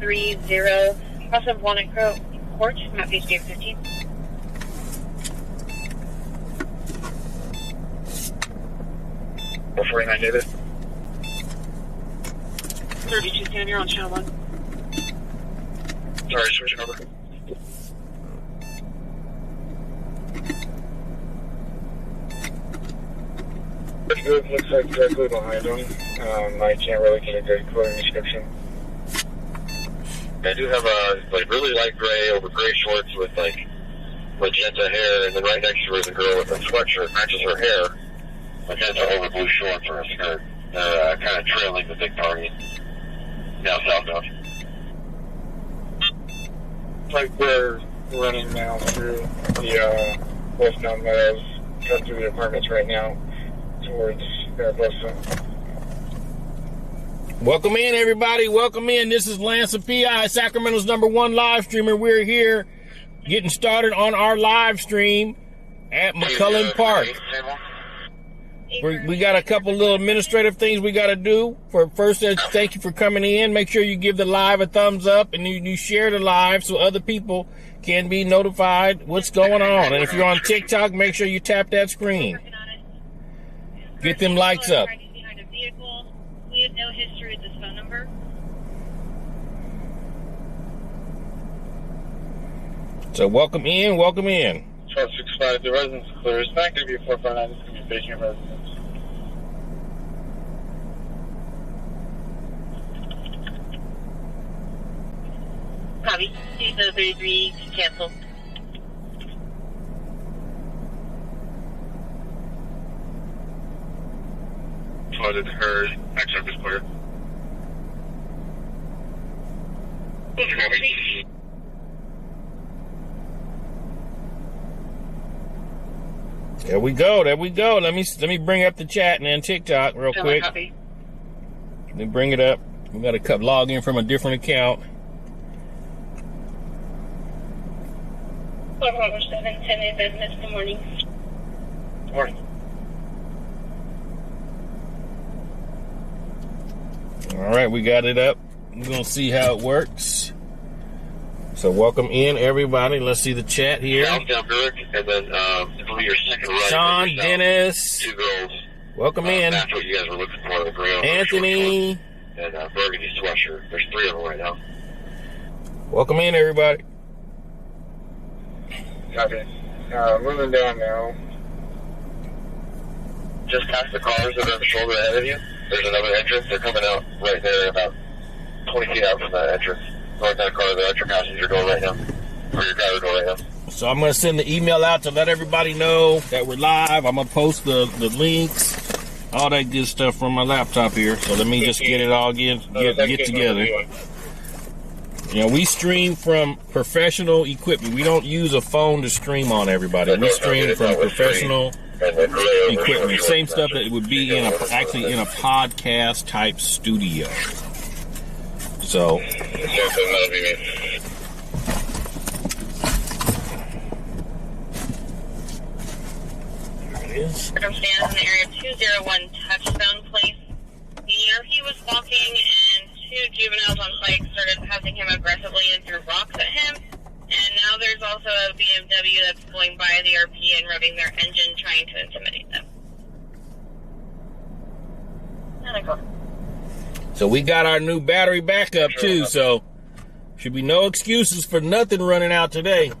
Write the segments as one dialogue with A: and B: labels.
A: 3030 cross of Walnut Grove Court, map page 15.
B: 449 David.
A: 32 Sam, you're on channel 1.
B: Sorry, switching over. It looks like directly behind him. I can't really get a good clothing description. I do have a really light gray over gray shorts with magenta hair, and then right next to her is a girl with a sweatshirt matches her hair. Magenta over blue shorts or a skirt. They're kind of trailing the big party. Now southbound. Like we're running now through the Westbound Meadows, cut through the apartments right now towards Boston.
C: Welcome in, everybody. Welcome in. This is Lance of PI, Sacramento's #1 live streamer. We're here getting started on our live stream at McCullen Park. We got a couple little administrative things we got to do. First, thank you for coming in. Make sure you give the live a thumbs up and you share the live so other people can be notified what's going on. And if you're on TikTok, make sure you tap that screen. Get them likes up.
A: We have no history with this phone number.
C: So welcome in, welcome in.
B: 1265, the residence clear. It's not going to be a 459, it's going to be vacant residence.
A: Copy. 3033, cancel.
B: Flooded her. Access is clear.
C: There we go. There we go. Let me bring up the chat and then TikTok real quick. Let me bring it up. We got to log in from a different account.
A: 710 business. Good morning.
B: Good morning.
C: All right, we got it up. We're going to see how it works. So welcome in, everybody. Let's see the chat here.
B: And then your second right.
C: Sean, Dennis.
B: Two girls.
C: Welcome in.
B: That's what you guys were looking for. The gray
C: Anthony.
B: And burgundy sweatshirt. There's 3 of them right now.
C: Welcome in, everybody.
B: Copy. Moving down now. Just past the cars that are on the shoulder ahead of you. There's another entrance. They're coming out right there, about 20 feet out from that entrance. North that car, the extra passenger door right now. Or your driver door right now.
C: So I'm going to send the email out to let everybody know that we're live. I'm going to post the links, all that good stuff from my laptop here. So let me just get it all get together. You know, we stream from professional equipment. We don't use a phone to stream on everybody. We stream from professional equipment. Same stuff that would be in a podcast type studio. So
A: There
C: it is.
A: Circumstance in the area 201 Touchstone Place. He was walking and 2 juveniles on bikes started passing him aggressively and threw rocks at him. And now there's also a BMW that's going by the RP and revving their engine trying to intimidate them.
C: So we got our new battery backup too, so should be no excuses for nothing running out today.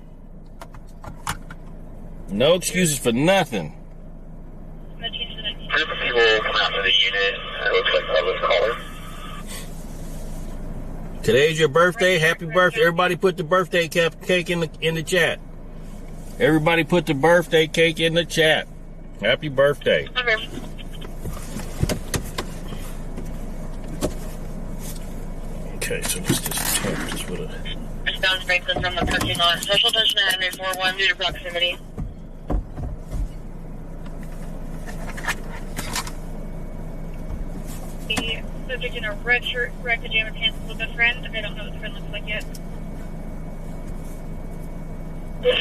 C: No excuses for nothing.
B: Group of people come out to the unit. It looks like public caller.
C: Today's your birthday. Happy birthday. Everybody put the birthday cake in the chat. Everybody put the birthday cake in the chat. Happy birthday.
A: Okay.
C: Okay, so let's just tap this with a...
A: Response Franklin from the parking lot. Special attention to Henry 41 due to proximity. The subject in a red shirt, red pajama pants with a friend. I don't know what the friend looks like yet.
B: Yes,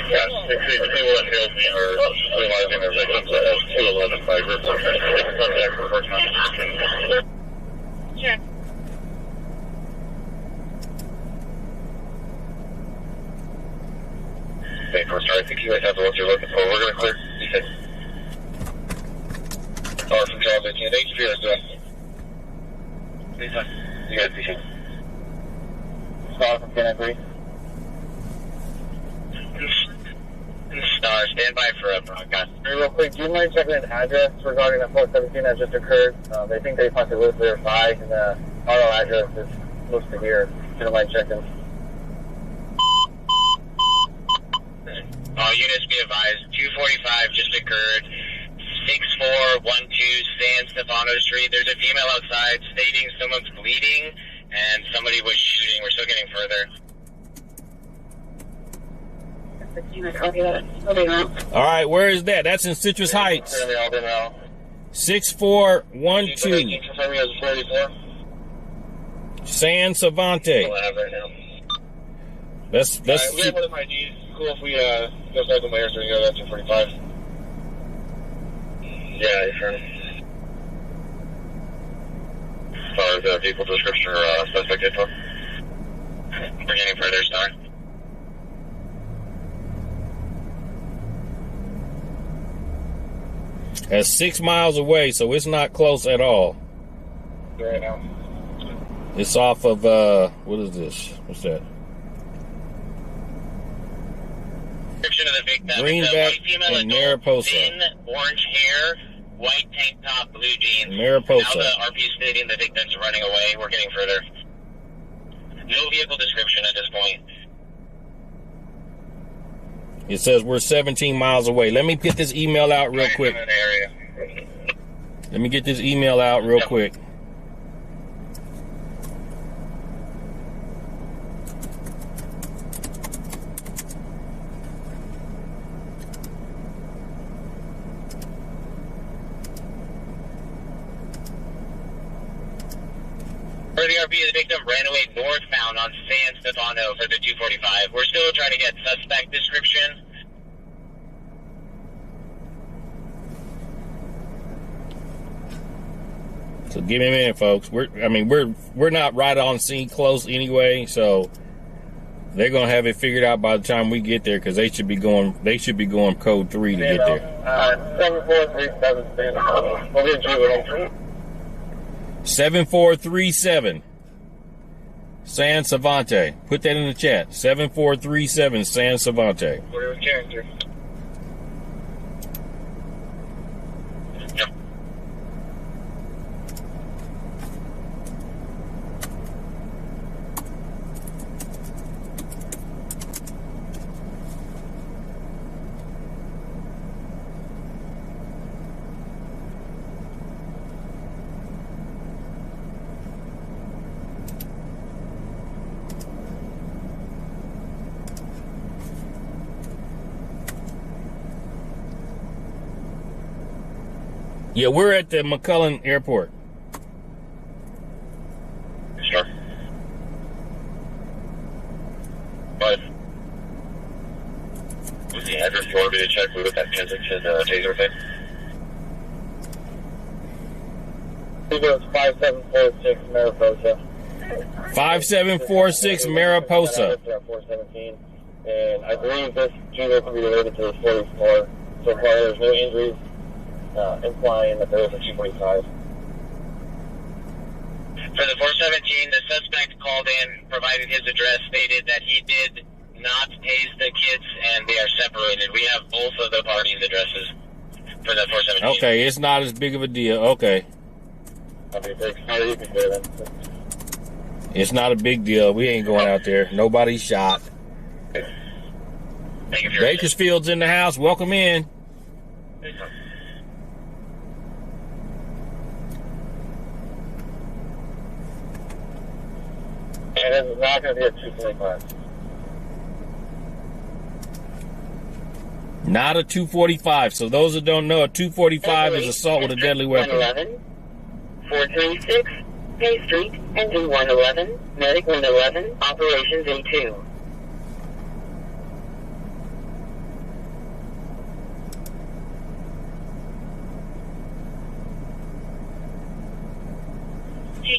B: the people that hailed me are realizing their victims as 211 by group contact for personal.
A: Check.
B: I think you guys have the ones you're looking for. We're going to clear. You said. Oh, from Charles 18. Thank you for your assist. You guys be safe. Star from 10-3. Star, stand by for a broadcast. Hey, real quick, do you mind checking an address regarding the 417 that just occurred? They think they possibly live nearby, and the auto address is close to here. Do you mind checking? All units be advised, 245 just occurred, 6412 San Stefano Street. There's a female outside stating someone's bleeding, and somebody was shooting. We're still getting further.
C: All right, where is that? That's in Citrus Heights. 6412 San Savante. That's
B: we have one of my G's. Cool if we go cycle layer so we go to 245. Yeah, sure. As far as the vehicle description or suspect info. We're getting further, Star.
C: That's 6 miles away, so it's not close at all.
B: Right now.
C: It's off of, what is this? What's that?
A: Description of the victim.
C: Greenback
A: White female
C: and
A: adult,
C: Mariposa.
A: thin, orange hair, white tank top, blue jeans.
C: Mariposa.
A: Now the RP stating the victim's running away. We're getting further. No vehicle description at this point.
C: It says we're 17 miles away. Let me get this email out real quick. Let me get this email out real quick.
A: For the RP, the victim ran away northbound on San Stefano for the 245. We're still trying to get suspect description.
C: So give me a minute, folks. We're not right on scene close anyway, so they're gonna have it figured out by the time we get there because they should be going code 3 to get there.
B: 7437. We'll get you
C: 7437 San Savante. Put that in the chat. 7437 San Savante.
B: Whatever character.
C: Yeah, we're at the McCullen Airport.
B: Sure. But what's the address you want me to check with that Kensington taser thing? It was 5746 Mariposa.
C: 5746 Mariposa.
B: 417. And I believe this shooter can be related to the 44. So far, there's no injuries. Implying that there was a 245.
A: For the 417, the suspect called in, provided his address, stated that he did not tase the kids, and they are separated. We have both of the parties' addresses for the 417.
C: Okay, it's not as big of a deal. Okay. It's not a big deal. We ain't going out there. Nobody's shot.
A: Thank you for your
C: Bakersfield's in the house. Welcome in.
B: And it's not going to be a 245.
C: Not a 245. So those that don't know, a 245 is assault with a deadly weapon.
D: 111, 436, Bay Street, engine 111, medic 111, operations A2.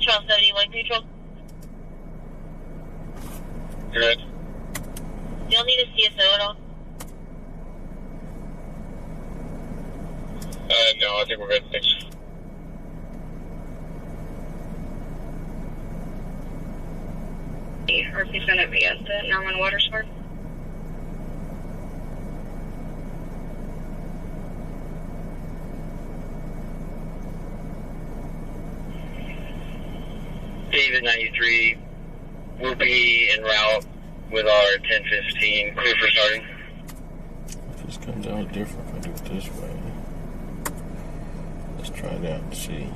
A: Charles 71 neutral.
B: Good.
A: You'll need a CSO at all?
B: No, I think we're good. Thanks.
A: Or please send it via the Norman water source.
B: David 93 will be en route with our 1015 crew for starting.
C: If this comes out different, if I do it this way. Let's try it out and see.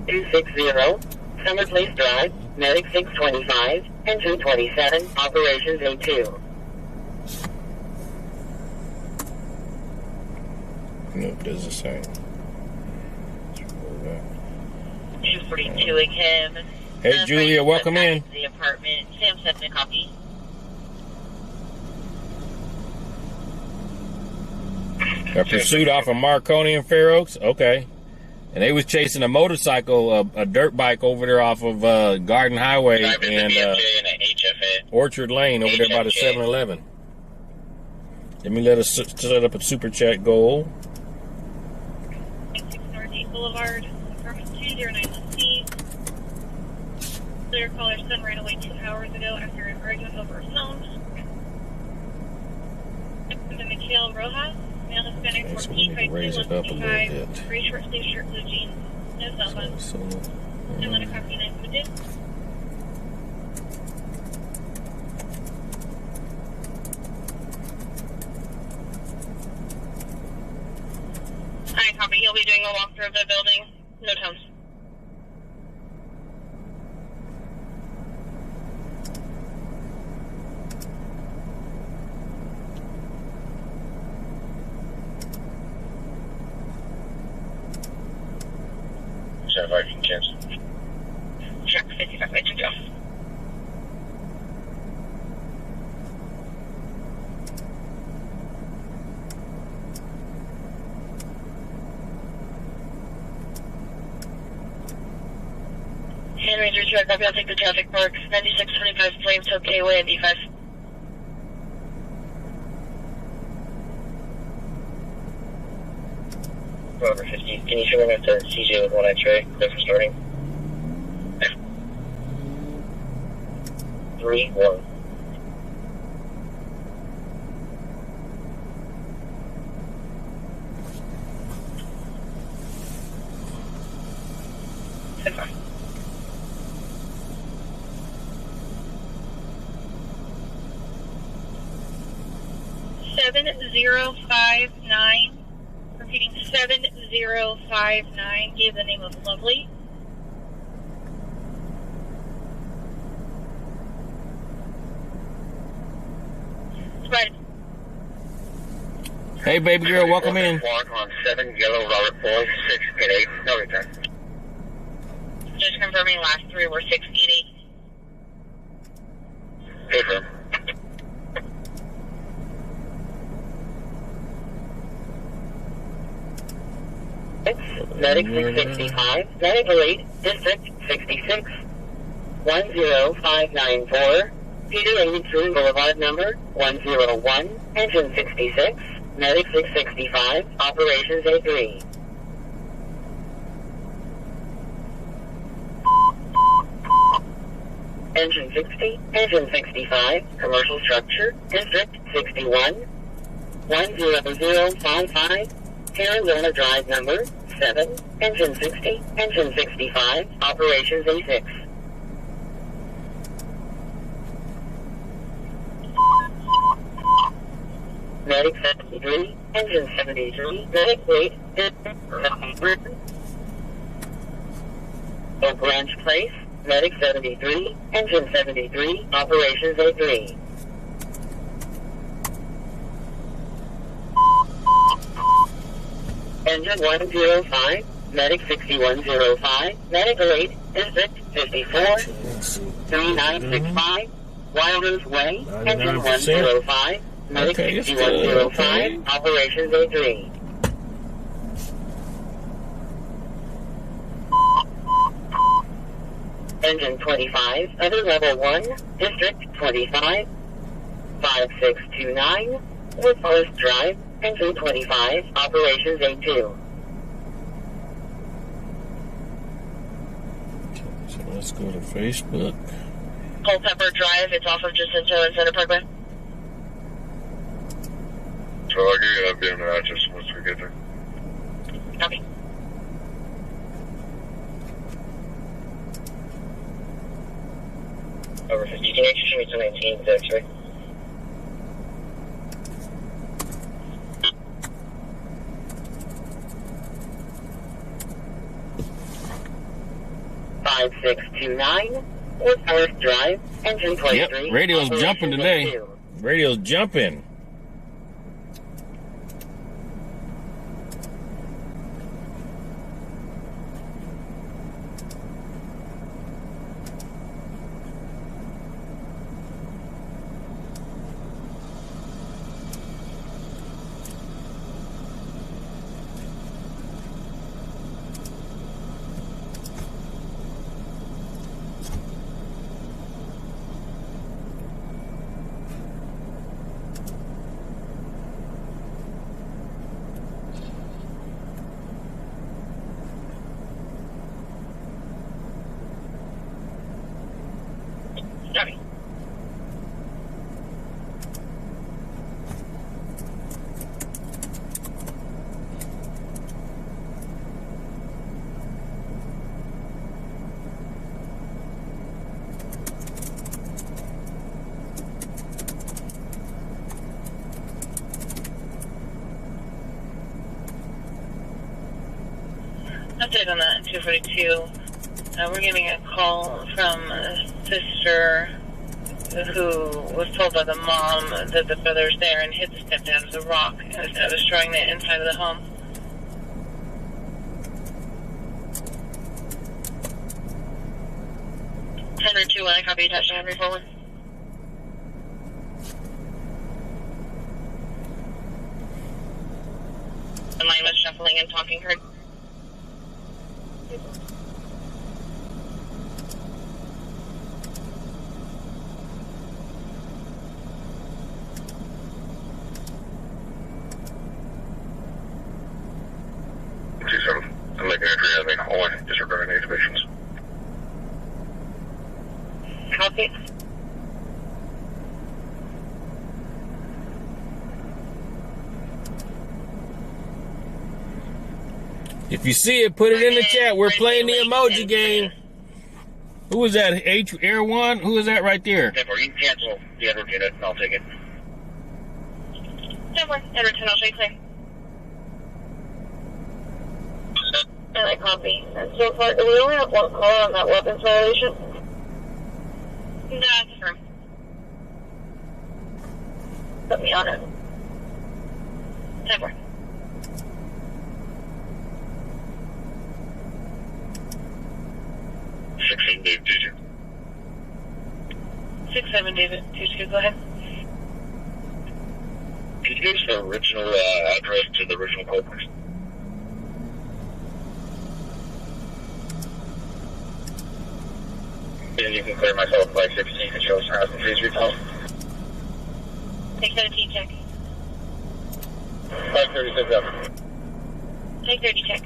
D: 260, Summer Place Drive, Medic 625, Engine 27, Operations A2.
C: Nope, does the same.
A: 242 Kim.
C: Hey, Julia, welcome in.
A: The apartment. Sam sent me a copy.
C: A pursuit off of Marconi and Fair Oaks? Okay. And they was chasing a motorcycle, a dirt bike over there off of Garden Highway and Orchard Lane over there by the 7-Eleven. Let us set up a super chat goal.
A: 6 Northeast Boulevard, apartment 209C. Clear caller's son ran away 2 hours ago after an argument over a phone. The Mikhail Rojas. Male Hispanic,
C: Okay, so
A: 14,
C: we need to raise it up a little
A: 155,
C: bit.
A: gray short sleeve shirt, blue jeans, no cell phone. And then a copy 972. Alright, copy. He'll be doing a walkthrough of the building. No tones. Check 55 by 2 go. Henry 32, copy. I'll take the traffic park. 9625 Flames Hill K-Way and D5.
B: Over 50. Can you show me to CJ with 1 X-ray? Clear for starting. 3-1.
A: Goodbye. Seven 7059. Repeating 7059. Gave the name of Lovely. Right.
C: Hey, baby girl, welcome in.
B: Walk on 7 Yellow Robert Boy 688. No return.
A: Just confirming last 3 were 688.
B: Paper.
D: Medic 665, Medic Elite, District 66, 10594, Peter 83 Boulevard number 101, Engine 66, Medic 665, Operations A3. Engine 60, Engine 65, Commercial Structure, District 61, 10055, Arizona Drive number 7, Engine 60, Engine 65, Operations A6. Medic 73, Engine 73, Medic 8, Oak Ranch Place, Medic 73, Engine 73, Operations A3. Engine 105, Medic 6105, Medic 8, District 54, 3965, Wilders Way, Engine 105, Medic 6105, Operations A3. Engine 25, Other Level 1, District 25, 5629, Wood Forest Drive, Engine 25, operations A2.
C: So let's go to Facebook.
A: Culpeper Drive, it's off of Jacinto and Center Parkway.
B: So I'll give you an update on the address once we get there.
A: Copy.
D: Over 50. You can actually show me to 19 to X-ray. Five 629 Woodforest Drive, engine 23.
C: Yep, radio's jumping today.
D: A2.
C: Radio's jumping.
A: Copy. Update on that 242. We're getting a call from a sister who was told by the mom that the brother's there and hit the stepdad with a rock and is now destroying the inside of the home. Henry 2, I copy attached to Henry 41. The line was shuffling and talking heard.
B: I'm making entry as a only disregarding age patients.
A: Copy.
C: If you see it, put it in the chat. We're playing the emoji game. Who is that? Air 1? Who is that right there?
B: Or you can cancel the other unit and I'll take it.
A: Denver, Enter 10, I'll show you clear. And I copy. And so far, do we only have one call on that weapons violation? That's firm. Put me on it. Denver.
B: 16 Dave 22.
A: 67 David 22, go ahead.
B: Can you give us the original address to the original call, please? And you can clear myself by 16 and show us how to please recall.
A: Take 17 check.
B: 536 up.
A: Take 30 check.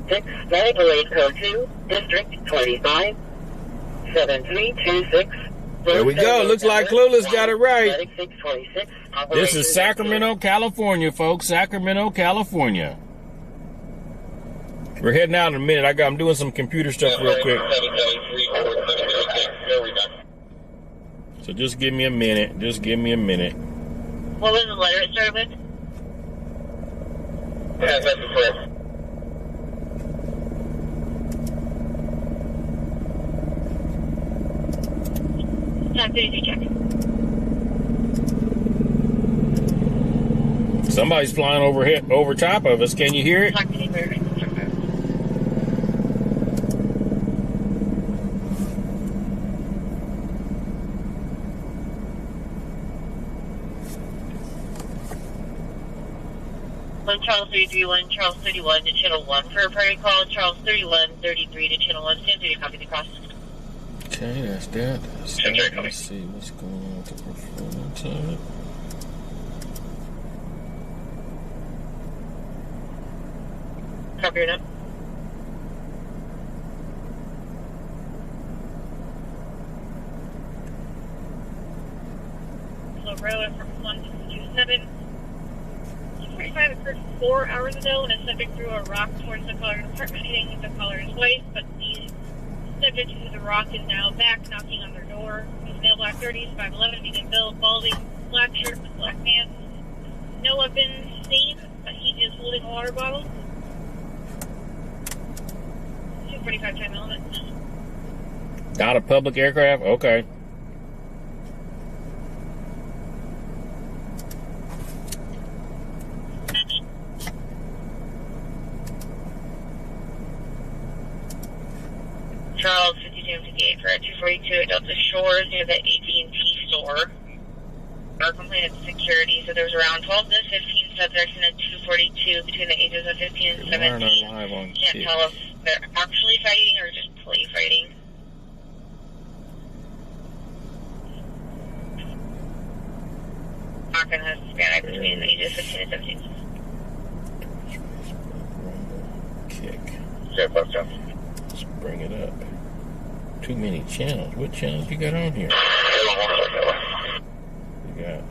D: Six, medical aid code 2, District 25, 7326.
C: There we go. Looks like Clueless got it right.
D: Medic 626.
C: This is Sacramento, California, folks. Sacramento, California. We're heading out in a minute. I'm doing some computer stuff real quick. So just give me a minute. Just give me a minute.
A: What was the letter it started with?
B: Yeah, that's correct.
A: Time 32 check.
C: Somebody's flying over top of us. Can you hear it?
A: Talk to me, Mary. Charles 331, Charles 31 to channel 1 for a priority call, Charles 31, 33 to channel 1, stand 30, copy the cross.
C: Okay, that's that.
B: Let's
C: see what's going on with the performance of it.
A: Copy it up. So row from 1227. 245 occurred 4 hours ago when a subject threw a rock towards the caller's apartment, hitting the caller's wife, but the subject who the rock is now back, knocking on their door. He's male, black 30s, 5'11", medium build, balding, black shirt with black pants. No weapon seen, but he is holding a water bottle. 245 time element.
C: Not a public aircraft? Okay.
A: Charles, 5258 for 242 at Delta Shores near the AT&T store. Our complaint of security, so there's around 12 to 15 subjects in a 242 between the ages of 15 and 17. Can't tell if they're actually fighting or just play fighting. Markin has Hispanic between the ages of 15 and 17.
C: Kick.
B: Yeah, bust up.
C: Let's bring it up. Too many channels. What channels you got on here? We got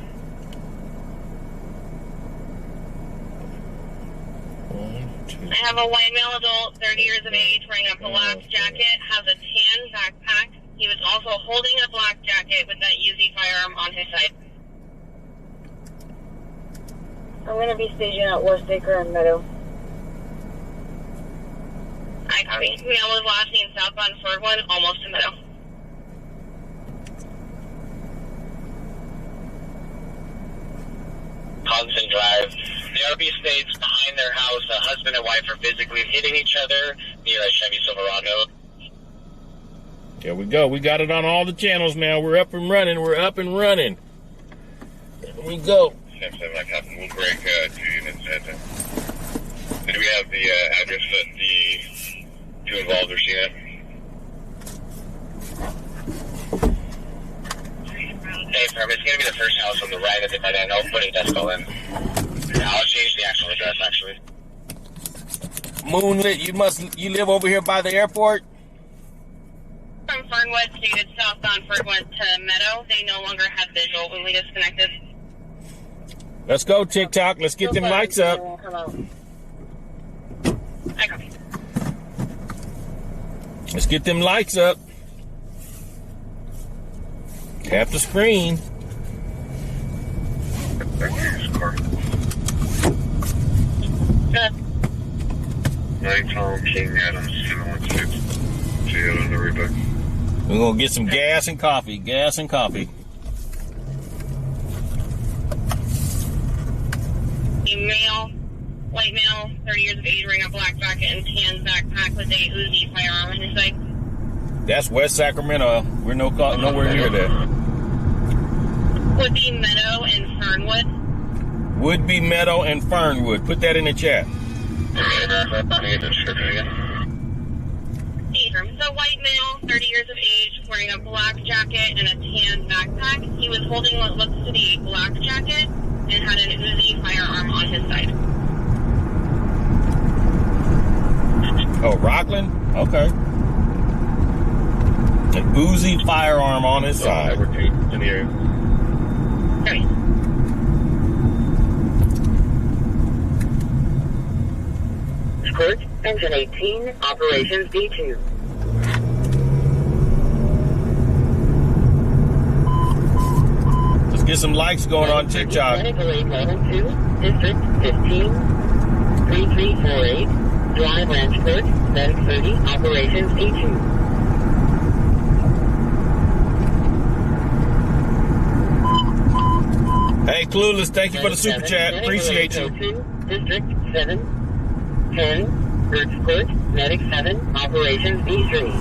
C: 1, 2.
A: I have a white male adult, 30 years of age, wearing a black jacket, has a tan backpack. He was also holding a black jacket with that Uzi firearm on his side.
E: I'm going to be staging at West Acre and Meadow.
A: I copy. Male was last seen southbound Fordwood, almost to Meadow.
B: Constant Drive. The RB states behind their house, a husband and wife are physically hitting each other near a Chevy Silverado.
C: There we go. We got it on all the channels now. We're up and running. We're up and running. There we go.
B: 7-7, I copy. We'll break 2 units. Did we have the address that the 2 involved are seen at? Hey, firm, it's going to be the first house on the right of the dead end. I'll put a decimal in. I'll change the actual address, actually.
C: Moonlit, you live over here by the airport?
A: From Fernwood, stated southbound Fernwood to Meadow. They no longer have visual when we disconnected.
C: Let's go, TikTok. Let's get them lights up.
A: I copy.
C: Let's get them lights up. Tap the screen.
A: Good.
B: Night Tom King Adams 716. See you on the replay.
C: We're going to get some gas and coffee. Gas and coffee.
A: Male, white male, 30 years of age, wearing a black jacket and tan backpack with a Uzi firearm on his side.
C: That's West Sacramento. We're nowhere near that.
A: Would be Meadow and Fernwood.
C: Would be Meadow and Fernwood. Put that in the chat.
A: So white male, 30 years of age, wearing a black jacket and a tan backpack. He was holding what looks to be a black jacket and had an Uzi firearm on his side.
C: Oh, Rockland? Okay. An Uzi firearm on his side.
B: In the area.
A: Okay.
D: Squirt, engine 18, operations D2.
C: Let's get some likes going on TikTok.
D: Medical aid level 2, District 15, 3348, Drive Ranchport, Medic 30, operations D2.
C: Hey, Clueless, thank you for the super chat. Appreciate you.
D: District 7, 10, Hertz Court, Medic 7, operations D3.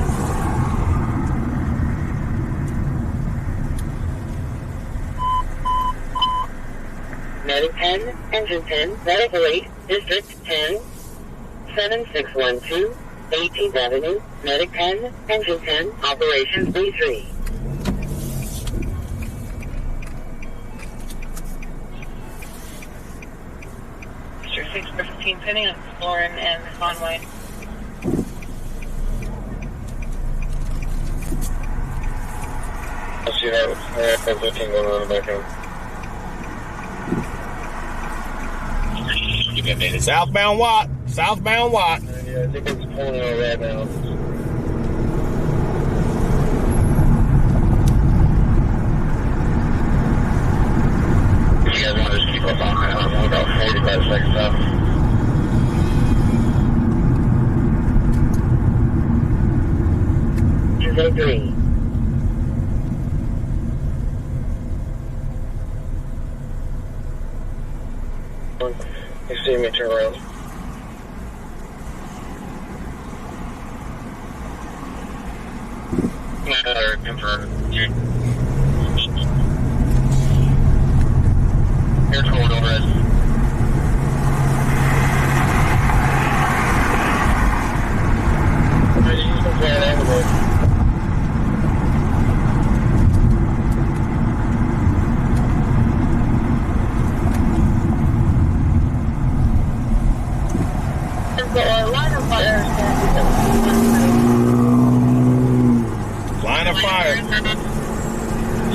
D: Medic 10, Engine 10, Medical 8, District 10, 7612, 18th Avenue, Medic 10, Engine 10, Operations B3.
A: Mr. 6 for 15 pending on Lauren and Conway.
B: I see that. I have 15 going on the back end.
C: You got me. Southbound Watt. Southbound Watt.
B: Yeah, I think it's pulling all right now. You guys want to just keep up on that? I'm about 45 seconds up.
D: Three.
B: You see me turn around. Confirmed. Air forward overhead. Ready to use the flat angle.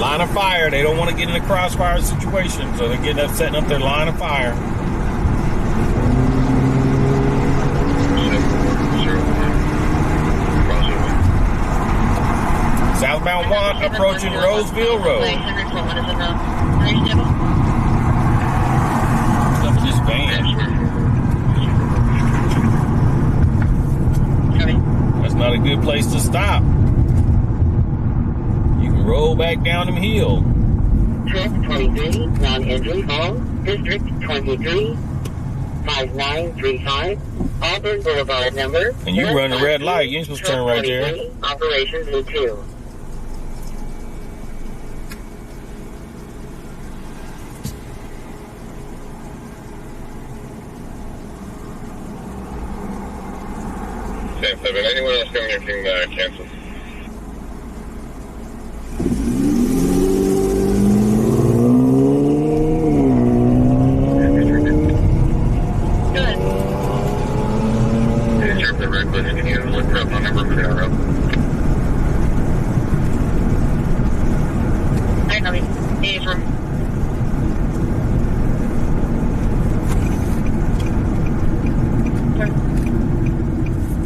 C: Line of fire. They don't want to get in a crossfire situation, so they're getting up, setting up their line of fire. Southbound 1 approaching Roseville Road. Look at this van. That's not a good place to stop. Roll back down them hill.
D: Trip 23, non-entry home, District 23, 5935, Auburn Boulevard number.
C: And you run a red light, you ain't supposed to turn right there.
D: Operations E2.
B: Anyone else coming here can cancel.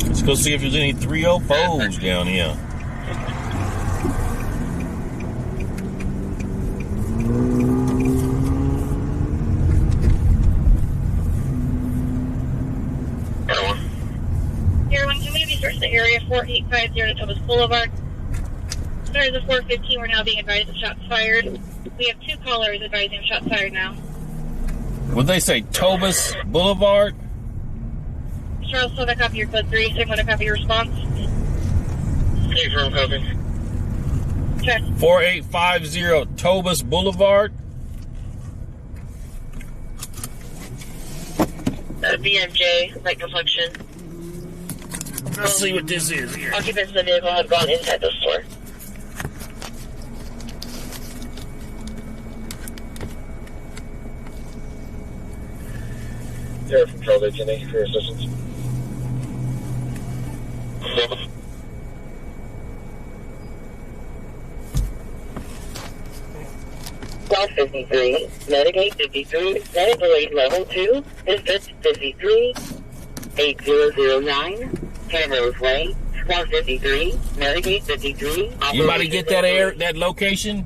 C: Let's go see if there's any 304s down here.
A: The area 4850 to Thomas Boulevard. Started at 415. We're now being advised of shots fired. We have 2 callers advising of shots fired now.
C: Would they say Tobus Boulevard?
A: Charles, so that copy your code 3. So want to copy your response.
B: Confirm copy.
A: Check.
C: 4850 Tobus Boulevard.
A: BMJ, light deflection.
C: Let's see what this is here.
A: Occupants of the vehicle have gone inside the store.
B: Air from Charles 18, thank you for your assistance.
D: Block 53, Medicaid 53, Medical Aid Level 2, District 53, 8009, Camrose Way, Squad 53, Medicaid 53.
C: Anybody get that location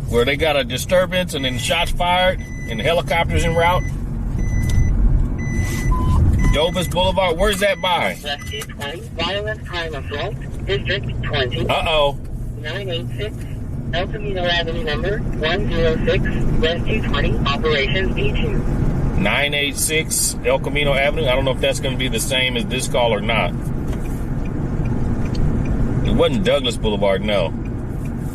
C: where they got a disturbance and then shots fired and helicopters en route? Tobus Boulevard, where's that by?
D: Rescue 20, Violent Crime Assault, District 20.
C: Uh-oh.
D: 986, El Camino Avenue number 106, Rescue 20, Operations B2.
C: 986 El Camino Avenue. I don't know if that's going to be the same as this call or not. It wasn't Douglas Boulevard, no.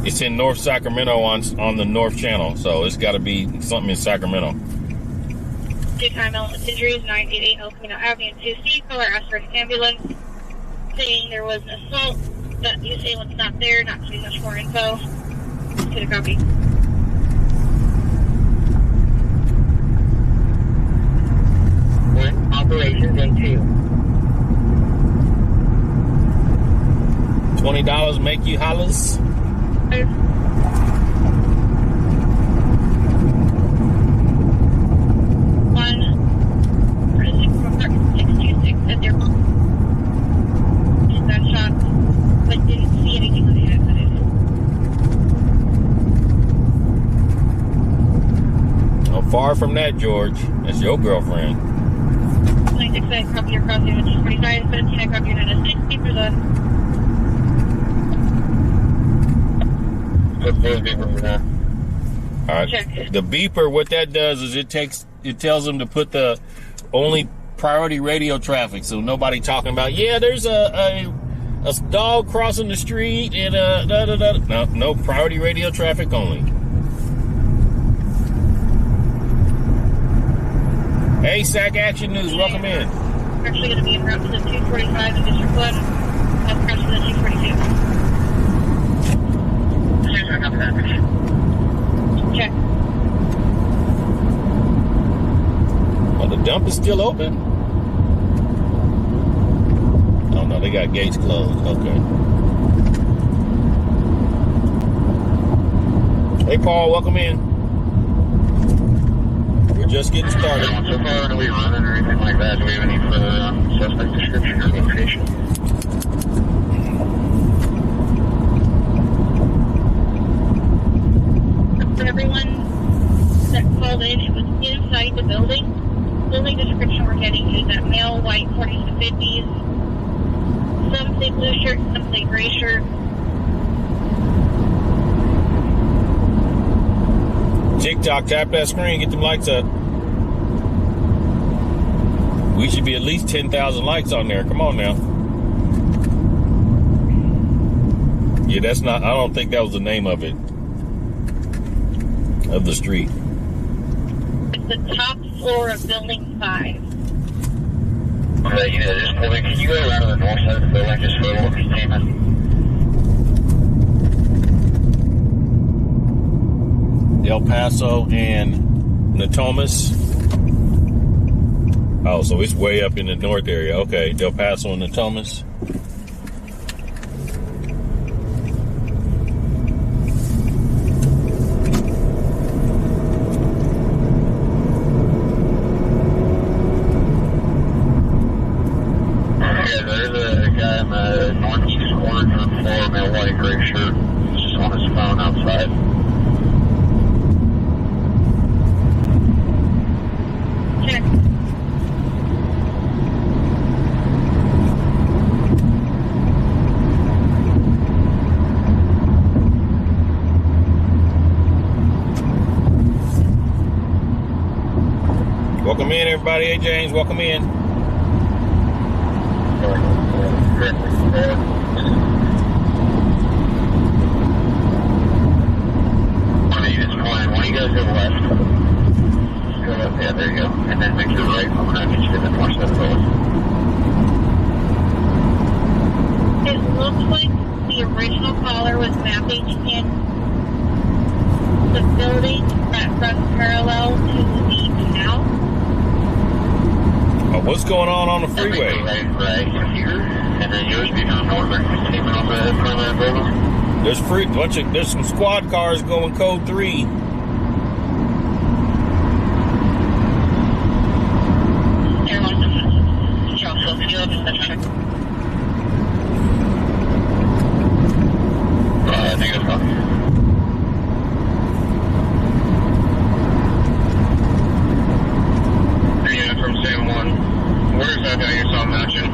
C: It's in North Sacramento on the North Channel, so it's got to be something in Sacramento.
A: Daytime illness injuries, 988 El Camino Avenue 2C. Caller asked for an ambulance, saying there was an assault. That the assailant's not there, not too much more info. Get a copy.
D: One, operations and two.
C: $20 make you hollers.
A: One, 626 at their gunshot, but didn't see anything on the accident.
C: I'm far from that, George. That's your girlfriend.
A: 26 I copy your crossing, which is 45, 17 I copy your 960 for the
C: All right.
A: check.
C: The beeper, what that does is it tells them to put the only priority radio traffic, so nobody talking about, yeah, there's a dog crossing the street and no priority radio traffic only. Hey, Sac Action News, welcome in.
A: We're actually going to be en route to the 245 in District 1. I'll cross to the 242. Check.
C: Oh, the dump is still open? Oh, no, they got gates closed. Okay. Hey, Paul, welcome in. We're just getting started.
B: So far, are we running or anything like that? Do we have any further suspect description or location?
A: For everyone that called in, it was inside the building. The only description we're getting is that male, white, 40s to 50s. Some say blue shirt, some say gray shirt.
C: TikTok, tap that screen, get them likes up. We should be at least 10,000 likes on there. Come on now. Yeah, that's not, I don't think that was the name of it. Of the street.
A: It's the top floor of Building 5.
B: Okay, you know, just pulling, can you go around to the north side of the building just for a little containment?
C: El Paso and Natomas. Oh, so it's way up in the north area. Okay, Del Paso and Natomas.
B: Yeah, there's a guy in the northeast corner of the floor, male white gray shirt. He's just on his phone outside.
A: Check.
C: Welcome in, everybody. Hey, James, welcome in.
B: When you guys go left, just go up, yeah, there you go. And then make your right, I'm going to get you to the north side of the building.
A: It looks like the original caller was mapping in the building that runs parallel to the canal.
C: Oh, what's going on the freeway?
B: Right here, and then yours be on northern containment on the front of that building.
C: There's some squad cars going code 3.
B: I think it's fine. Yeah, from San Juan. Where's that guy you saw matching?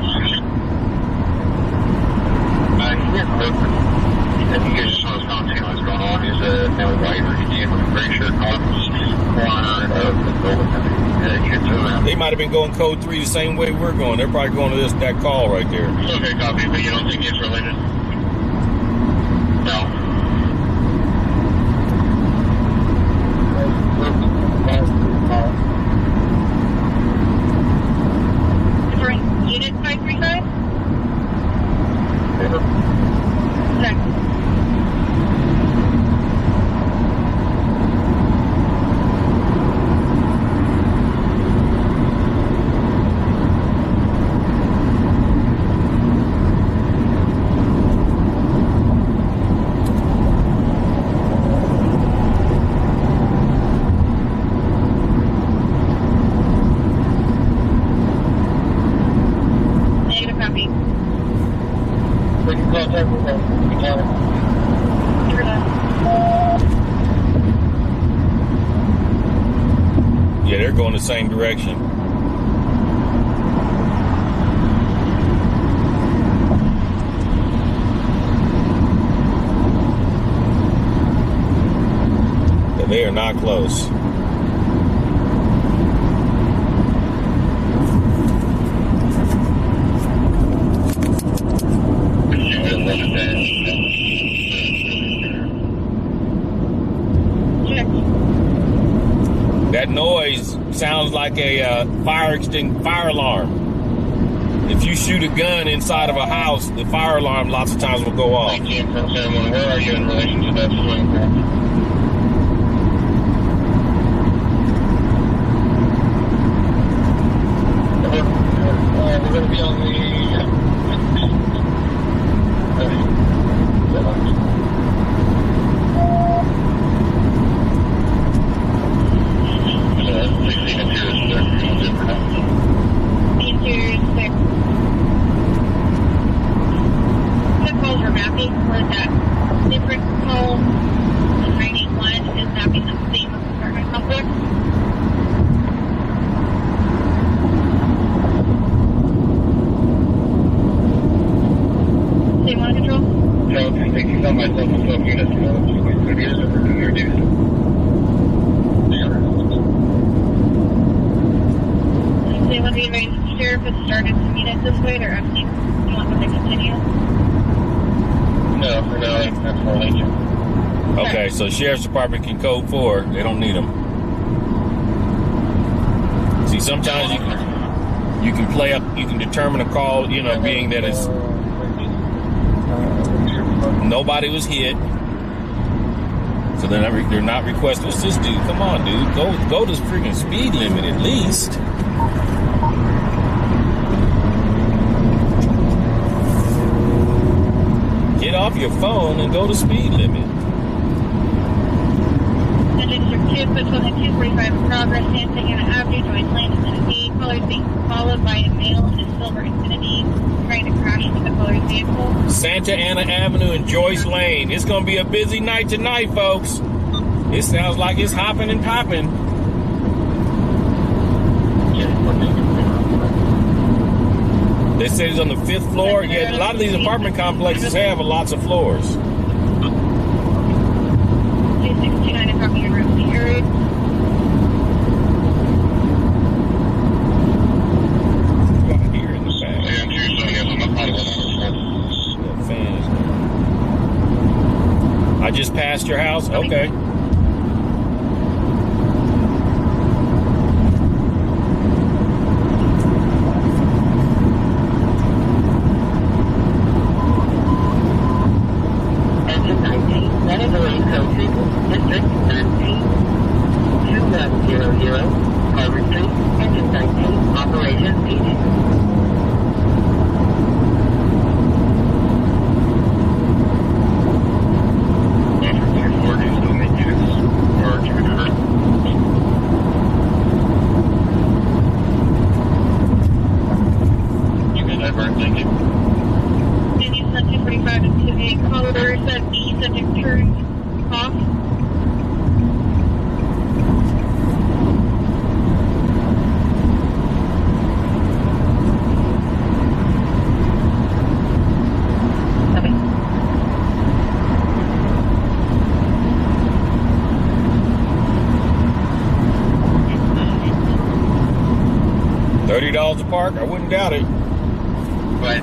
B: I think he's just on his phone seeing what's going on. He's a male white or Indian with a gray shirt northeast corner of the building. You get to around.
C: They might have been going code 3 the same way we're going. They're probably going to that call right there.
B: Okay, copy, but you don't think it's related? No.
C: same direction. But they are not close. That noise sounds like a fire alarm. If you shoot a gun inside of a house, the fire alarm lots of times will go off.
B: Thank you from San Where are you in relation to that swimming pool? We're going to be on the... Okay, so Sheriff's Department can code 4. They don't need them. See, sometimes you can play up, you can determine a call, you know, being that it's nobody was hit, so they're not requesting. What's this dude? Come on, dude, go to the freaking speed limit at least. Get off your phone and go to speed limit.
A: District 2, puts on the 245 in progress, Santana Avenue, joins lane Infinity. Callers being followed by a male in a silver Infinity trying to crash into the caller's vehicle.
C: Santa Ana Avenue and Joyce Lane. It's going to be a busy night tonight, folks. It sounds like it's hopping and popping. They said it's on the 5th floor. Yeah, a lot of these apartment complexes have lots of floors.
A: 269 across your route to the area.
C: Here in the back. That fan is... I just passed your house? Okay. $30 a park? I wouldn't doubt it.
B: But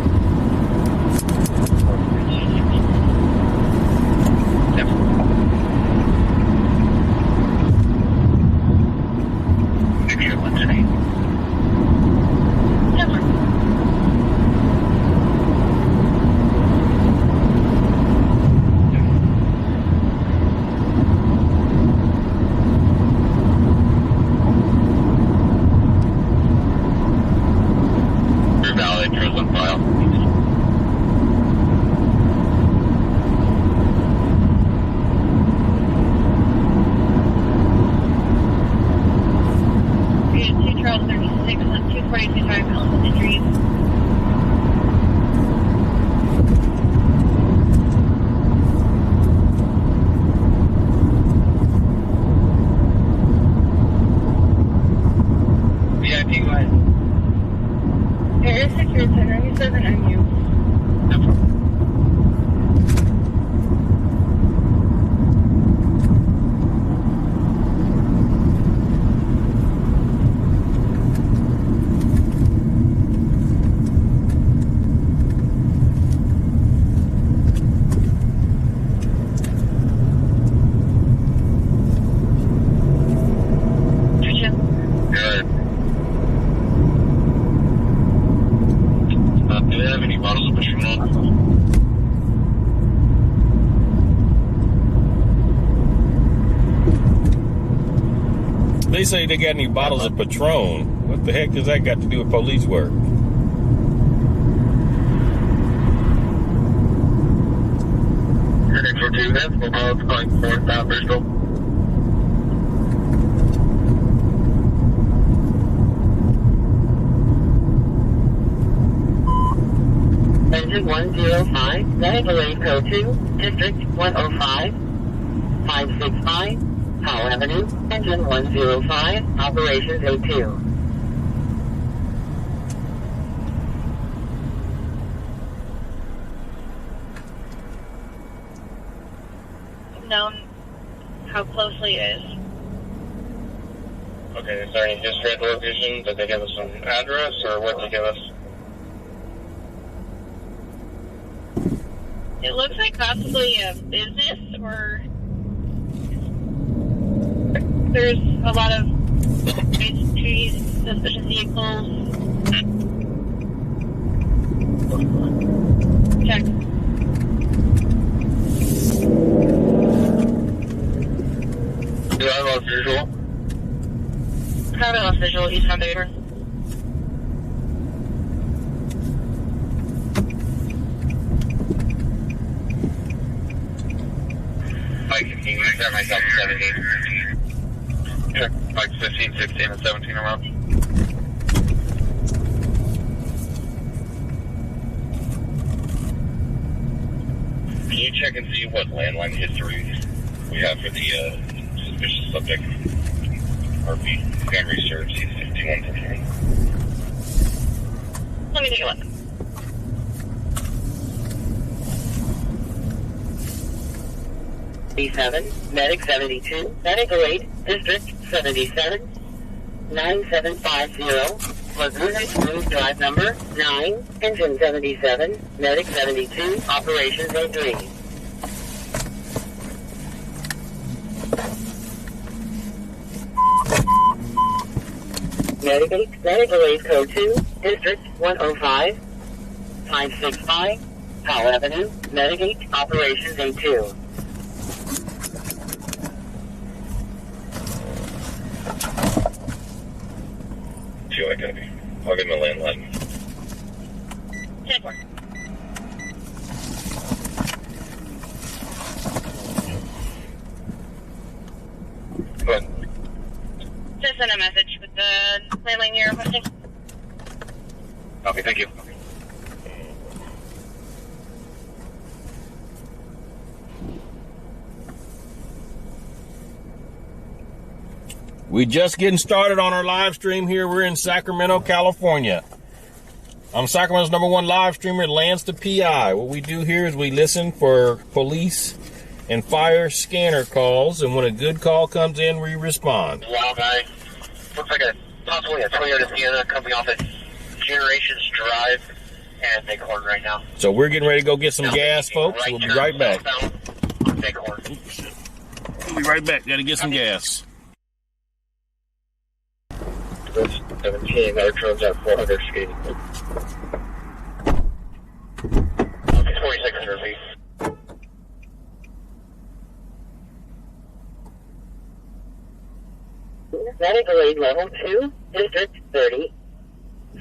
E: Fire secured 1097 MU.
B: Do they have any bottles of Patron?
C: They say they got any bottles of Patron. What the heck does that got to do with police work?
B: Heading for 2 heads, Mobile calling 4 Bristol.
D: Engine 105, Navigate Code 2, District 105, 565, Powell Avenue, Engine 105, Operations A2.
A: Known how closely it is.
B: Okay, is there any history at the location? Did they give us an address, or what did they give us?
A: It looks like possibly a business, or there's a lot of trees, suspicious vehicles. Check.
B: Do I have a visual?
A: Private lost visual, eastbound Bader.
B: Mike 15, I got myself 17. Check Mike 15, 16, and 17 around. Can you check and see what landline history we have for the suspicious subject? RP, family search, he's 5153.
A: Let me take a look.
D: B7, Medic 72, Medical Aid, District 77, 9750, Laguna Smooth Drive number 9, Engine 77, Medic 72, Operations A3. Medical Aid Code 2, District 105, 565, Powell Avenue, Medic Operations A2.
B: Feel like I be. I'll give him a landline.
A: 10-4.
B: Go ahead.
A: Just send a message with the landline you're requesting.
B: Okay, thank you.
C: We just getting started on our live stream here. We're in Sacramento, California. I'm Sacramento's #1 live streamer, Lance the PI. What we do here is we listen for police and fire scanner calls, and when a good call comes in, we respond.
B: Wow, guy. Looks like possibly a Toyota Sienna coming off at Generations Drive and Bighorn right now.
C: So we're getting ready to go get some gas, folks. We'll be right back.
B: Bighorn.
C: We'll be right back. Got to get some gas.
B: 17, our drone's at 400 speed. Okay, 2600 feet.
D: Medical Aid Level 2, District 30,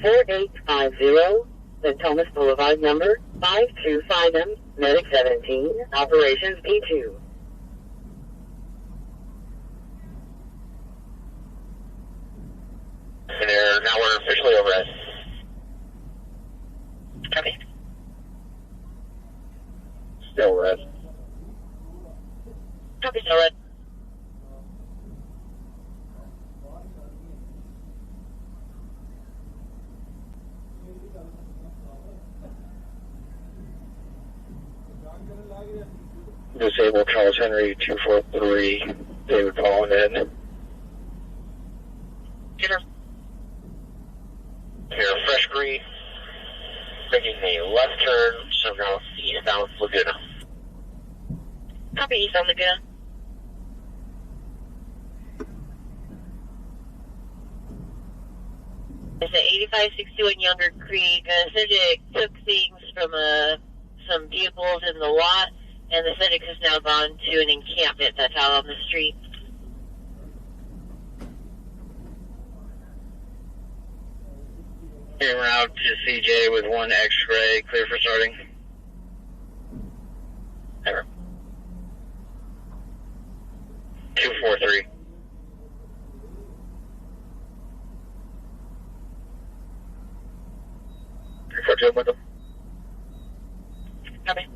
D: 4850, the Thomas Boulevard number 525M, Medic 17, Operations P2.
B: And now we're officially over at. Copy. Still red.
A: Copy, still red.
B: Disabled Charles Henry 243. David calling in.
A: Get her.
B: Here, Fresh Green. Making a left turn, southbound, eastbound Laguna.
A: Copy, eastbound Laguna. It's at 8561 Younger Creek. Acidic took things from some vehicles in the lot, and the Acidic has now gone to an encampment that's out on the street.
B: En route to CJ with 1 X-ray, clear for starting. Ever. 243. Catch up with them.
A: Copy.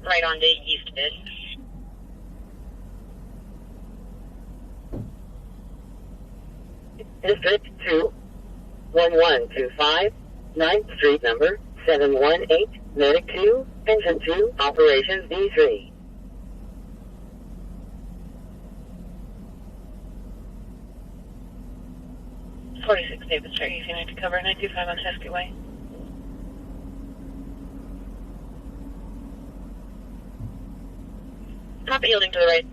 A: Right on to East Bid.
D: District 2, 1125, 9th Street number 718, Medic 2, Engine 2, Operations D3.
A: .46 David Street, easy night to cover 925 on Heskey Way. Copy, yielding to the right.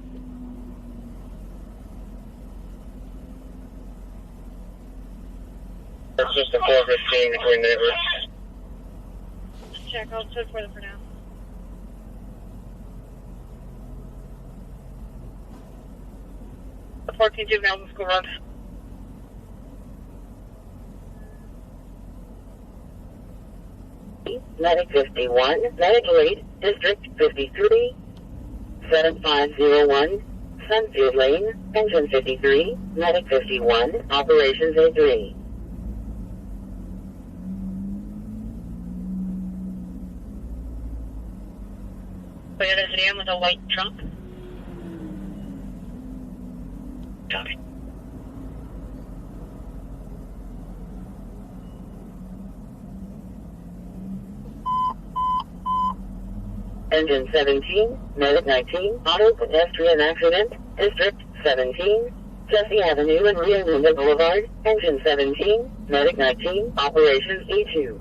B: That's just a 415 between neighbors.
A: Check, I'll check for them for now. The 14 juveniles on School Road.
D: Medic 51, Medic 8, District 53, 7501, Sunfield Lane, Engine 53, Medic 51, Operations A3.
A: Toyota sedan with a white trunk. Copy.
D: Engine 17, Medic 19, Auto Pedestrian Accident, District 17, Jesse Avenue and Rio Linda Boulevard, Engine 17, Medic 19, Operations E2.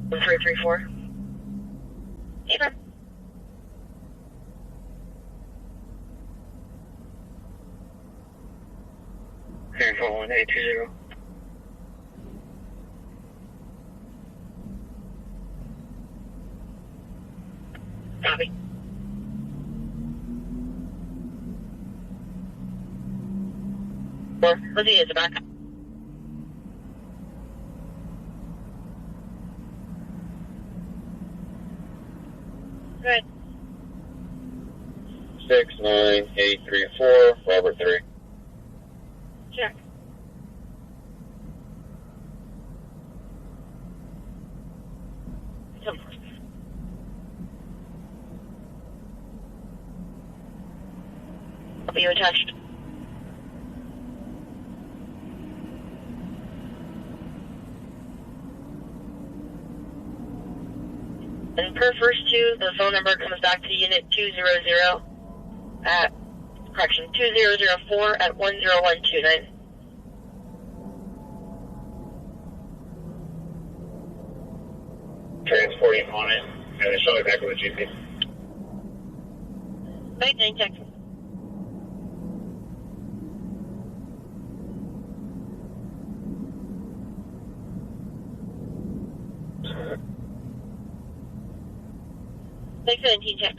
A: One 334. Sure.
B: Here, calling 820.
A: Copy. Let's see, it's back. Good.
B: 69834, Robert 3.
A: Check. Come on. Are you attached? And per first two, the phone number comes back to unit 200 at, correction, 2004 at 10129.
B: Transporting on it, and it's showing back with the GP.
A: 99 Texas. Thanks, 17 check.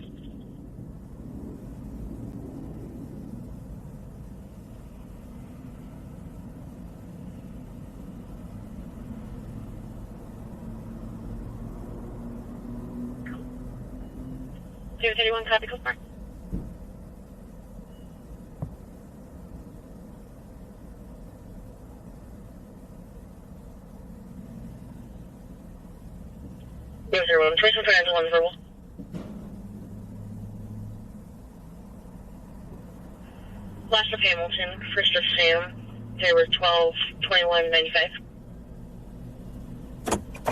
A: Zero 31 copy, Coast Park. 001, choice of friends, 1 verbal. Last of Hamilton, first of Sam, there was 12/21/95.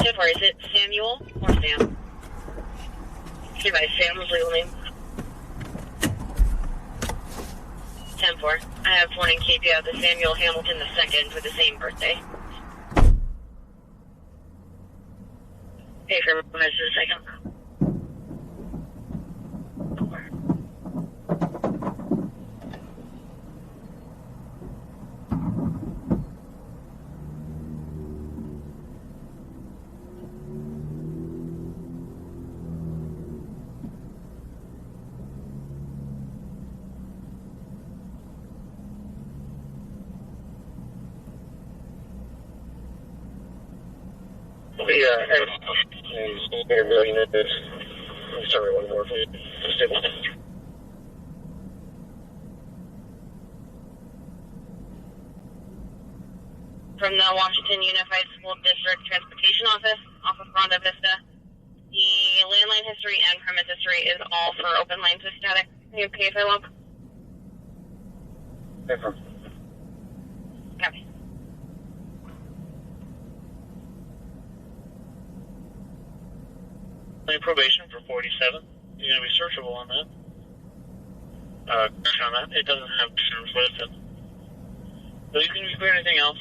A: So far, is it Samuel or Sam? Okay, by Sam's legal name. 10-4. I have one in KP out the Samuel Hamilton II with the same birthday. Pay for just a second.
B: Sorry, one more.
A: From the Washington Unified School District Transportation Office, off of Ronda Vista. The landline history and premise history is all for open lines with static. Can you pay for lump?
B: Paper.
A: Copy.
F: Probation for 47. You're going to be searchable on that. On that, it doesn't have terms listed. So you can do anything else.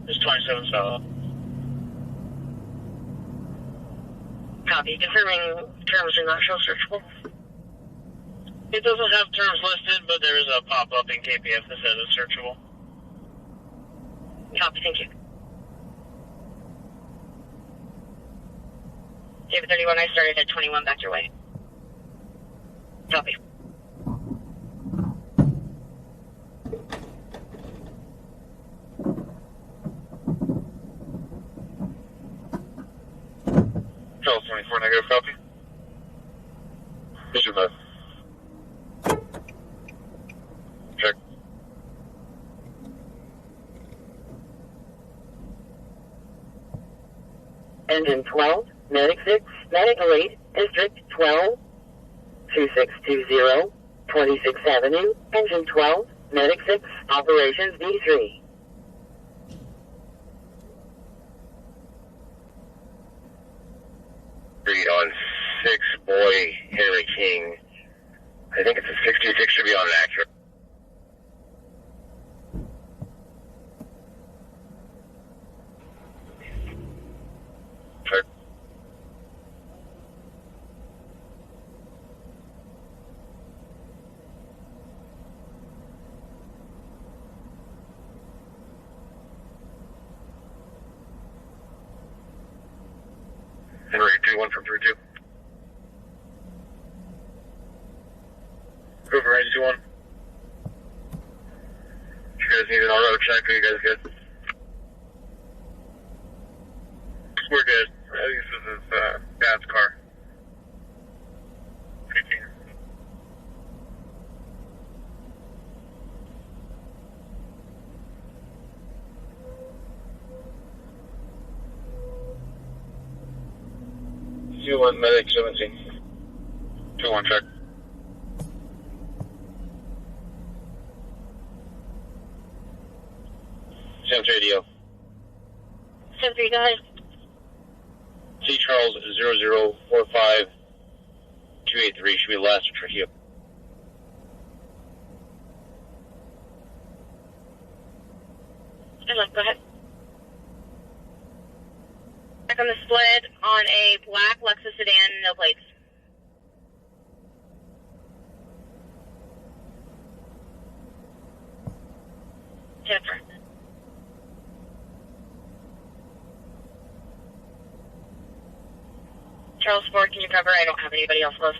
F: It's 27 solid.
A: Copy. Confirming terms are not show searchable.
F: It doesn't have terms listed, but there is a pop-up in KPF that says it's searchable.
A: Copy. Thank you. David 31, I started at 21, back your way. Copy.
B: Charles 24, negative copy. Issue 5. Check.
D: Engine 12, Medic 6, Medical 8, District 12, 2620, 26th Avenue, Engine 12, Medic 6, Operations D3.
B: On 6, boy, Henry King. I think it's a 66, should be on an accurate. Check. Henry 21 from 32. Override 21. You guys need an auto check, are you guys good? We're good. I think this is Dad's car. 15. You want medic 17. 2-1 check. Sam's radio.
A: 7-3, go ahead.
B: C Charles 0045 283 should be the last of Trujillo.
A: Good luck, go ahead. Back on the split on a black Lexus sedan, no plates. Jennifer. Charles Ford, can you cover? I don't have anybody else close.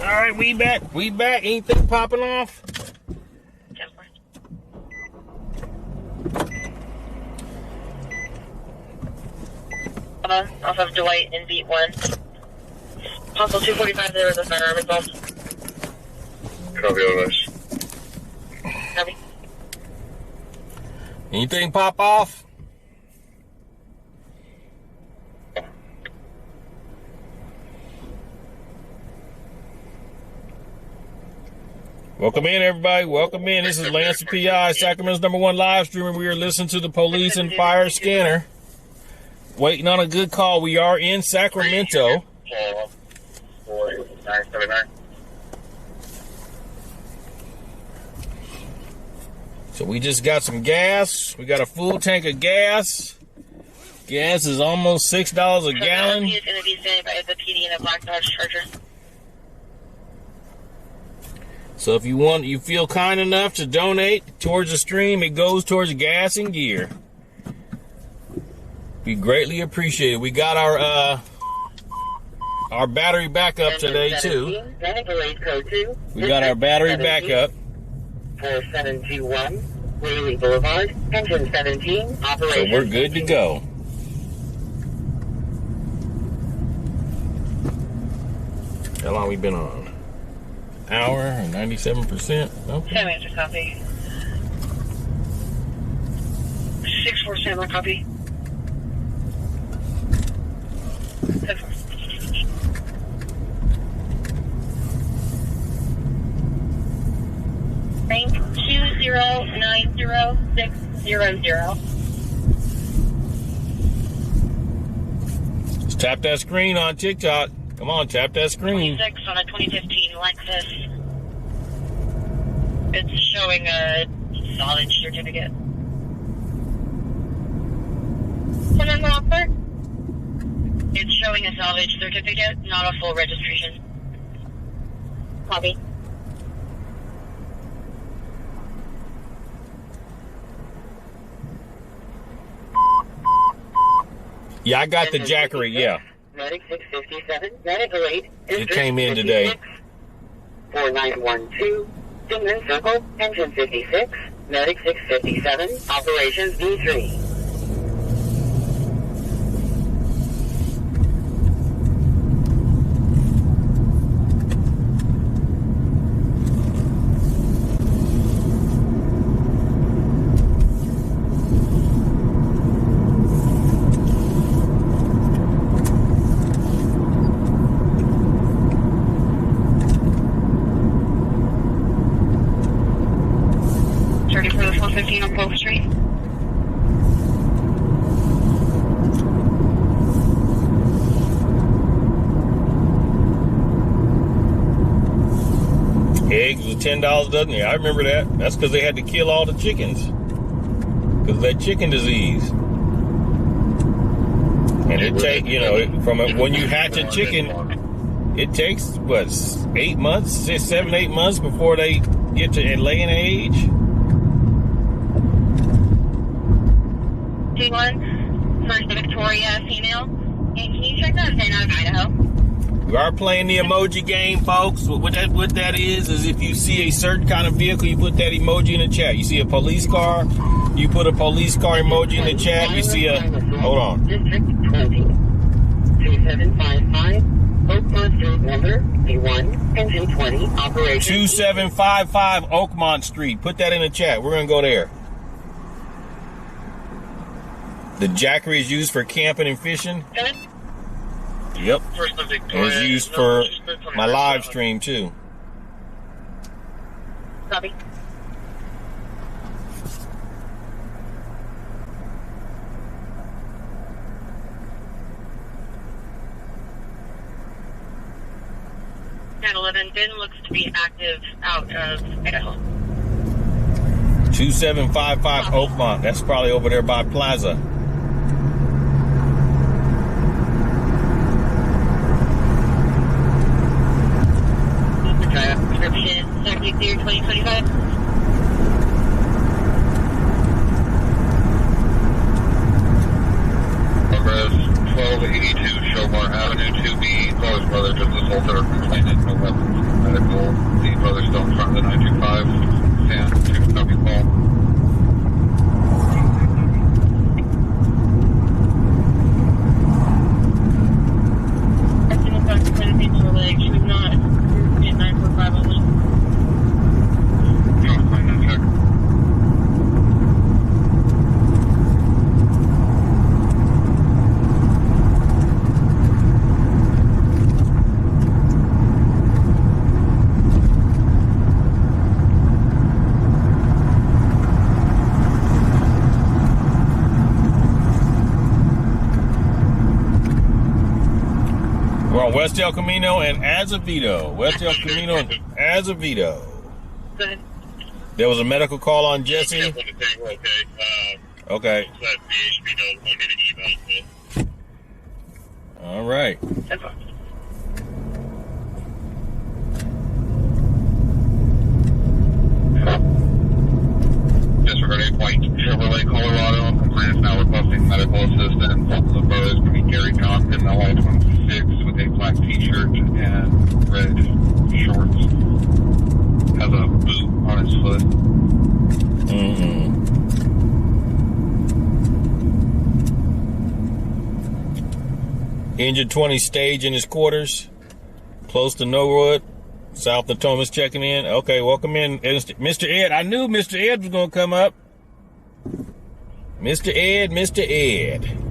C: All right, we back. We back. Anything popping off?
A: Jennifer. Off of Dwight in beat 1. Hostel 245, there was a firearm involved.
B: Copy, otherwise.
A: Copy.
C: Anything pop off? Welcome in, everybody. Welcome in. This is Lance the PI, Sacramento's #1 live streamer. We are listening to the police and fire scanner. Waiting on a good call. We are in Sacramento.
B: 979.
C: So we just got some gas. We got a full tank of gas. Gas is almost $6 a gallon.
A: Is going to be saved by the PD and a Black Dodge Charger.
C: So if you feel kind enough to donate towards the stream, it goes towards gas and gear. We greatly appreciate it. We got our battery backup today too. We got our battery backup.
D: 4721 Whaley Boulevard, engine 17, operation.
C: So we're good to go. How long we been on? Hour and 97%. Okay.
A: 10 minutes of copy. 647 copy. 2090600.
C: Just tap that screen on TikTok. Come on, tap that screen.
A: 26 on a 2015 Lexus. It's showing a salvage certificate. What is the offer? It's showing a salvage certificate, not a full registration. Copy.
C: Yeah, I got the Jackery, yeah.
D: Medic 657, medical aid.
C: It came in today.
D: 4912, Dingman Circle, engine 56, medic 657, operations B3.
A: On Polk Street.
C: Eggs was $10 a dozen. Yeah, I remember that. That's because they had to kill all the chickens because of that chicken disease. And it take when you hatch a chicken, it takes what 8 months, 7, 8 months before they get to laying age.
A: One, first Victoria female. And can you check that VIN out of Idaho?
C: We are playing the emoji game, folks. What that is if you see a certain kind of vehicle, you put that emoji in the chat. You see a police car, you put a police car emoji in the chat. You see a, hold on.
D: District 20, 2755, Oakmont Street number B1, engine 20, operation.
C: 2755 Oakmont Street. Put that in the chat. We're going to go there. The Jackery is used for camping and fishing. Yep. And it's used for my live stream too.
A: Copy. At 11, VIN looks to be active out of Idaho.
C: 2755 Oakmont. That's probably over there by Plaza.
A: Description 2025.
B: Progress 1282 Shomar Avenue 2B. Father's brother just assaulted or complainant. No weapons. Medical. The brother still in front of the 925. Stand. 2 copy call.
C: on West El Camino and Azevedo. West El Camino and Azevedo.
A: Good.
C: There was a medical call on Jesse.
B: Okay.
C: Okay.
B: Let BHP know when we get an email.
C: All right.
A: That's fine.
B: Disregard 8 Point Chevrolet Colorado. Complaint is now requesting medical assistance. The photo is going to be Gary Compton, LI 26, with a black t-shirt and red shorts. Has a boot on his foot.
C: Mm-hmm. Engine 20 stage in his quarters, close to Norwood, south of Thomas, checking in. Okay, welcome in, Mr. Ed. I knew Mr. Ed was going to come up. Mr. Ed, Mr. Ed.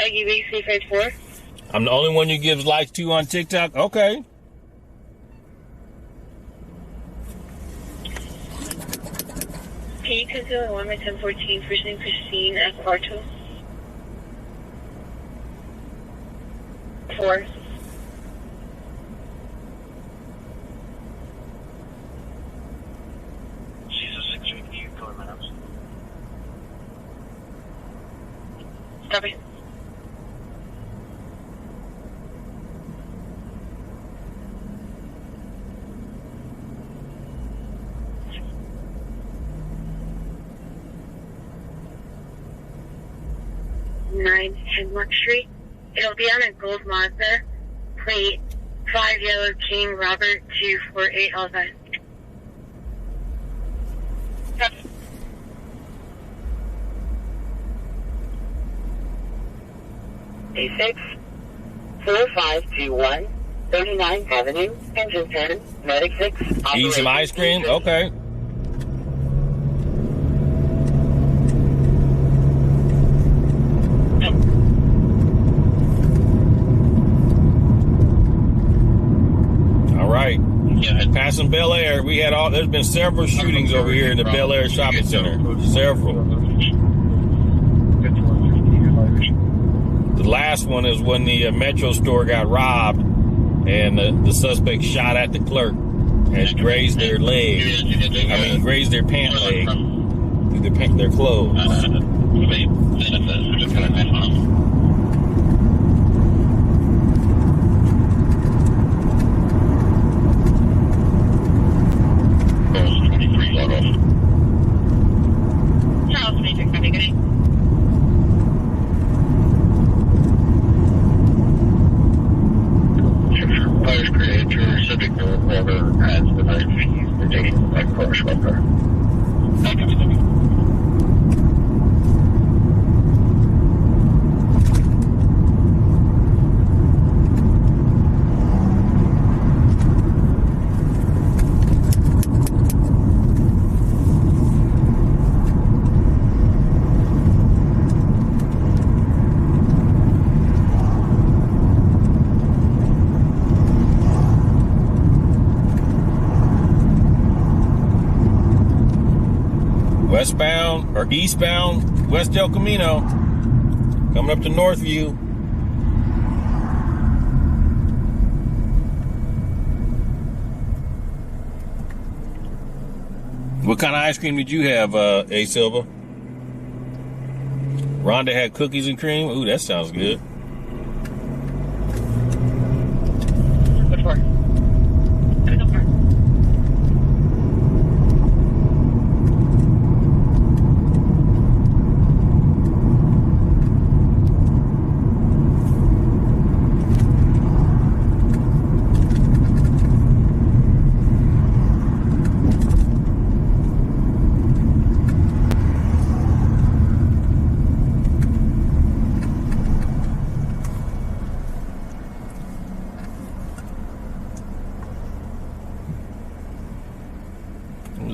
A: UBC54.
C: I'm the only one you gives likes to on TikTok? Okay.
A: Can you conceal the 1 by 1014 first name Christine at Quarto? 4.
F: She's a 6 week, you go in my house.
A: Stop it. Mark Street. It'll be on a gold Mazda, plate 5 Yellow King Robert 248 Alpha.
D: A6 4521 39th Avenue, Engine 10, Medic 6.
C: Eat some ice cream? Okay. Passing Bel Air, we had there's been several shootings over here in the Bel Air shopping center. Several. The last one is when the Metro store got robbed and the suspect shot at the clerk and grazed their leg. Grazed their pant leg through their clothes. Westbound or eastbound West El Camino, coming up to Northview. What kind of ice cream did you have, A Silva? Rhonda had cookies and cream. Ooh, that sounds good.
A: What for? Go for it.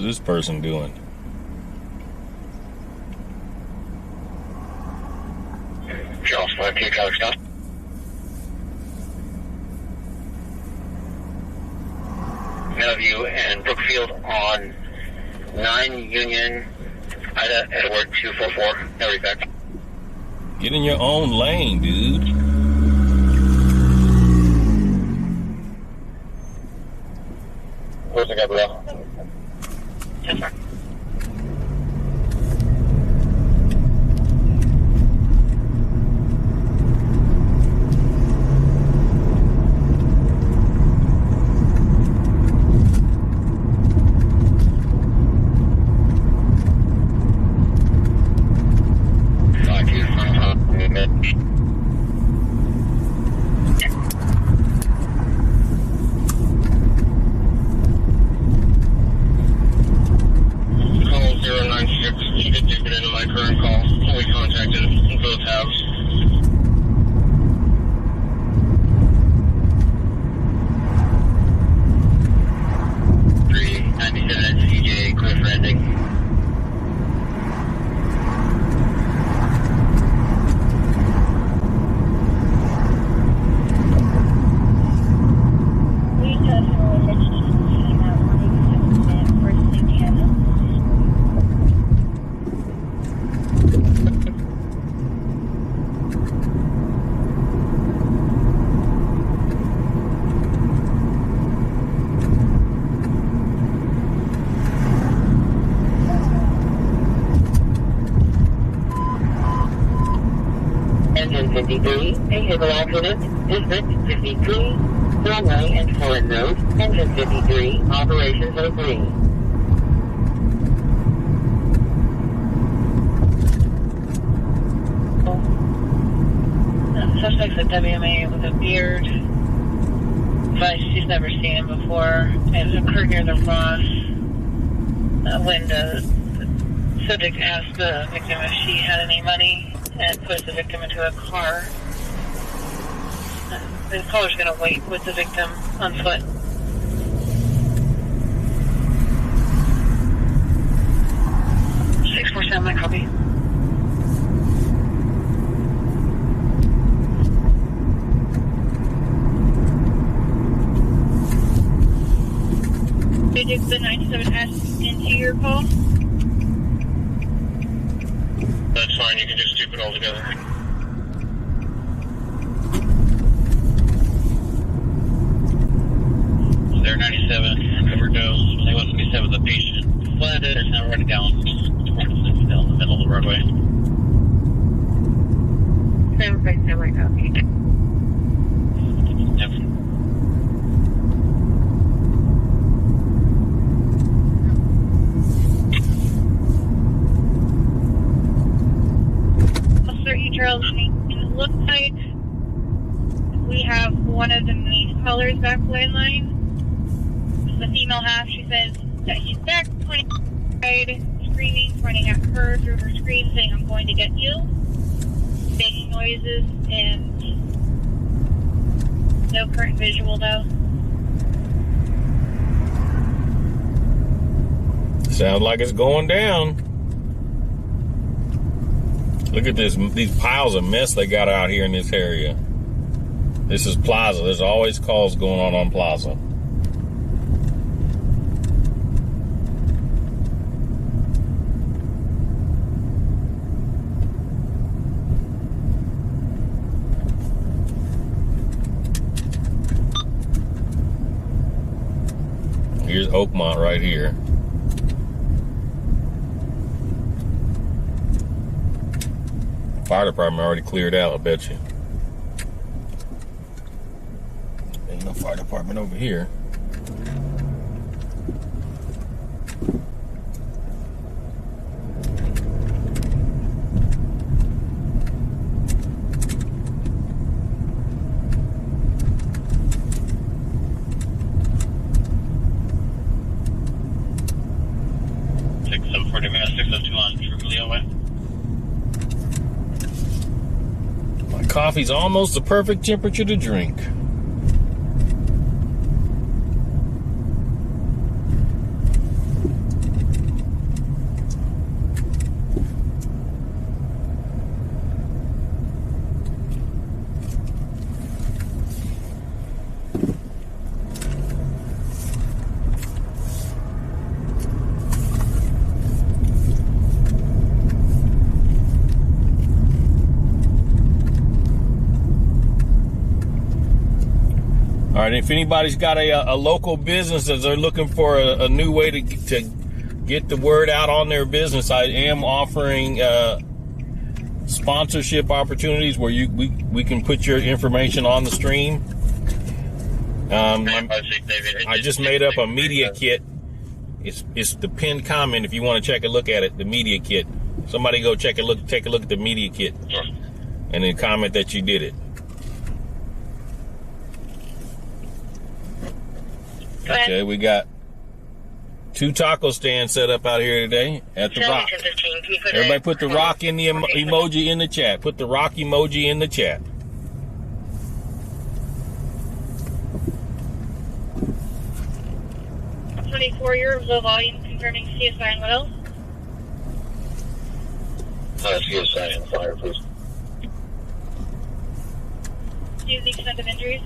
C: this person doing?
B: Charles 5K, Alex Scott. Meadowview and Brookfield on 9 Union, Ida, Edward 244. No effect.
C: Get in your own lane, dude.
B: Where's the Gabrielle?
A: Yes, sir.
D: Engine 53, vehicle accident, District 53, runway and foreign road, Engine 53, operations are free.
A: Suspect's a WMA with a beard. But she's never seen him before. It occurred near the Ross when the subject asked the victim if she had any money and pushed the victim into a car. The caller's going to wait with the victim on foot. Six 4-7, my copy. Did the 97 hash into your call?
F: That's fine, you can just dupe it all together. There 97, overdose. They want to be 7 the patient. Flooded, it's now running down. Still in the middle of the roadway.
A: 757, my copy.
F: Yep.
A: Charles, it looks like we have one of the main callers back line. The female half, she says that he's back, pointing outside, screaming, pointing at her through her screen, saying, "I'm going to get you." Banging noises and no current visual though.
C: Sounds like it's going down. Look at this, these piles of mess they got out here in this area. This is Plaza. There's always calls going on Plaza. Here's Oakmont right here. Fire department already cleared out, I bet you. Ain't no fire department over here. Coffee's almost the perfect temperature to drink. All right, if anybody's got a local business that they're looking for a new way to get the word out on their business, I am offering sponsorship opportunities where we can put your information on the stream. I just made up a media kit. It's the pinned comment if you want to check a look at it. The media kit. Somebody go take a look at the media kit, and then comment that you did it. Okay, we got 2 taco stands set up out here today at the Rock. Everybody put the Rock in the emoji in the chat. Put the Rock emoji in the chat.
A: You're low volume confirming CSI and what else?
B: CSI and fire, please.
A: Do you have the extent of injuries?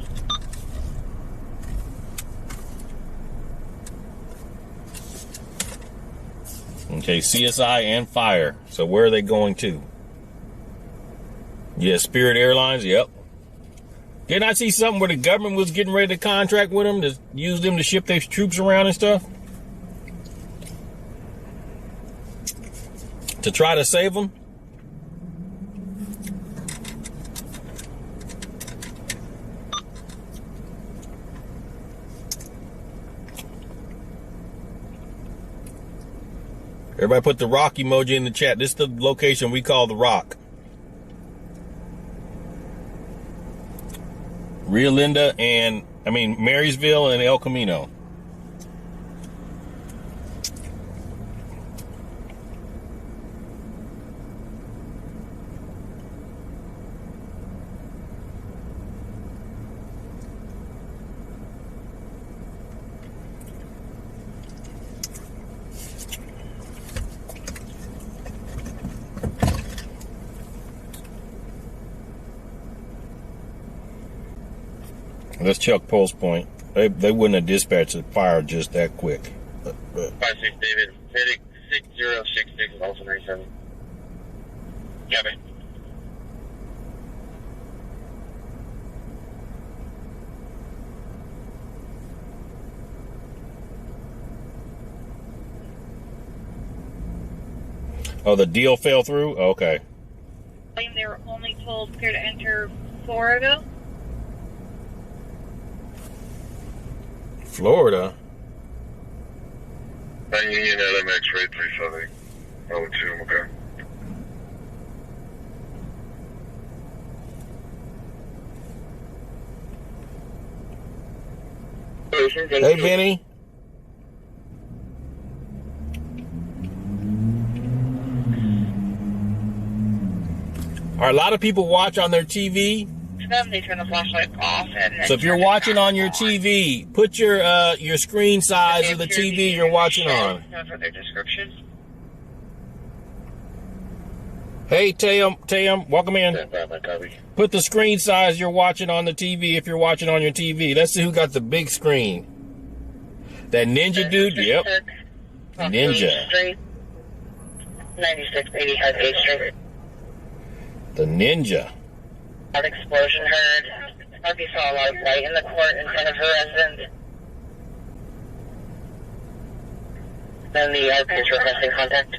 C: Okay, CSI and fire. So where are they going to? Yeah, Spirit Airlines. Yep. Didn't I see something where the government was getting ready to contract with them to use them to ship their troops around and stuff? To try to save them? Everybody put the Rock emoji in the chat. This is the location we call the Rock. Rio Linda Marysville and El Camino. Let's check pulse point. They wouldn't have dispatched the fire just that quick.
B: 5-6 David, heading 6066, also 97. Copy.
C: Oh, the deal fell through? Okay.
A: They were only told clear to enter Florida.
C: Florida?
B: Union LMX rate 370. L2, okay.
C: Hey, Benny. All right, a lot of people watch on their TV.
A: They turn the flashlight off.
C: So if you're watching on your TV, put your screen size of the TV you're watching on.
A: For their description.
C: Hey, Tam, welcome in. Put the screen size you're watching on the TV if you're watching on your TV. Let's see who got the big screen. That ninja dude? Yep. Ninja.
A: 9685 8th Street.
C: The ninja.
A: Loud explosion heard. Harvey saw a lot of light in the court in front of her residence. Then the RP is requesting contact.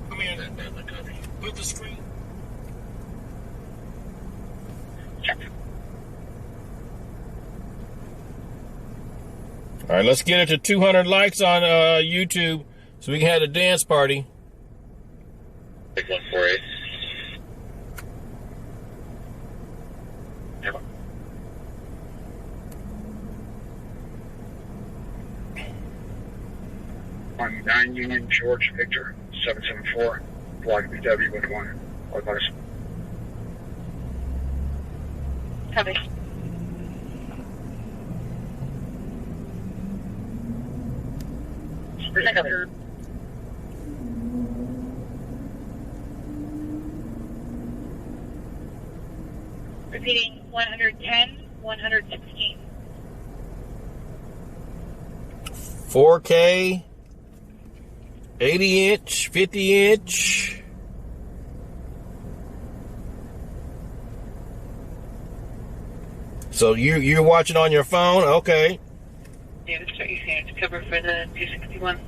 C: Come in. Put the screen. All right, let's get it to 200 likes on YouTube so we can have a dance party.
B: 6148.
G: On 9 Union George Victor 774, block BW with 1. Advice.
A: Copy. Copy. Repeating 110, 116.
C: 4K, 80 inch, 50 inch. So you're watching on your phone? Okay.
A: Yeah, that's what you see. It's cover for the 261.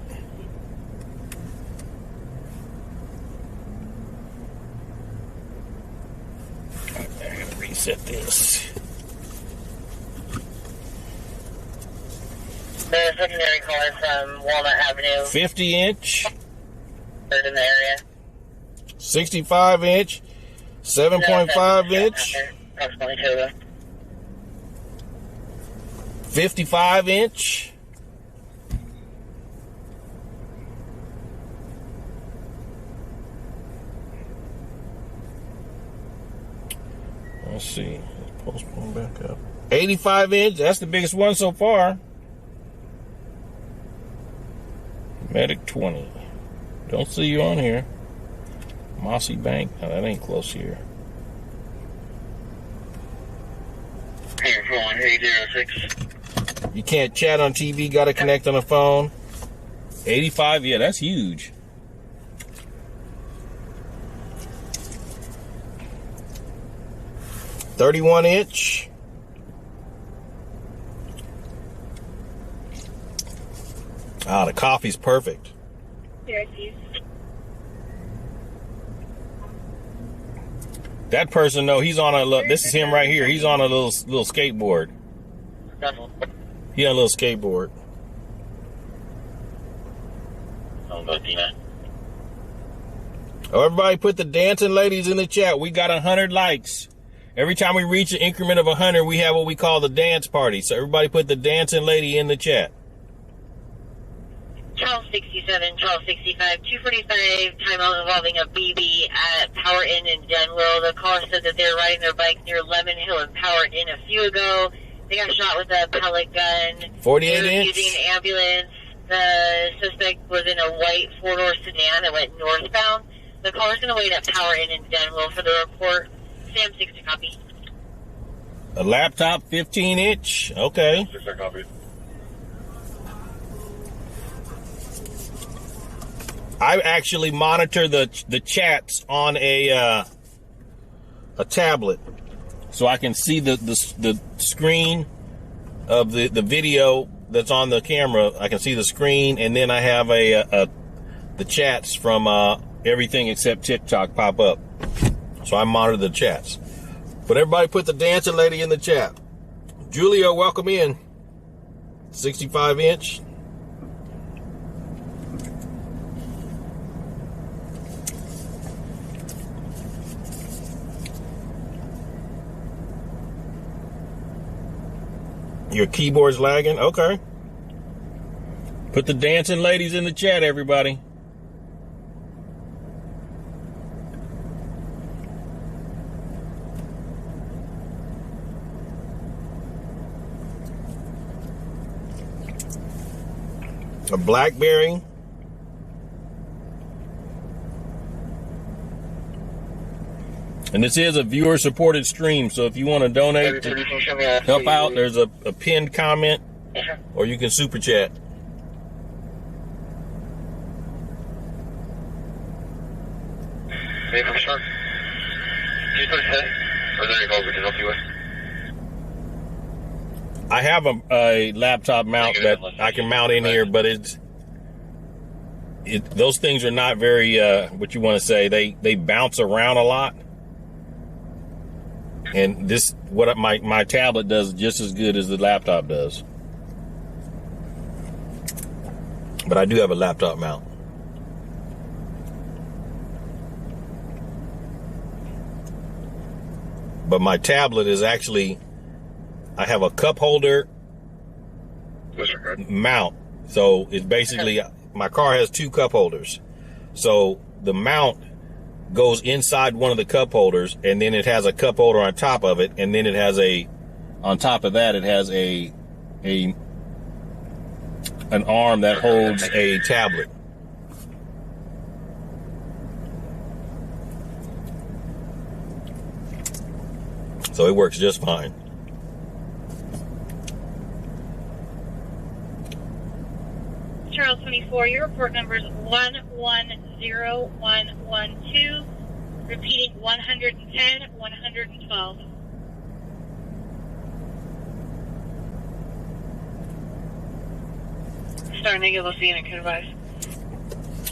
C: I gotta reset this.
A: The secondary caller from Walnut Avenue.
C: 50-inch.
A: Third in the area.
C: 65-inch. 7.5-inch.
A: Approximately total.
C: 55-inch. Let's see. Postpone back up. 85-inch. That's the biggest one so far. Medic 20. Don't see you on here. Mossy Bank. No, that ain't close here.
B: Here, 41806.
C: You can't chat on TV. Got to connect on the phone. 85. Yeah, that's huge. .31-inch. Ah, the coffee's perfect. That person, though, he's on a look. This is him right here. He's on a little skateboard. He on a little skateboard. Oh, everybody put the dancing ladies in the chat. We got 100 likes. Every time we reach an increment of 100, we have what we call the dance party. So everybody put the dancing lady in the chat.
A: Charles 67, Charles 65, 245, timeout involving a BB at Power Inn in Denwell. The caller said that they were riding their bike near Lemon Hill and Power Inn a few ago. They got shot with a pellet gun.
C: 48-inch.
A: Using an ambulance. The suspect was in a white four-door sedan that went northbound. The caller's going to wait at Power Inn in Denwell for the report. Sam 6 to copy.
C: A laptop, 15-inch. Okay.
B: 6 to copy.
C: I actually monitor the chats on a tablet, so I can see the screen of the video that's on the camera. I can see the screen, and then I have the chats from everything except TikTok pop up. So I monitor the chats. But everybody put the dancing lady in the chat. Julio, welcome in. 65-inch. Your keyboard's lagging? Okay. Put the dancing ladies in the chat, everybody. A BlackBerry. And this is a viewer-supported stream, so if you want to donate to help out, there's a pinned comment, or you can super chat.
B: Hey, for sure. Can you put it? Are there any calls we can help you with?
C: I have a laptop mount that I can mount in here, but those things are not very, what you want to say, they bounce around a lot. And this, what my tablet does just as good as the laptop does. But I do have a laptop mount. But my tablet is actually, I have a cup holder mount. So it's basically, my car has 2 cup holders. So the mount goes inside one of the cup holders, and then it has a cup holder on top of it, and then it has on top of that, it has an arm that holds a tablet. So it works just fine.
A: Charles 24, your report number is 110112, repeating 110, 112. Sorry, negative, we'll see you in a advice.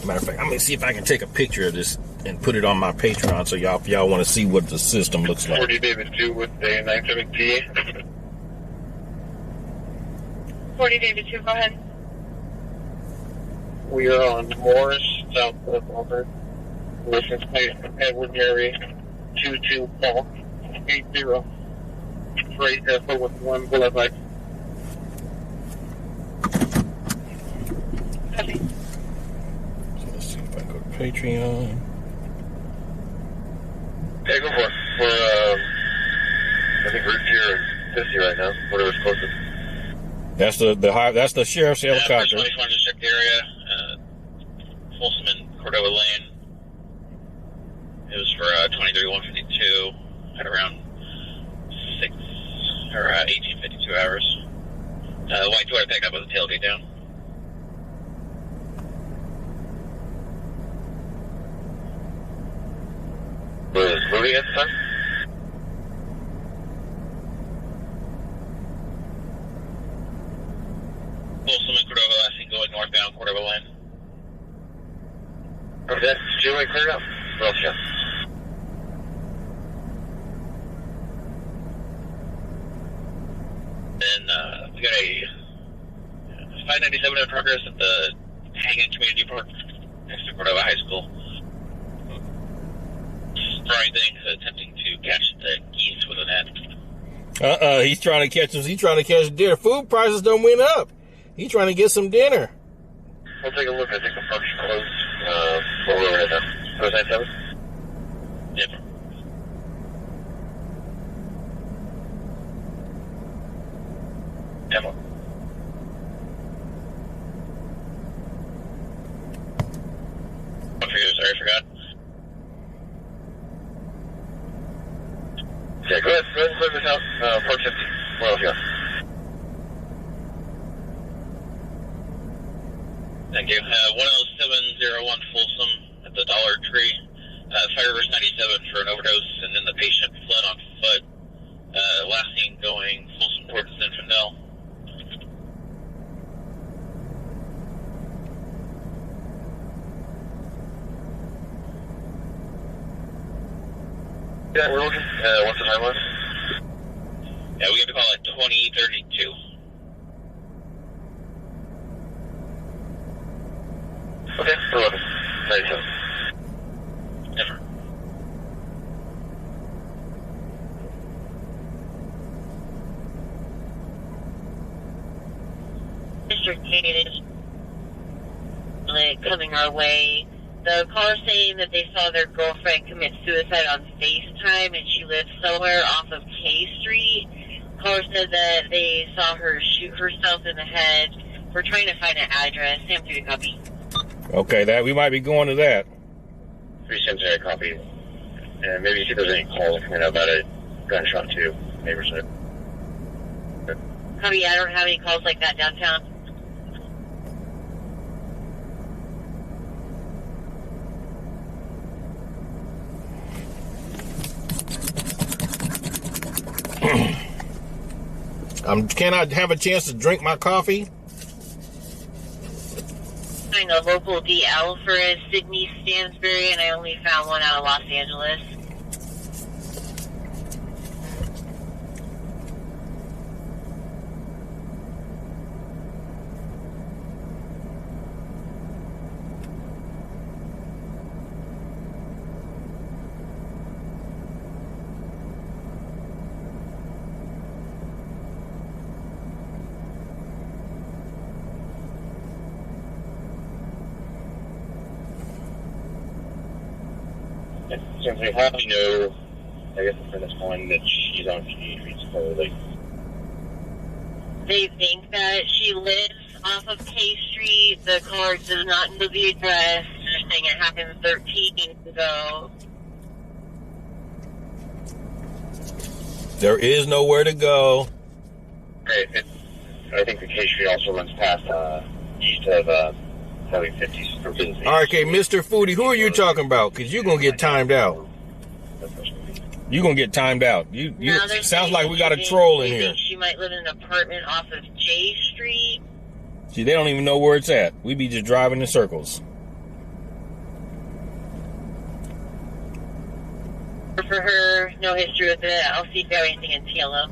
C: Matter of fact, I'm gonna see if I can take a picture of this and put it on my Patreon so y'all, if y'all want to see what the system looks like.
B: 40 David 2 with a 97 TA.
A: 40 David 2, go ahead.
B: We are on Morris, south of Auburn. License plate Edward Gary 22 Paul 80. Freight F011 Boulevard.
A: Copy.
C: So let's see if I go to Patreon.
B: Yeah, go for it. We're, I think we're here in 50 right now. Whatever's closest.
C: That's the sheriff's helicopter.
F: First one, just check the area. Folsom and Cordova Lane. It was for 23-152 at around 1852 hours. White Toyota pickup with the tailgate down.
B: Was moving at the time?
F: Folsom and Cordova, last seen going northbound Cordova Lane.
B: Okay, that's Julie cleared up. Well, yeah.
F: Then we got a 597 in progress at the Hanging Community Park next to Cordova High School. Rising, attempting to catch the geese with a net.
C: He's trying to catch them. He's trying to catch dinner. Food prices don't went up. He's trying to get some dinner.
B: We'll take a look. I think the park's closed. Where we're at now. Was that 7?
F: Yep.
B: Demo.
F: Sorry, I forgot.
B: Yeah, go ahead and clear this out. Park's empty. What else you got?
F: Thank you. 10701 Folsom at the Dollar Tree. Fireverse 97 for an overdose, and then the patient fled on foot. Last seen going Folsom towards Zinfandel.
B: Yeah, we're looking. What's the timeline?
F: Yeah, we have to call it 2032.
B: Okay, we're looking. 97.
F: Never.
A: District 8 is coming our way. The caller saying that they saw their girlfriend commit suicide on FaceTime and she lives somewhere off of K Street. Caller said that they saw her shoot herself in the head. We're trying to find an address. Sam 3 copy.
C: Okay, that we might be going to that.
B: 3 Sims copy. And maybe see if there's any calls coming out about a gunshot to neighbors.
A: Copy, I don't have any calls like that downtown.
C: Can I have a chance to drink my coffee?
A: Find a local DL for a Sydney Stansbury, and I only found one out of Los Angeles.
B: Simply, how do you know, I guess the friend is calling that she's on K Street supposedly?
A: They think that she lives off of K Street. The car does not know the address. They're saying it happened 13 years ago.
C: There is nowhere to go.
B: Okay, I think the K Street also runs past east of Highway 50 for business.
C: All right, okay, Mr. Foodie, who are you talking about? Because you're going to get timed out. You're going to get timed out. You sounds like we got a troll in here.
A: She might live in an apartment off of J Street.
C: See, they don't even know where it's at. We be just driving in circles.
A: For her, no history with it. I'll see if you have anything in TLO.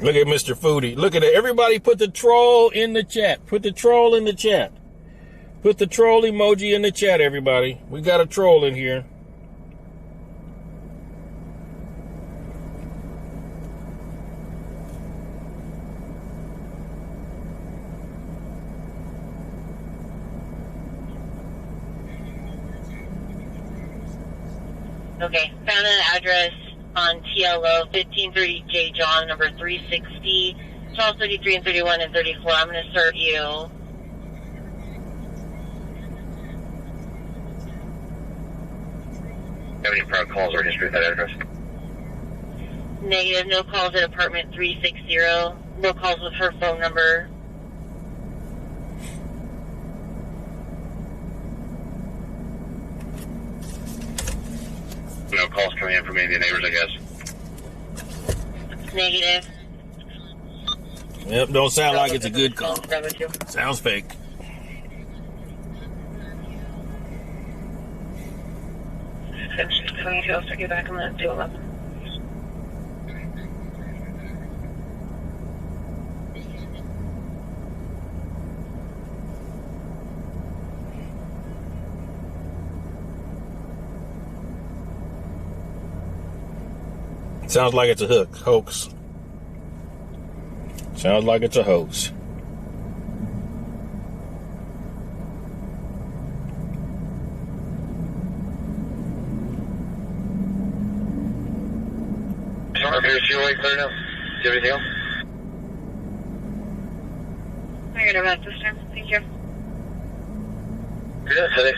C: Look at Mr. Foodie. Look at it. Everybody put the troll in the chat. Put the troll in the chat. Put the troll emoji in the chat, everybody. We got a troll in here.
A: Okay, found an address on TLO, 1530 J. John, number 360, 12, 33, and 31, and 34. I'm going to serve you.
B: Have any prior calls or history at that address?
A: Negative, no calls at apartment 360. No calls with her phone number.
B: No calls coming in from any of the neighbors, I guess.
A: Negative.
C: Yep, don't sound like it's a good call. Sounds fake.
A: I'll stick you back on that 211.
C: Sounds like it's a hoax. Sounds like it's a hoax.
B: Is your way clear now? Do you have anything else?
A: I got about this time. Thank you.
B: Yeah, today.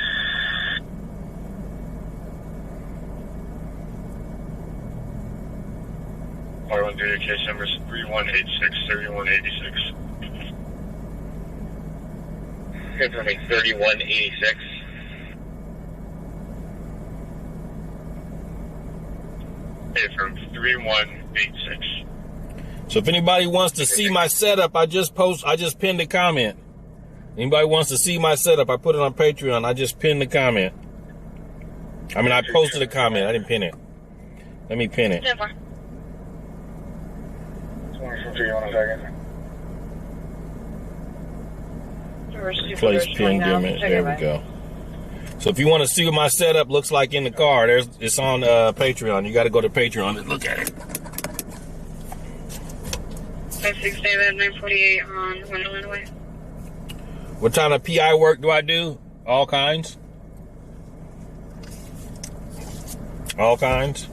G: R1 data case number is 3186-3186.
B: Confirming 3186.
G: Okay, from 3186.
C: So if anybody wants to see my setup, I just pinned a comment. Anybody wants to see my setup, I put it on Patreon. I just pinned the comment. I mean, I posted a comment. I didn't pin it. Let me pin it.
G: 1
C: Place pinned image. There we go. So if you want to see what my setup looks like in the car, it's on Patreon. You got to go to Patreon and look at it.
A: 567 948 on Wonderland Way.
C: What kind of PI work do I do? All kinds. All kinds.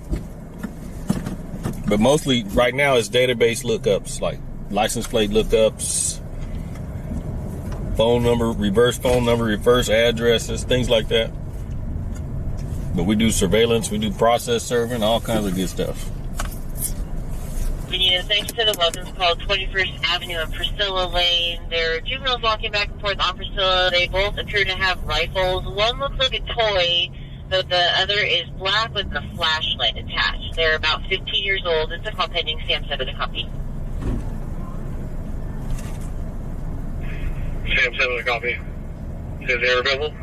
C: But mostly right now it's database lookups, like license plate lookups, phone number, reverse addresses, things like that. But we do surveillance, we do process serving, all kinds of good stuff.
A: Virginia, thanks to the welcomes call 21st Avenue and Priscilla Lane. There are juveniles walking back and forth on Priscilla. They both appear to have rifles. One looks like a toy, but the other is black with a flashlight attached. They're about 15 years old. It's a call pending. Sam 7 to copy.
B: Sam 7 to copy. Is air available?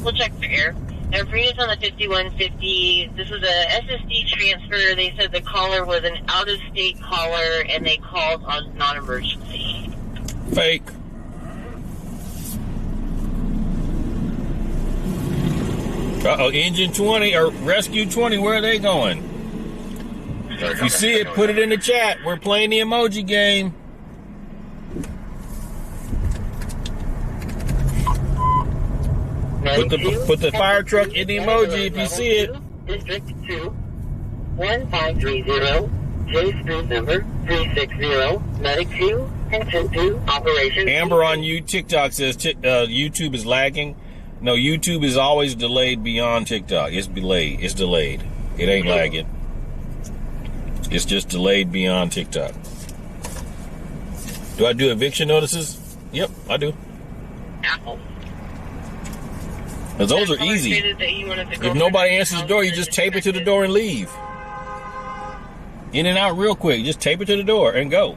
A: We'll check for air. Now, for units on the 5150, this was a SSD transfer. They said the caller was an out-of-state caller, and they called on non-emergency.
C: Fake. Uh-oh, Engine 20 or Rescue 20, where are they going? If you see it, put it in the chat. We're playing the emoji game. Put the fire truck in the emoji if you see it.
D: District 2, 1530, J Street number 360, Medic 2, and 22, Operation.
C: Amber on TikTok says YouTube is lagging. No, YouTube is always delayed beyond TikTok. It's delayed. It's delayed. It ain't lagging. It's just delayed beyond TikTok. Do I do eviction notices? Yep, I do.
A: Apple.
C: Because those are easy. If nobody answers the door, you just tape it to the door and leave. In and out real quick. Just tape it to the door and go.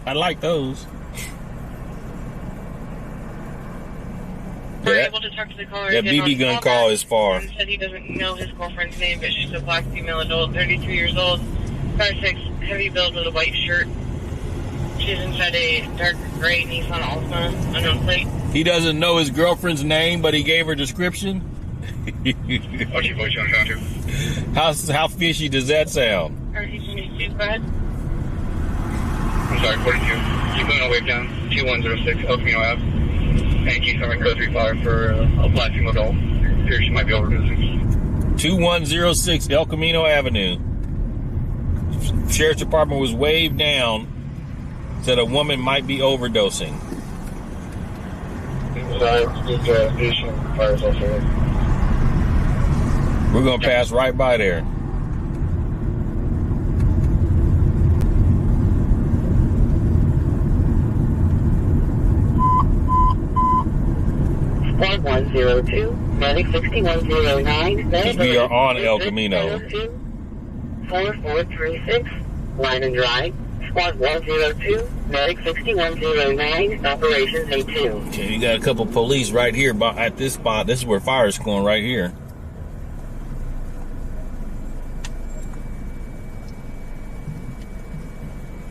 C: I like those.
A: We're
C: Yeah.
A: able to talk to the caller.
C: That
A: again
C: BB
A: on
C: gun
A: callback,
C: call is far.
A: and said he doesn't know his girlfriend's name, but she's a black female adult, 32 years old, 5'6", heavy build with a white shirt. She's inside a dark gray Nissan Altima, unknown plate.
C: He doesn't know his girlfriend's name, but he gave her description.
G: Archie voice on phone 2.
C: How fishy does that sound?
A: RT-22, go ahead.
G: I'm sorry, 42. Keep going all the way down. 2106 El Camino Ave. And keep coming code 35 for a black female adult. Here she might be overdosing.
C: 2106 El Camino Avenue. Sheriff's Department was waved down. Said a woman might be overdosing.
G: Station fires also.
C: We're going to pass right by there.
D: Squad 102, medic 6109,
C: Because we are on El Camino.
D: 4436, line and drive. Squad 102, medic 6109, operations A2.
C: Okay, you got a couple police right here at this spot. This is where fire is going right here.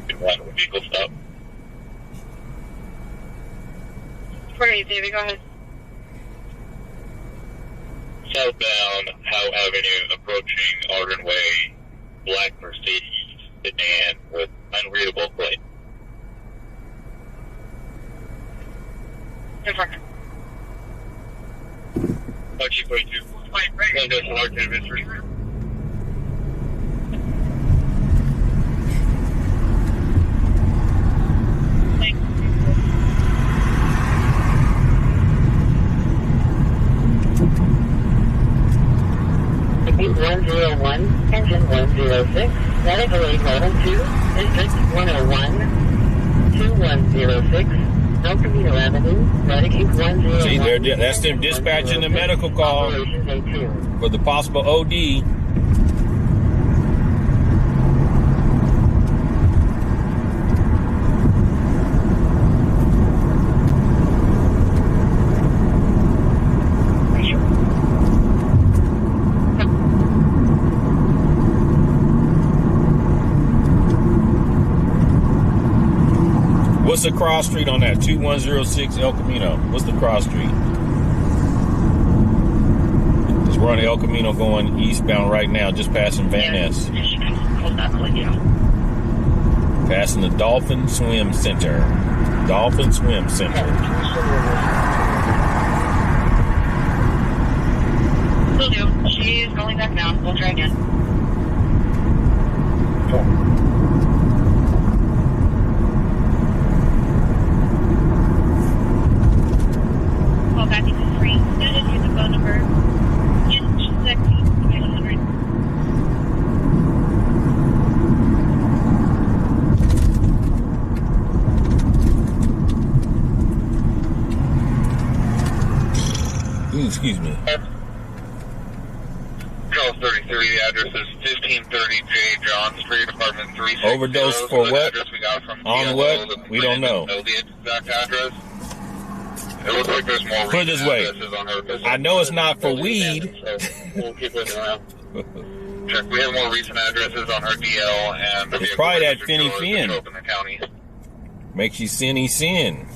F: Vehicle stop.
A: 28, David, go ahead.
F: Southbound Howe Avenue, approaching Arden Way, black Mercedes sedan with unreadable plate.
A: In front.
F: Archie 42. One does large inventory.
D: Beat 101, engine 106, medical aid level 2, district 101, 2106, El Camino Avenue, medic 101.
C: See, that's them dispatching the medical call
D: Operations A2.
C: for the possible OD. What's the cross street on that? 2106 El Camino. What's the cross street? Because we're on El Camino going eastbound right now, just passing Van Ness. Passing the Dolphin Swim Center. Dolphin Swim Center.
A: Will do. She's going back now. We'll try again. Call back into 3. Just use the phone number. Inch 100.
C: Ooh, excuse me.
F: Charles 33, the address is 1530 J. John Street, apartment 360.
C: Overdose for
F: The
C: what?
F: address we got from
C: On
F: DLO,
C: what?
F: the
C: We don't know.
F: the exact address. It looks like there's more
C: Put it this
F: recent
C: way.
F: addresses on her visit.
C: I know it's not for weed.
F: So we'll keep looking around. Check. We have more recent addresses on her DL, and the
C: It's
F: vehicle
C: probably that
F: registered
C: Finny
F: to her
C: Finn.
F: show up in the county.
C: Makes you sinny sin.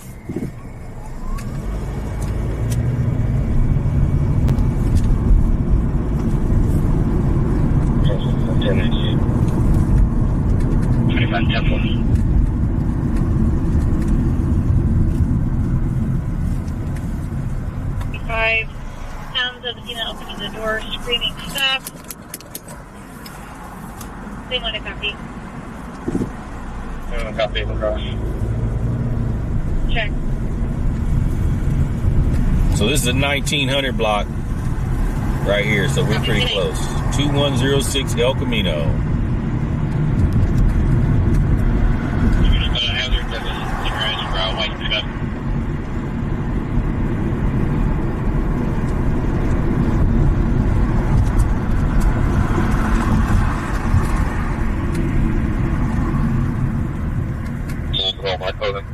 A: Sounds of the female opening the door, screaming, stop. They want to copy.
G: Copy across.
A: Check.
C: So this is a 1900 block right here, so we're pretty close. 2106 El Camino.
F: Hazard doesn't synchronize route white pickup. My clothing.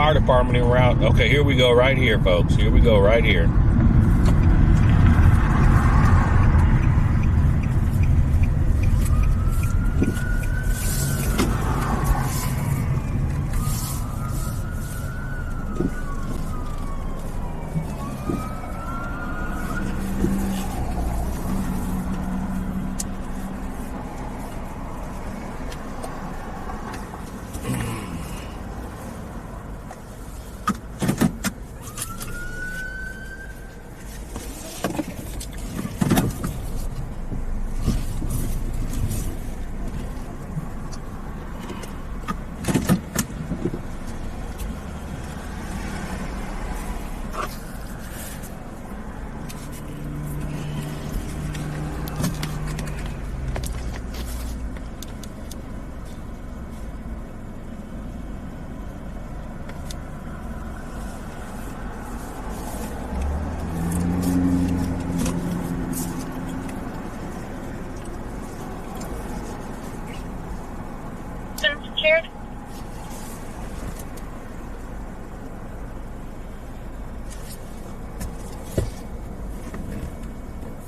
C: fire department en route. Okay, here we go right here, folks. Here we go right here.
A: Secured.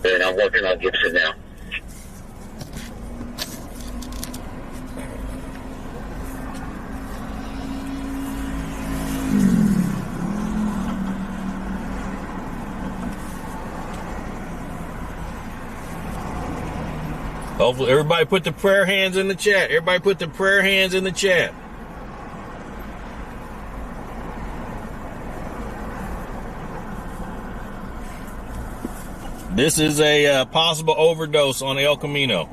B: And I'm working on Gibson now.
C: Hopefully, everybody put the prayer hands in the chat. Everybody put the prayer hands in the chat. This is a possible overdose on El Camino.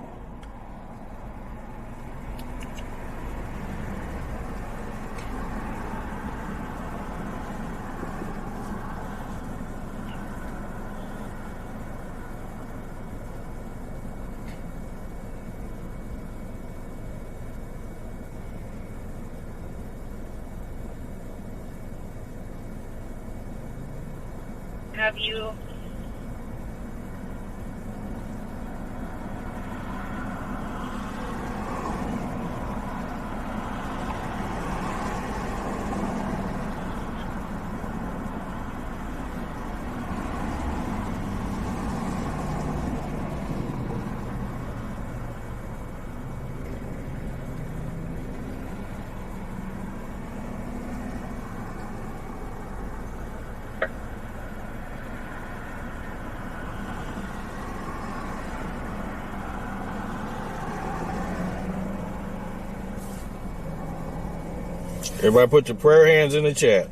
A: Have you?
C: Everybody put your prayer hands in the chat.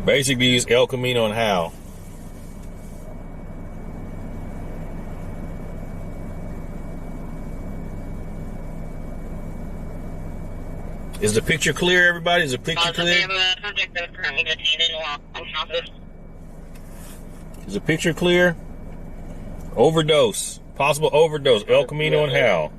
C: Basically, it's El Camino and Hal. Is the picture clear, everybody? Is the picture clear? Is the picture clear? Overdose. Possible overdose. El Camino and Hal.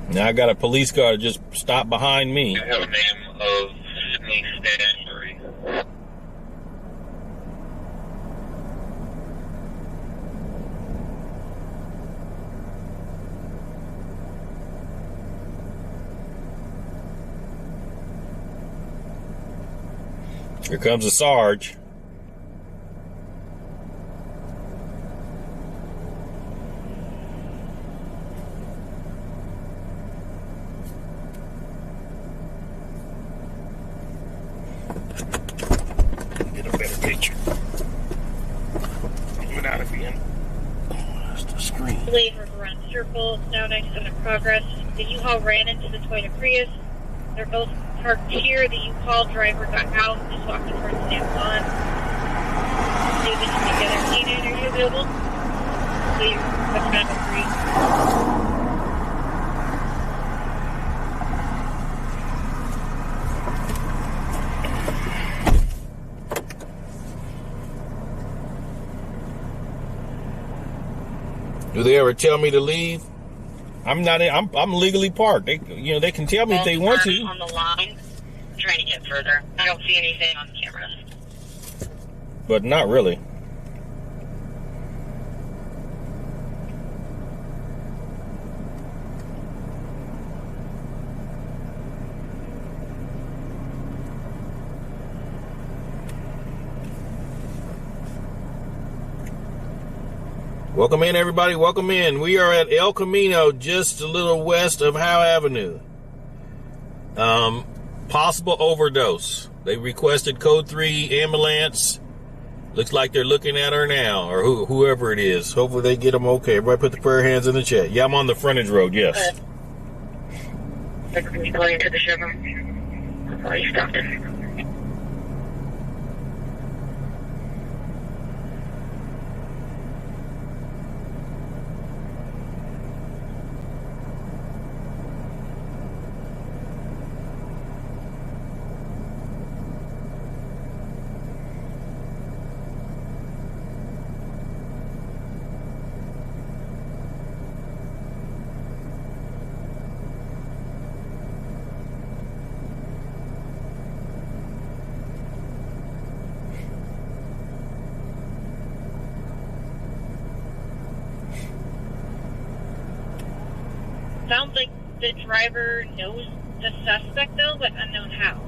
C: Now I got a police car that just stopped behind me.
F: I have a name of Sydney Stanbury.
C: Here comes a Sarge. Get a better picture. Get out of here. screen.
H: Delayed around circle, now 97 in progress. The U-Haul ran into the Toyota Prius. They're both parked here. The U-Haul driver got out and is walking towards San Juan. Do this together. Canine, are you available? Please, Sacramento 3.
C: Do they ever tell me to leave? I'm not. I'm legally parked. They can tell me if they want to.
A: On the line, I'm trying to get further. I don't see anything on the cameras.
C: But not really. Welcome in, everybody. Welcome in. We are at El Camino, just a little west of Howe Avenue. Possible overdose. They requested code 3 ambulance. Looks like they're looking at her now, or whoever it is. Hopefully they get them okay. Everybody put the prayer hands in the chat. Yeah, I'm on the frontage road, yes.
A: Can you go into the Chevron? Oh, you stopped it.
H: Sounds like the driver knows the suspect, though, but unknown how.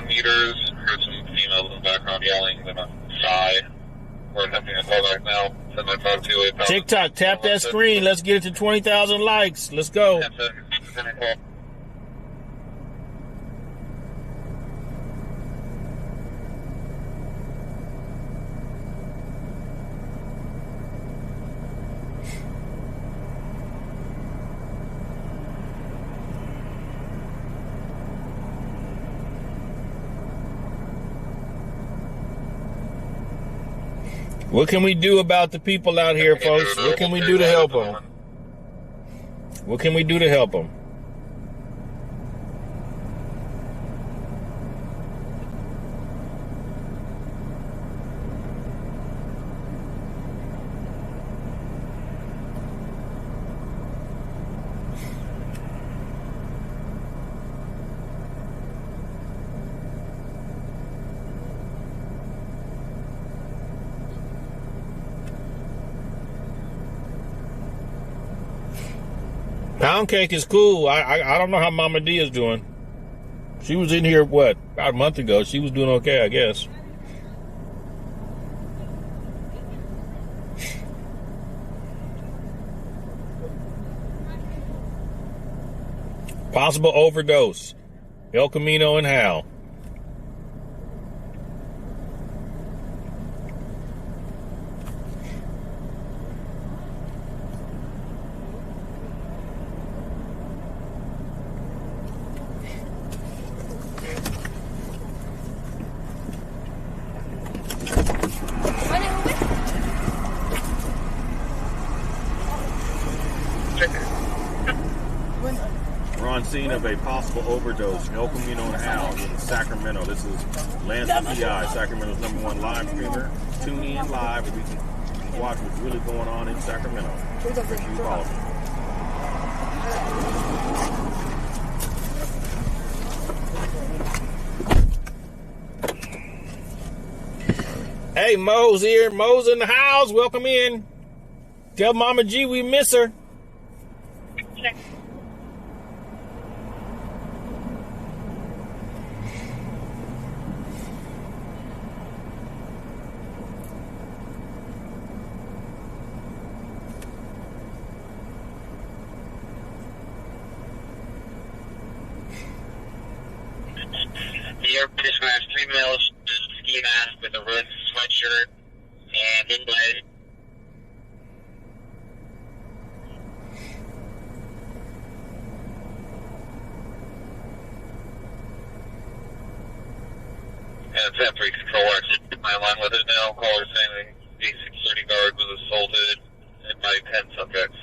F: Meters, heard some females in the background yelling, then a sigh. We're attempting to call back now. 79528.
C: TikTok, tap that screen. Let's get it to 20,000 likes. Let's go. What can we do about the people out here, folks? What can we do to help them? What can we do to help them? Pound cake is cool. I don't know how Mama D is doing. She was in here, what, about a month ago. She was doing okay, I guess. Possible overdose. El Camino and Hal. Scene of a possible overdose. El Camino and Hal in Sacramento. This is Lance the PI, Sacramento's #1 live streamer. Tune in live and we can watch what's really going on in Sacramento. Hey, Mo's here. Mo's in the house. Welcome in. Tell Mama G we miss her.
H: Check.
F: The air conditioner has 3 males, ski mask with a red sweatshirt, and inlet. And temporary control actually my line with it now. Caller saying the security guard was assaulted by 10 subjects.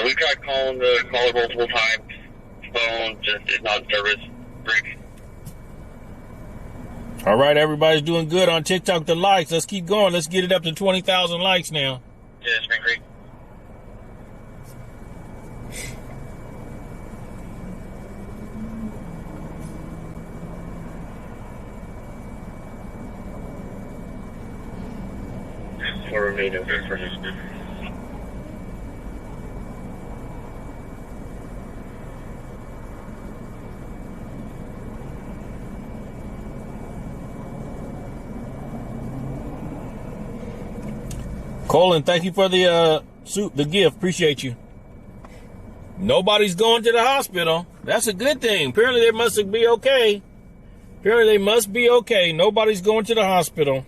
F: We tried calling the caller multiple times. Phone just did not service. Break.
C: All right, everybody's doing good on TikTok. The likes. Let's keep going. Let's get it up to 20,000 likes now.
F: Yeah, Spring Creek. For remaining for his.
C: Colin, thank you for the gift. Appreciate you. Nobody's going to the hospital. That's a good thing. Apparently they must be okay. Apparently they must be okay. Nobody's going to the hospital.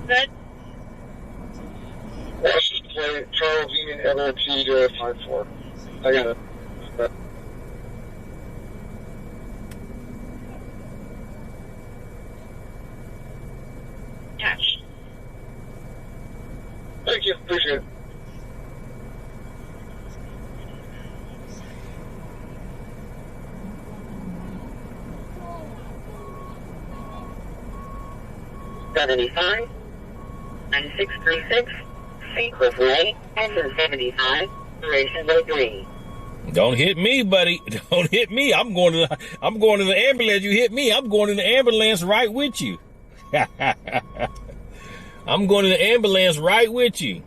H: Good.
G: License plate, Charles Union LNT to 54. I got it.
H: Attached.
G: Thank you. Appreciate it.
D: $75 and 636 Seacliff Way, engine 75, duration by 3.
C: Don't hit me, buddy. Don't hit me. I'm going to the ambulance. You hit me. I'm going to the ambulance right with you. I'm going to the ambulance right with you.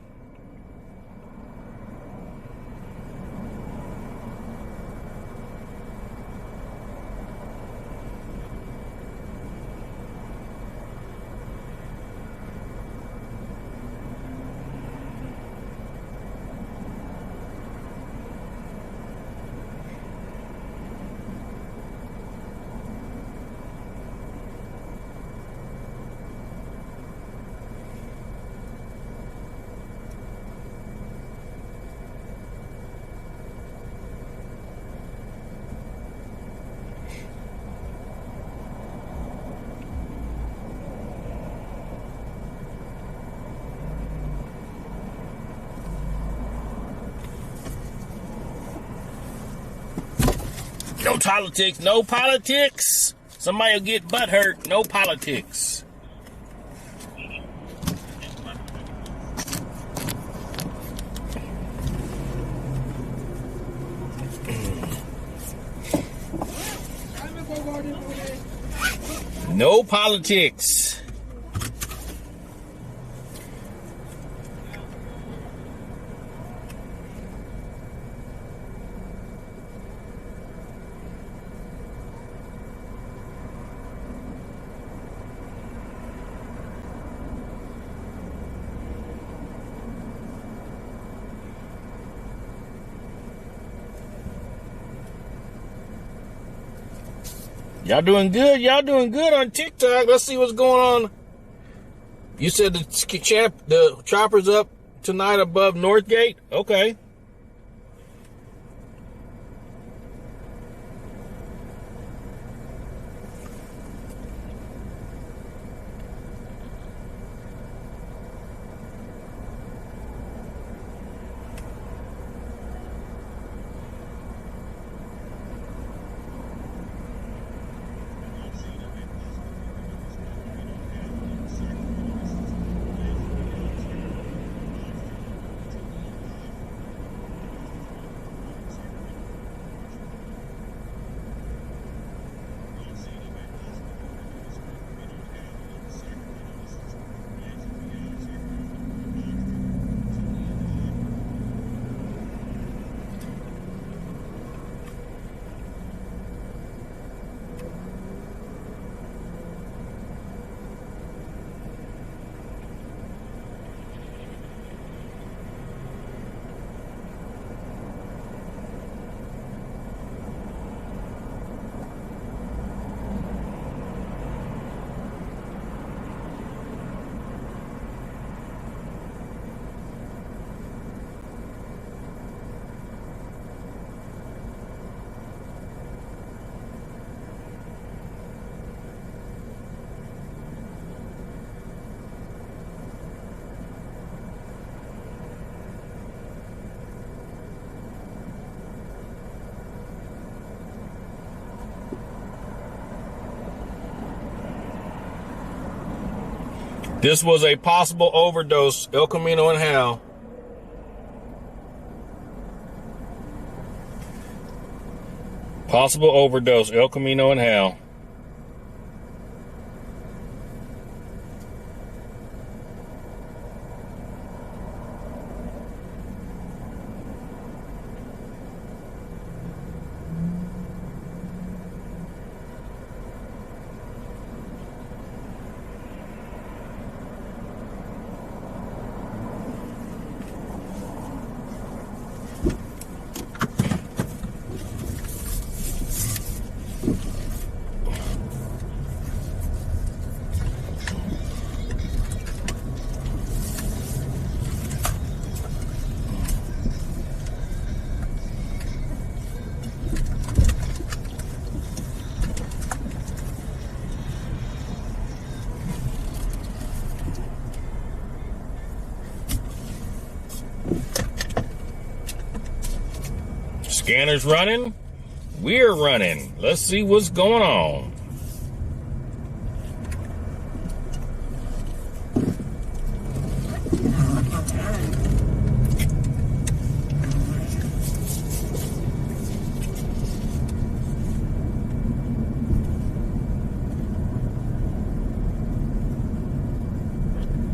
C: No politics, no politics. Somebody will get butt hurt. No politics. No politics. Y'all doing good? Y'all doing good on TikTok? Let's see what's going on. You said the chopper's up tonight above Northgate? Okay. This was a possible overdose. El Camino and Hal. Possible overdose. El Camino and Hal. Scanner's running. We're running. Let's see what's going on.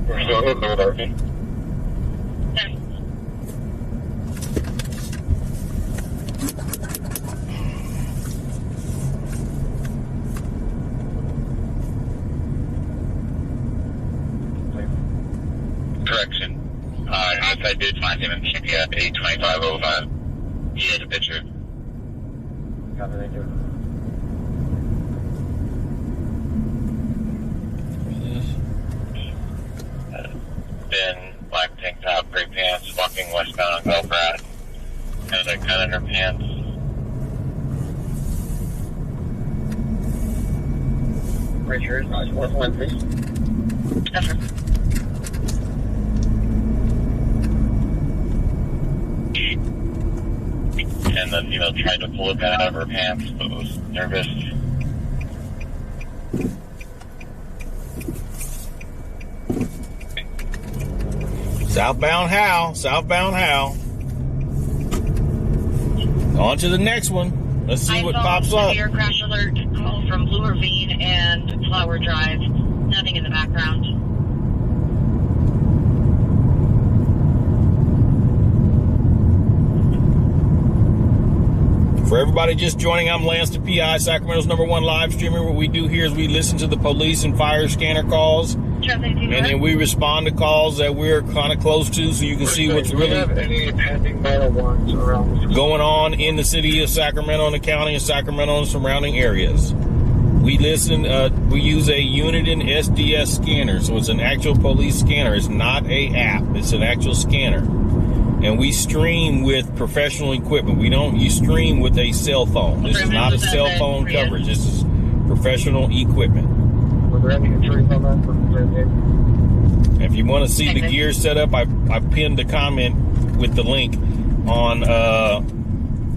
B: We're still hitting with RP.
F: Correction. Outside did find him in India, 82505. He has a picture.
G: Copy, thank you.
F: Thin, black tank top, gray pants, walking westbound on Belgrade. Has a gun in her pants.
G: Right here is nice. What's one, please?
A: Yes, sir.
F: And the female tried to pull a gun out of her pants, but was nervous.
C: Southbound Hal. Southbound Hal. On to the next one. Let's see what pops up.
A: Severe crash alert call from Blue Ravine and Flower Drive. Nothing in the background.
C: For everybody just joining, I'm Lance the PI, Sacramento's #1 live streamer. What we do here is we listen to the police and fire scanner calls, and then we respond to calls that we're kind of close to, so you can see what's
G: Do we
C: really
G: have any pending vital ones around this?
C: going on in the city of Sacramento and the county of Sacramento and surrounding areas. We listen, we use a Uniden SDS scanner, so it's an actual police scanner. It's not a app, it's an actual scanner. And we stream with professional equipment. You stream with a cell phone. This is not a cell phone coverage. This is professional equipment.
G: Were there any injuries on that?
C: If you want to see the gear set up, I pinned the comment with the link on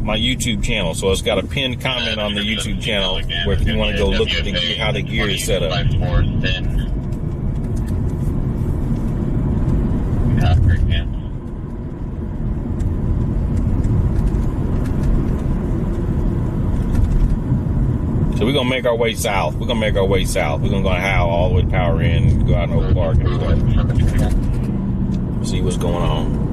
C: my YouTube channel. So it's got a pinned comment on the YouTube channel where if you want to go look at how the gear is set up. So we're gonna make our way south. We're gonna go Hal all the way to Power Inn, go out in Oak Park and stuff. See what's going on.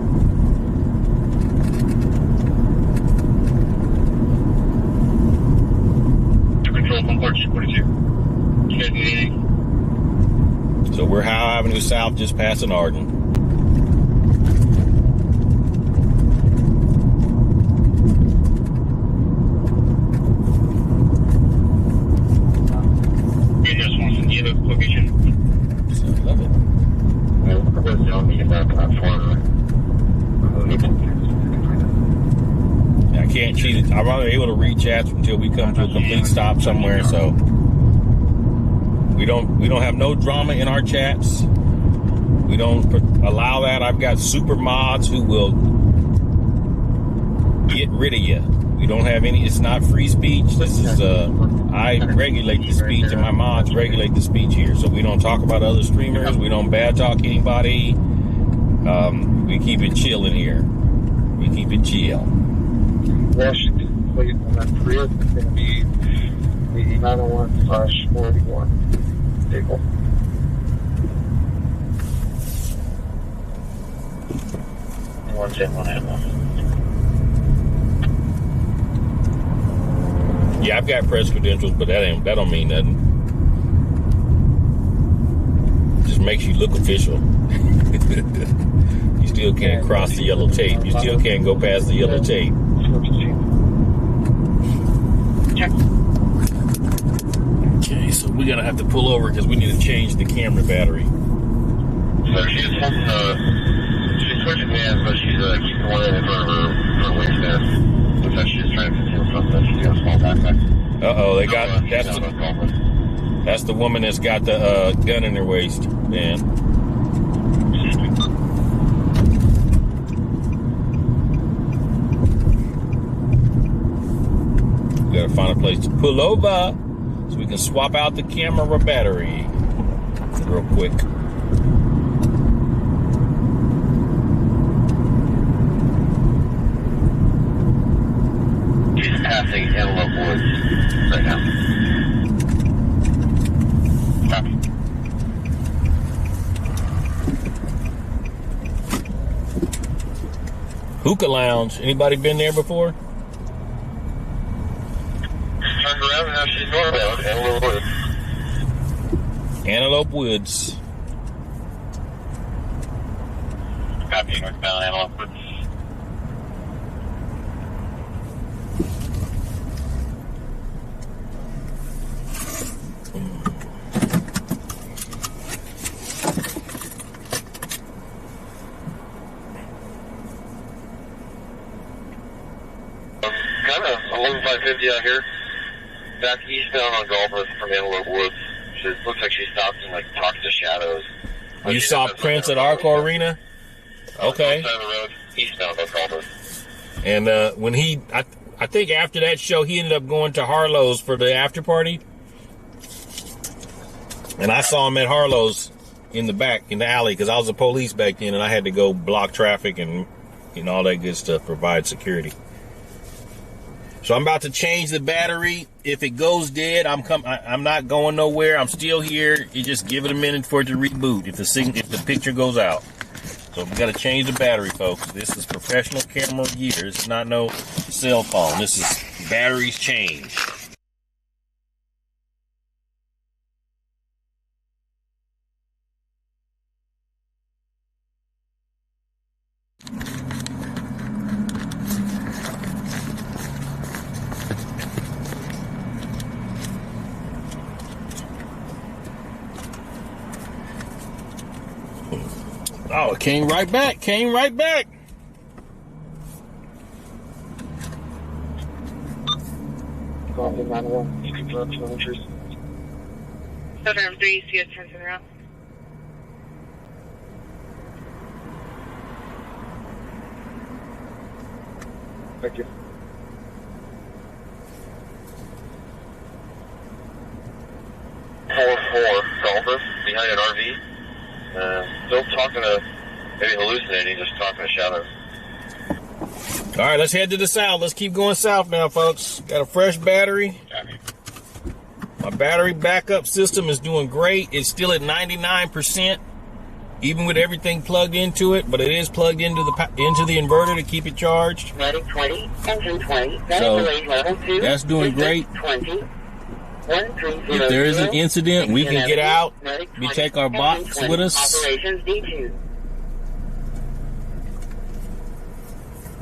G: Control 142. You guys need anything?
C: So we're Howell Avenue South, just passing Arden. I can't cheat it. I'm not able to read chats until we come to a complete stop somewhere. So we don't have no drama in our chats. We don't allow that. I've got super mods who will get rid of you. We don't have any. It's not free speech. This is I regulate the speech, and my mods regulate the speech here. So we don't talk about other streamers. We don't bad talk anybody. We keep it chill in here. We keep it chill.
G: Washington plate on that Prius is going to be the 901/41 vehicle.
F: One 10-1.
C: Yeah, I've got press credentials, but that don't mean nothing. Just makes you look official. You still can't cross the yellow tape. You still can't go past the yellow tape. Okay, so we're gonna have to pull over because we need to change the camera battery.
B: So she's switching hands, but she's keeping one in front of her waistband. Looks like she's trying to conceal something. She's got a small backpack.
C: Uh-oh, they got that's the woman that's got the gun in her waist, man. We gotta find a place to pull over so we can swap out the camera battery real quick.
B: She's passing Antelope Woods right now. Copy.
C: Hookah Lounge. Anybody been there before?
B: Turned around and now she's northbound. Antelope Woods.
C: Antelope Woods.
B: Copy, northbound Antelope Woods. Kind of 11550 out here. Back eastbound on Galbraith from Antelope Woods. She looks like she stopped and talked to shadows.
C: You saw Prince at Arco Arena? Okay.
B: Side of the road, eastbound on Galbraith.
C: And when I think after that show, he ended up going to Harlow's for the after party. And I saw him at Harlow's in the back, in the alley, because I was the police back then, and I had to go block traffic and all that good stuff, provide security. So I'm about to change the battery. If it goes dead, I'm not going nowhere. I'm still here. You just give it a minute for it to reboot if the picture goes out. So we got to change the battery, folks. This is professional camera gear. It's not no cell phone. This is batteries changed. Oh, it came right back. Came right back.
G: Copy 901. You confirm telemetry.
A: 703, see a Trenton route.
G: Thank you.
B: Golfer behind an RV. Still talking to, maybe hallucinating, just talking to shadows.
C: All right, let's head to the south. Let's keep going south now, folks. Got a fresh battery. My battery backup system is doing great. It's still at 99%, even with everything plugged into it, but it is plugged into the inverter to keep it charged.
D: Medic 20, engine 20,
C: So
D: level 2,
C: that's doing great.
D: 20.
C: If there is an incident, we can get out. We take our box with us.
D: Operations D2.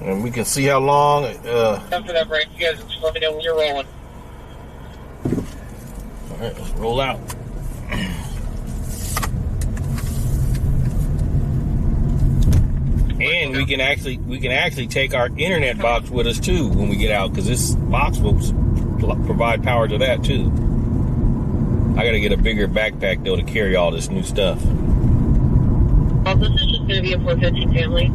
C: And we can see how long.
F: Come for that break. You guys just let me know when you're rolling.
C: All right, let's roll out. And we can actually take our internet box with us too when we get out, because this box will provide power to that too. I gotta get a bigger backpack though to carry all this new stuff.
A: Well, this is just going to be a 415 family.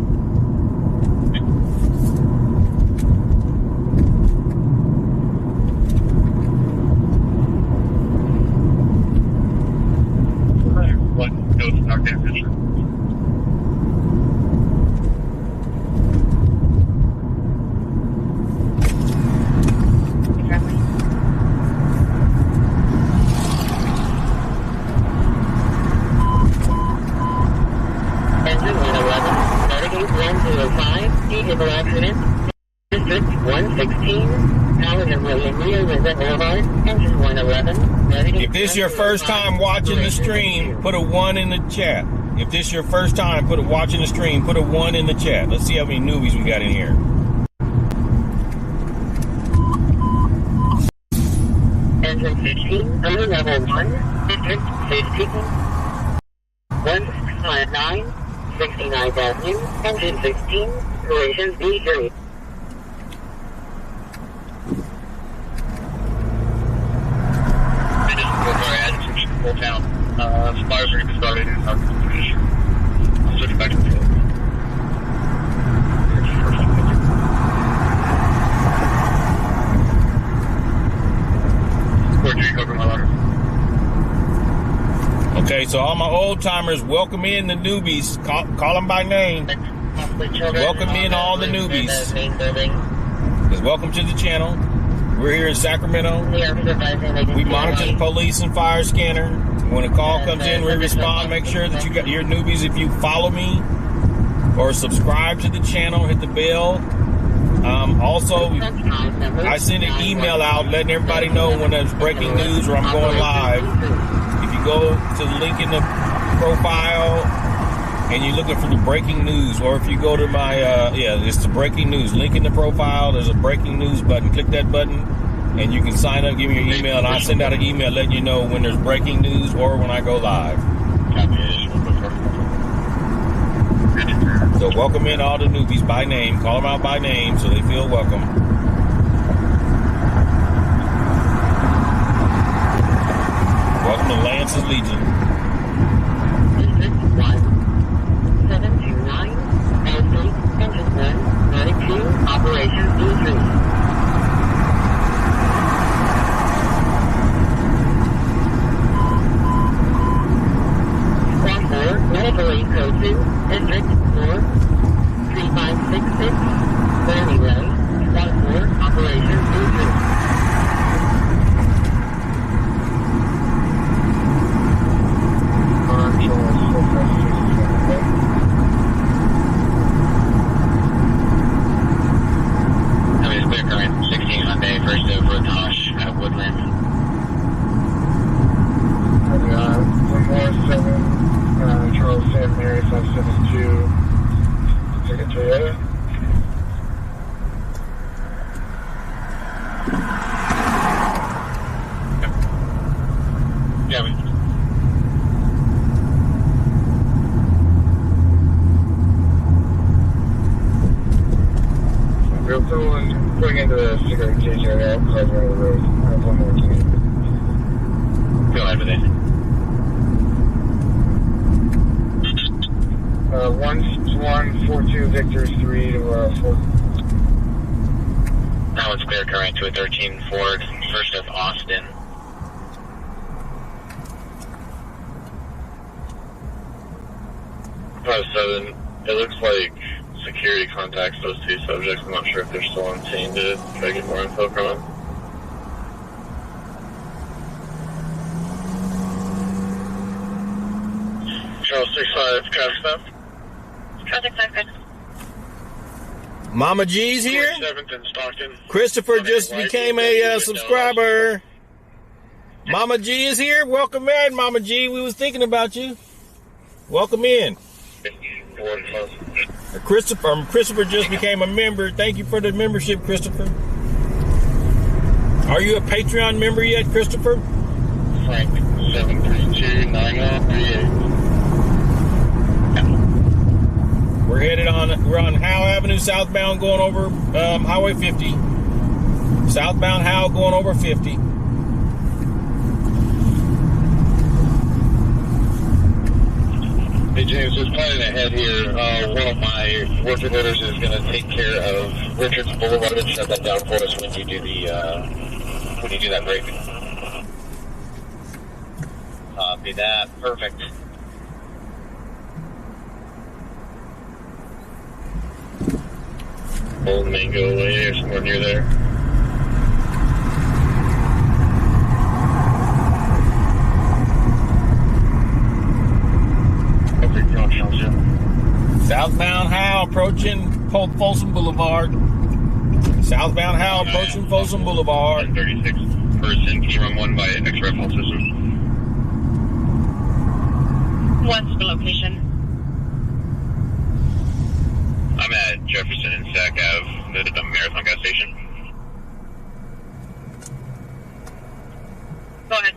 D: in Rio Linda Boulevard, engine 111.
C: If this is your first time watching the stream, put a 1 in the chat. If this is your first time watching the stream, put a 1 in the chat. Let's see how many newbies we got in here.
D: Engine 15, under level 1, district 15. 1659, 69th Avenue, engine 16, operations D3.
G: Full town. Suppliers are going to be started in our position. I'll switch back to the field.
C: Okay, so all my old timers, welcome in the newbies. Call them by name. Welcome in all the newbies. Because welcome to the channel. We're here in Sacramento. We monitor the police and fire scanner. When a call comes in, we respond. Make sure that you got your newbies. If you follow me or subscribe to the channel, hit the bell. Also, I send an email out letting everybody know when there's breaking news or I'm going live. If you go to the link in the profile and you're looking for the breaking news, or if you go to my, it's the breaking news. Link in the profile, there's a breaking news button. Click that button and you can sign up, give me your email, and I send out an email letting you know when there's breaking news or when I go live. So welcome in all the newbies by name. Call them out by name so they feel welcome. Welcome to Lance's Legion.
D: District 1, 729, L3, engine 1, 92, operations D3. Medical aid code 2, District 4, 3566, Bernie Way, Squad 4, Operations D3.
F: It's clear current 16 Hyundai, first over Tosh at Woodland.
G: 147. Charles St. Mary 572. Take a Toyota. Yeah, we're pulling into the cigarette cage area outside the road. I have one more team.
F: go ahead with it.
G: 142 Victor 3 to 4.
F: Now it's clear current to a 13 Ford, first of Austin.
B: Seven. It looks like security contacts those two subjects. I'm not sure if they're still on scene to try to get more info from them. Charles 65, traffic stop.
A: Traffic stop.
C: Mama G's here.
B: 7th in Stockton.
C: Christopher just became a subscriber. Mama G is here. Welcome in, Mama G. We was thinking about you. Welcome in. Christopher just became a member. Thank you for the membership, Christopher. Are you a Patreon member yet, Christopher?
B: Frank 732-9038.
C: We're on Howe Avenue southbound going over Highway 50. Southbound Howe going over 50.
B: Hey James, just planning ahead here. One of my work leaders is going to take care of Richards Boulevard and shut that down for us when you do that break.
F: Copy that. Perfect.
B: Old Mango Way or somewhere near there.
C: Southbound Howe approaching Folsom Boulevard. Southbound Howell approaching Folsom Boulevard.
F: 136 person. Can you run one by X-ray phone system?
A: What's the location?
F: I'm at Jefferson and Sac Ave, the Marathon gas station.
A: Go ahead.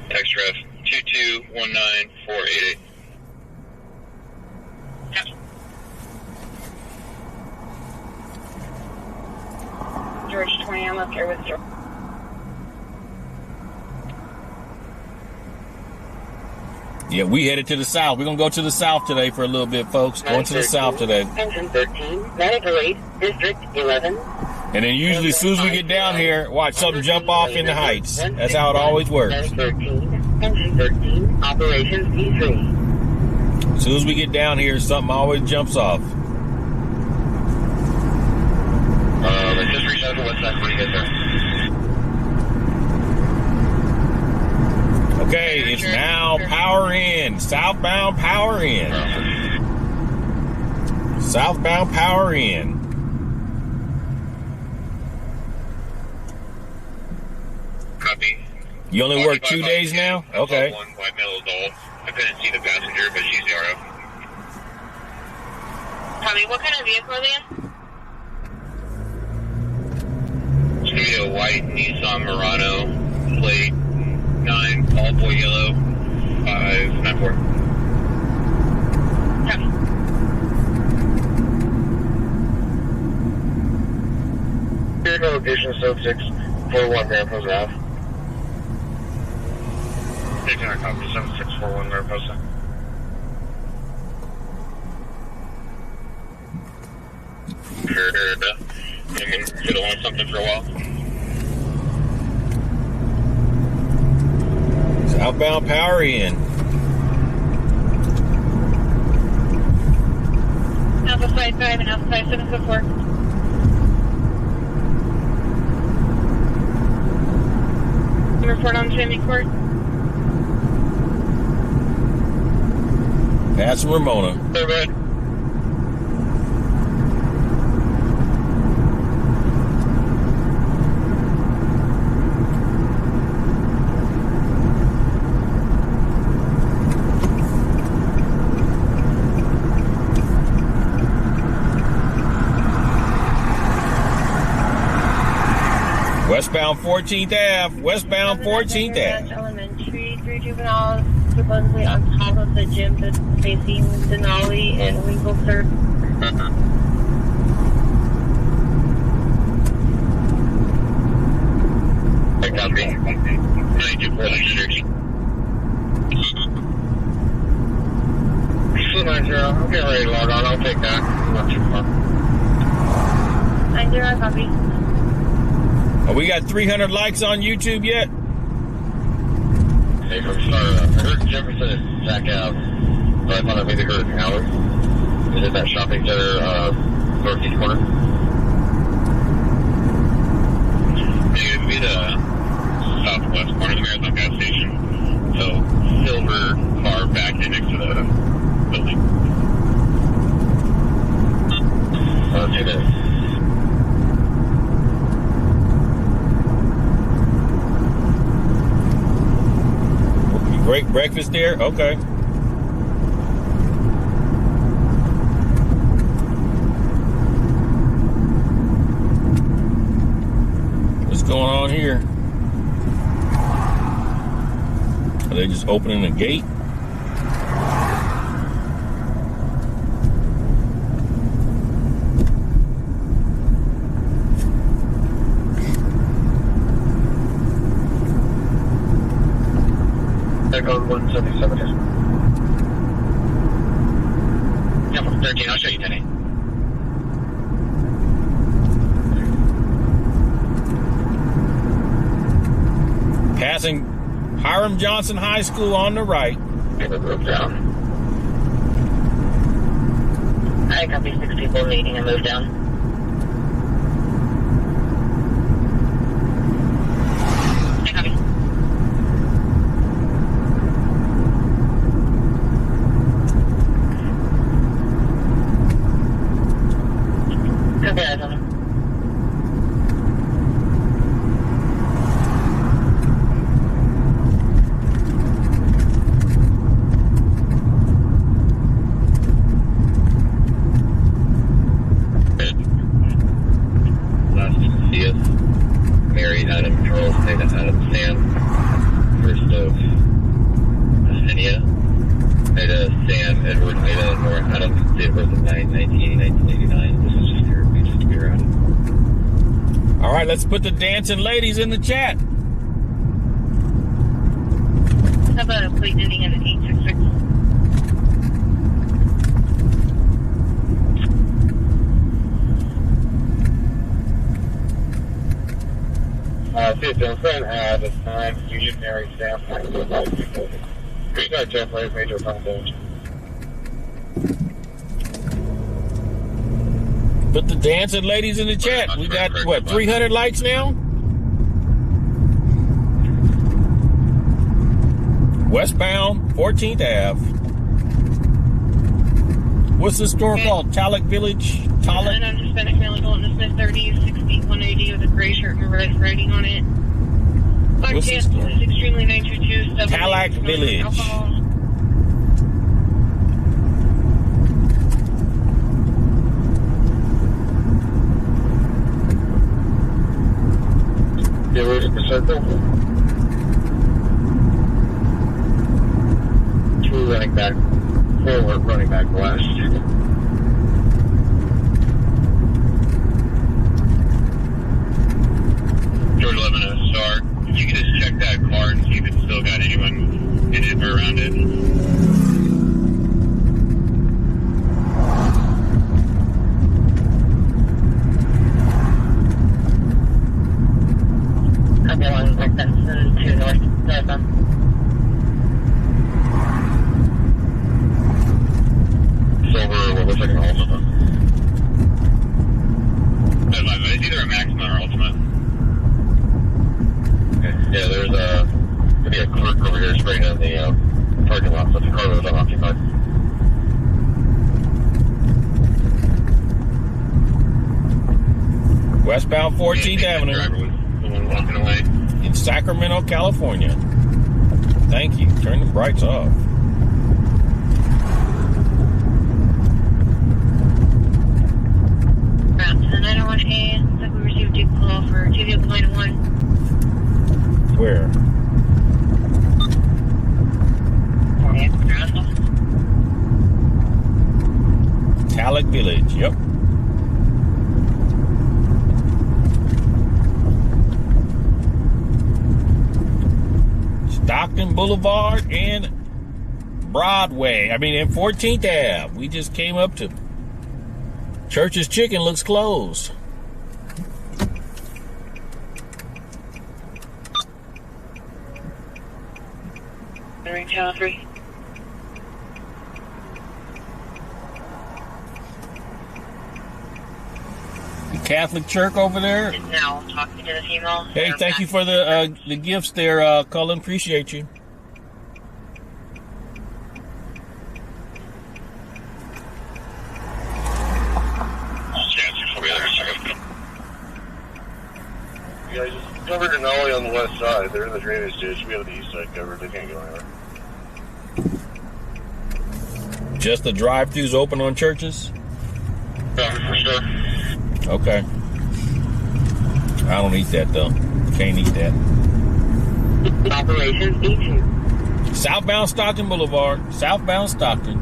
F: X-ray 2219488.
A: Gotcha. George 20, I'm up here with George.
C: Yeah, we headed to the south. We're going to go to the south today for a little bit, folks. Going to the south today.
D: Engine 13, medical 8, District 11.
C: And then usually as soon as we get down here, watch something jump off in the heights. That's how it always works.
D: Medic 13, Engine 13, Operations D3.
C: As soon as we get down here, something always jumps off.
B: Let's just reach out to West Side when you get there.
C: Okay, it's now power in. Southbound power in. Southbound power in.
F: Copy.
C: You only work 2 days now? Okay.
F: One white male adult. I couldn't see the passenger, but she's ZRO.
A: Tommy, what kind of vehicle are they in?
F: It's going to be a white Nissan Murano, plate 9, all boy yellow, 594.
A: Tommy.
B: Vehicle location 7641 Mariposa Ave.
F: 600 copy, 7641 Mariposa. Sure, you can fiddle on something for a while.
C: Southbound power in.
H: Alpha 55 and Alpha 5704. Report on Jimmy Court.
C: That's Ramona.
F: Go ahead.
C: Westbound 14th Ave. Westbound 14th Ave.
E: Elementary, 3 juveniles supposedly on top of the gym that's facing Denali and Winklester.
B: I copy.
F: 92 energy.
B: 290, I'm getting ready to log on. I'll take that. Not too far.
E: 90, copy.
C: Oh, we got 300 likes on YouTube yet?
B: Hey, from Star, I heard Jefferson at Sac Ave, but I thought I maybe heard Howard. Is it that shopping center, northeast corner?
F: Maybe it would be the southwest corner of the Marathon gas station. So, silver car back in next to the building.
B: Okay, then.
C: Great breakfast there? Okay. What's going on here? Are they just opening a gate?
B: Echo 177.
F: Yeah, 13, I'll show you 10.
C: Passing Hiram Johnson High School on the right.
B: Get the roof down.
D: I copy 6 people needing a move down.
A: I copy.
B: Mary, Adam, Charles, Nada, Adam, Sam. First of Enia, Ida, Sam, Edward, Ida, Nora, Adam, date of birth of 9/19/1989. This is just therapy, just to be around.
C: All right, let's put the dancing ladies in the chat.
A: Have a plate ending in 866.
B: See you, Jensen. At this time, Union Mary, Sam. Great night, Jeff. Major Foundation.
C: Put the dancing ladies in the chat. We got, what, 300 likes now? Westbound, 14th Ave. What's the store called? Talek Village? Talek?
A: And I'm Hispanic male adult in the Smith 30s, 60, 180 with a gray shirt and red writing on it.
C: What's the store?
A: Is extremely 922.
C: Talek Village.
A: Alcohol.
B: You ready for circle? 2 running back forward, running back west.
F: George 11 is start. If you could just check that car and see if it's still got anyone in it or around it.
D: Couple on Benson to North Southbound.
B: Silver, what looks like an Ultima.
F: It's either a Maxima or Ultima.
B: Okay. Yeah, there's gonna be a clerk over here spraying in the parking lot, so the car was unoccupied.
C: Westbound 14th Avenue.
F: The driver was the one walking away.
C: In Sacramento, California. Thank you. Turn the brights off.
A: Route to the 901A. That we received a call for 2 vehicle 901.
C: Where? Talek Village. Yep. Stockton Boulevard and Broadway. I mean, and 14th Ave. We just came up to Church's Chicken. Looks closed.
A: Ring channel 3.
C: The Catholic Church over there.
A: Now talking to the female.
C: Hey, thank you for the gifts there, Cullen. Appreciate you.
B: Yeah, just cover Denali on the west side. They're in the drainage ditch. We have the east side covered. They can't go anywhere.
C: Just the drive-thrus open on churches?
B: Yeah, for sure.
C: Okay. I don't eat that, though. Can't eat that.
D: Operation E2.
C: Southbound Stockton Boulevard. Southbound Stockton.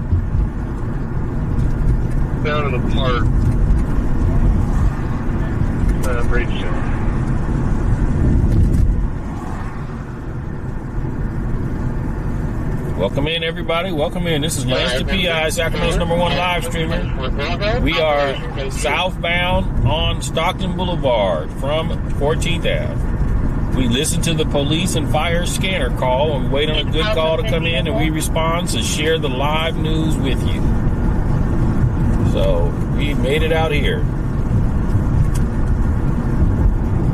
B: Down in the park. Brady Show.
C: Welcome in, everybody. Welcome in. This is Lance the PI, Sacramento's #1 live streamer. We are southbound on Stockton Boulevard from 14th Ave. We listen to the police and fire scanner call and wait on a good call to come in, and we respond to share the live news with you. So we made it out here.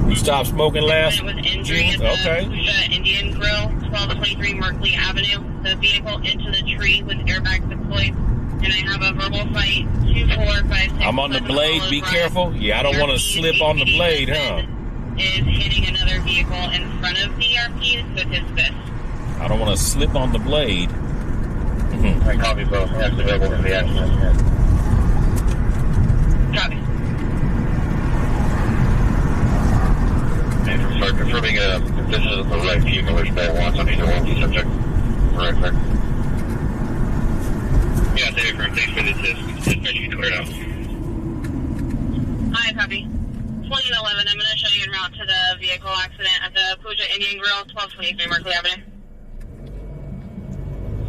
C: You stopped smoking last June? Okay.
A: Indian Grill, 1223 Markley Avenue. The vehicle into the tree with airbags deployed. And I have a verbal fight, 2456.
C: I'm on the blade. Be careful. Yeah, I don't want to slip on the blade, huh?
A: Is hitting another vehicle in front of the ERP with his fist.
C: I don't want to slip on the blade.
B: I copy both. That's available in the accident.
A: Copy.
B: Major Sergeant confirming if this is the right vehicle, there's been once on either one of the subject. Right, correct.
G: Yeah, they agree. Thanks for this. Dispatch cleared out.
A: Hi, copy. 2011, I'm going to show you en route to the vehicle accident at the Puja Indian Grill, 1223 Markley Avenue.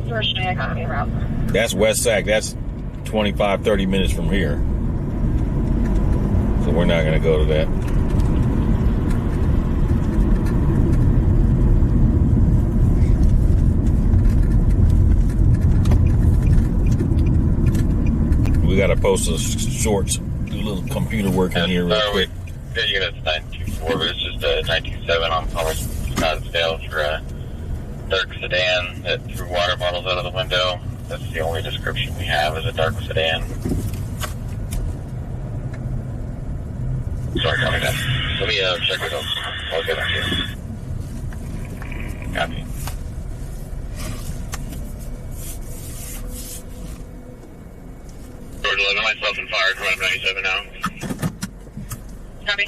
E: First day I got me route.
C: That's West Sac. That's 25, 30 minutes from here. So we're not going to go to that. We got to post the shorts. Do a little computer work in here real quick.
B: Yeah, you got 924, but it's just a 927 on Palmer's Scottsdale for a dark sedan that threw water bottles out of the window. That's the only description we have, is a dark sedan. Sorry, copy that. Let me check with them. I'll get back to you. Copy.
G: Road 11, myself and fire, 597 now.
A: Copy.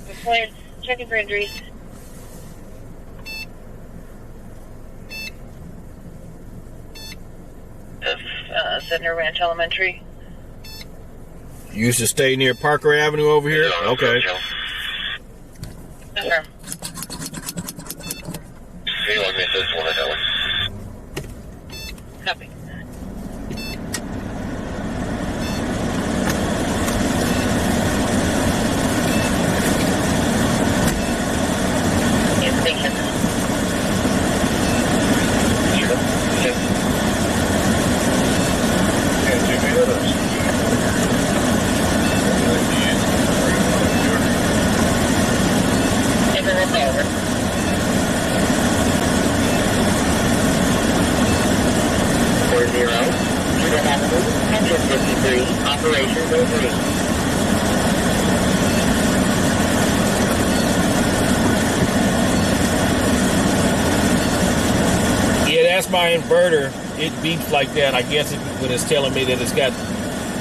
E: Deployed. Checking for injuries. Center Ranch Elementary.
C: You used to stay near Parker Avenue over here? Okay.
E: Confirm.
B: You want me to this one or that one?
E: Copy. Station.
B: Sure. Yes. Yeah, 2 minutes.
E: Everyone's over.
D: Student Avenue, Engine 53, Operations over.
C: Yeah, that's my inverter. It beeps like that. I guess when it's telling me that it's got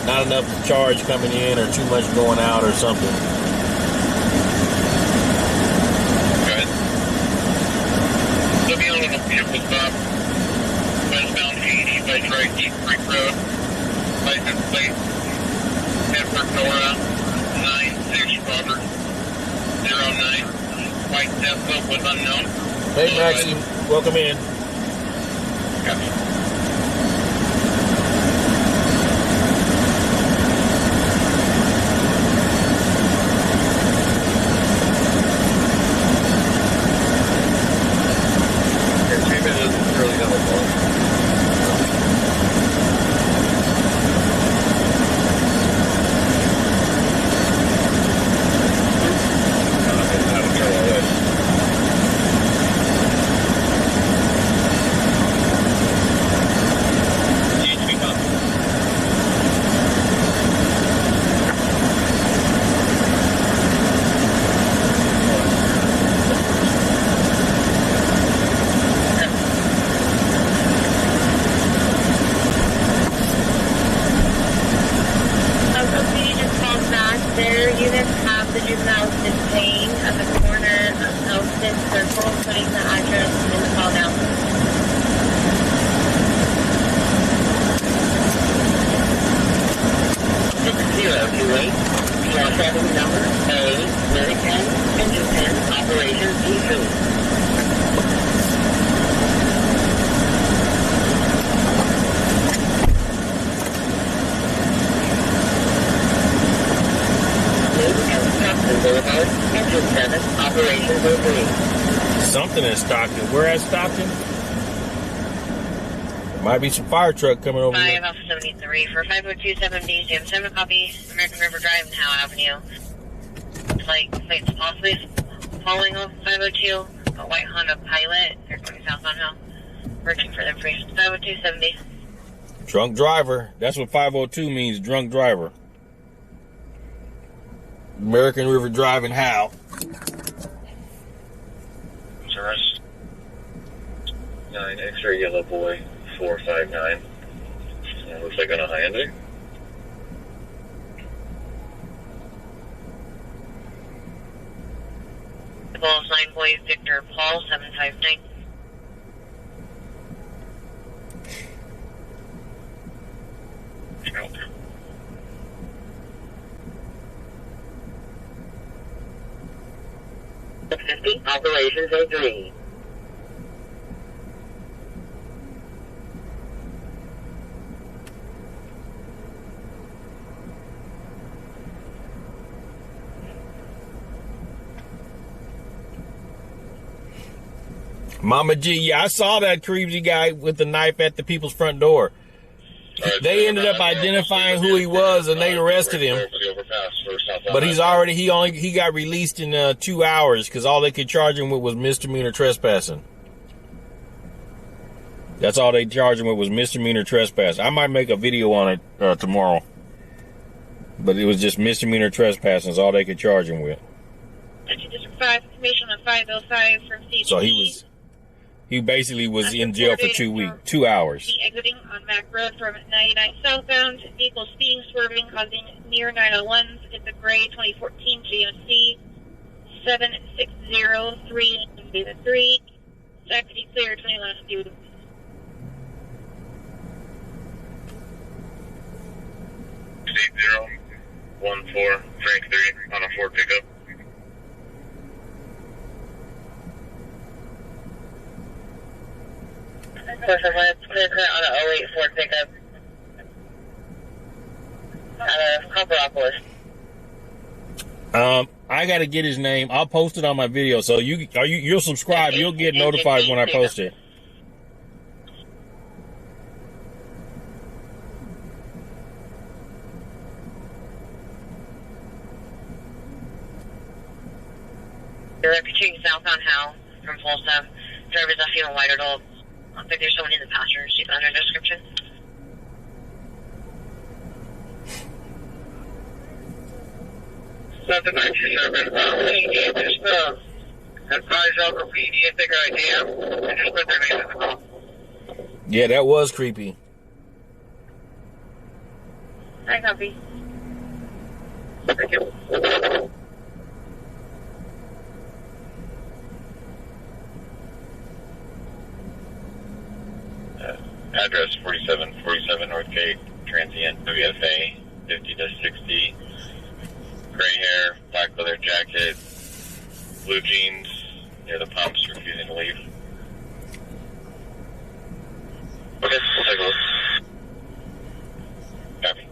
C: not enough charge coming in or too much going out or something.
G: Good. Looking on a vehicle stop. Westbound 80 by Detroit Deep Creek Road. License plate. Edward Nora 96 Robert 09. White Tesla was unknown.
C: Hey, Maxie, welcome in.
G: Copy.
C: Something in Stockton. Where at Stockton? Might be some fire truck coming over here.
A: 5 Alpha 73 for 5027D, Jam 7 copy, American River Drive and Howe Avenue. It's like plates possibly falling off 502, a white Honda Pilot. They're going south on Howe. Working for them free. 50270.
C: Drunk driver. That's what 502 means, drunk driver. American River Drive and Howe.
B: 9 X-ray yellow boy 459. Looks like on a Hyundai.
A: Balls 9 boy Victor Paul 759.
B: Nope.
D: Operations A3.
C: Mama G, yeah, I saw that creepy guy with the knife at the people's front door. They ended up identifying who he was, and they arrested him. But he got released in 2 hours because all they could charge him with was misdemeanor trespassing. That's all they charged him with was misdemeanor trespass. I might make a video on it tomorrow. But it was just misdemeanor trespassing is all they could charge him with.
H: District 5, information on 505 from CDC.
C: So he basically was in jail for 2 hours.
H: Exiting on Mac Road from 99 southbound. Vehicle speeding, swerving, causing near 901s. It's a gray 2014 GMC 7603 Sacramento clear 21 due.
B: 8014 Frank 3 on a Ford pickup.
A: Clear on an 08 Ford pickup. Out of Copperopolis.
C: I gotta get his name. I'll post it on my video. So you'll subscribe. You'll get notified when I post it.
A: You're repeating southbound Hal from Folsom. Driver's not feeling white adult. I think there's someone in the passenger seat under description.
G: Something 97. Just advise over PD if they got idea and just put their name in the call.
C: Yeah, that was creepy.
H: I copy.
G: Thank you.
B: Address 4747 North Gate, transient WFA 50 to 60. Gray hair, black leather jacket, blue jeans near the pumps, refusing to leave. Okay, we'll take a look. Copy.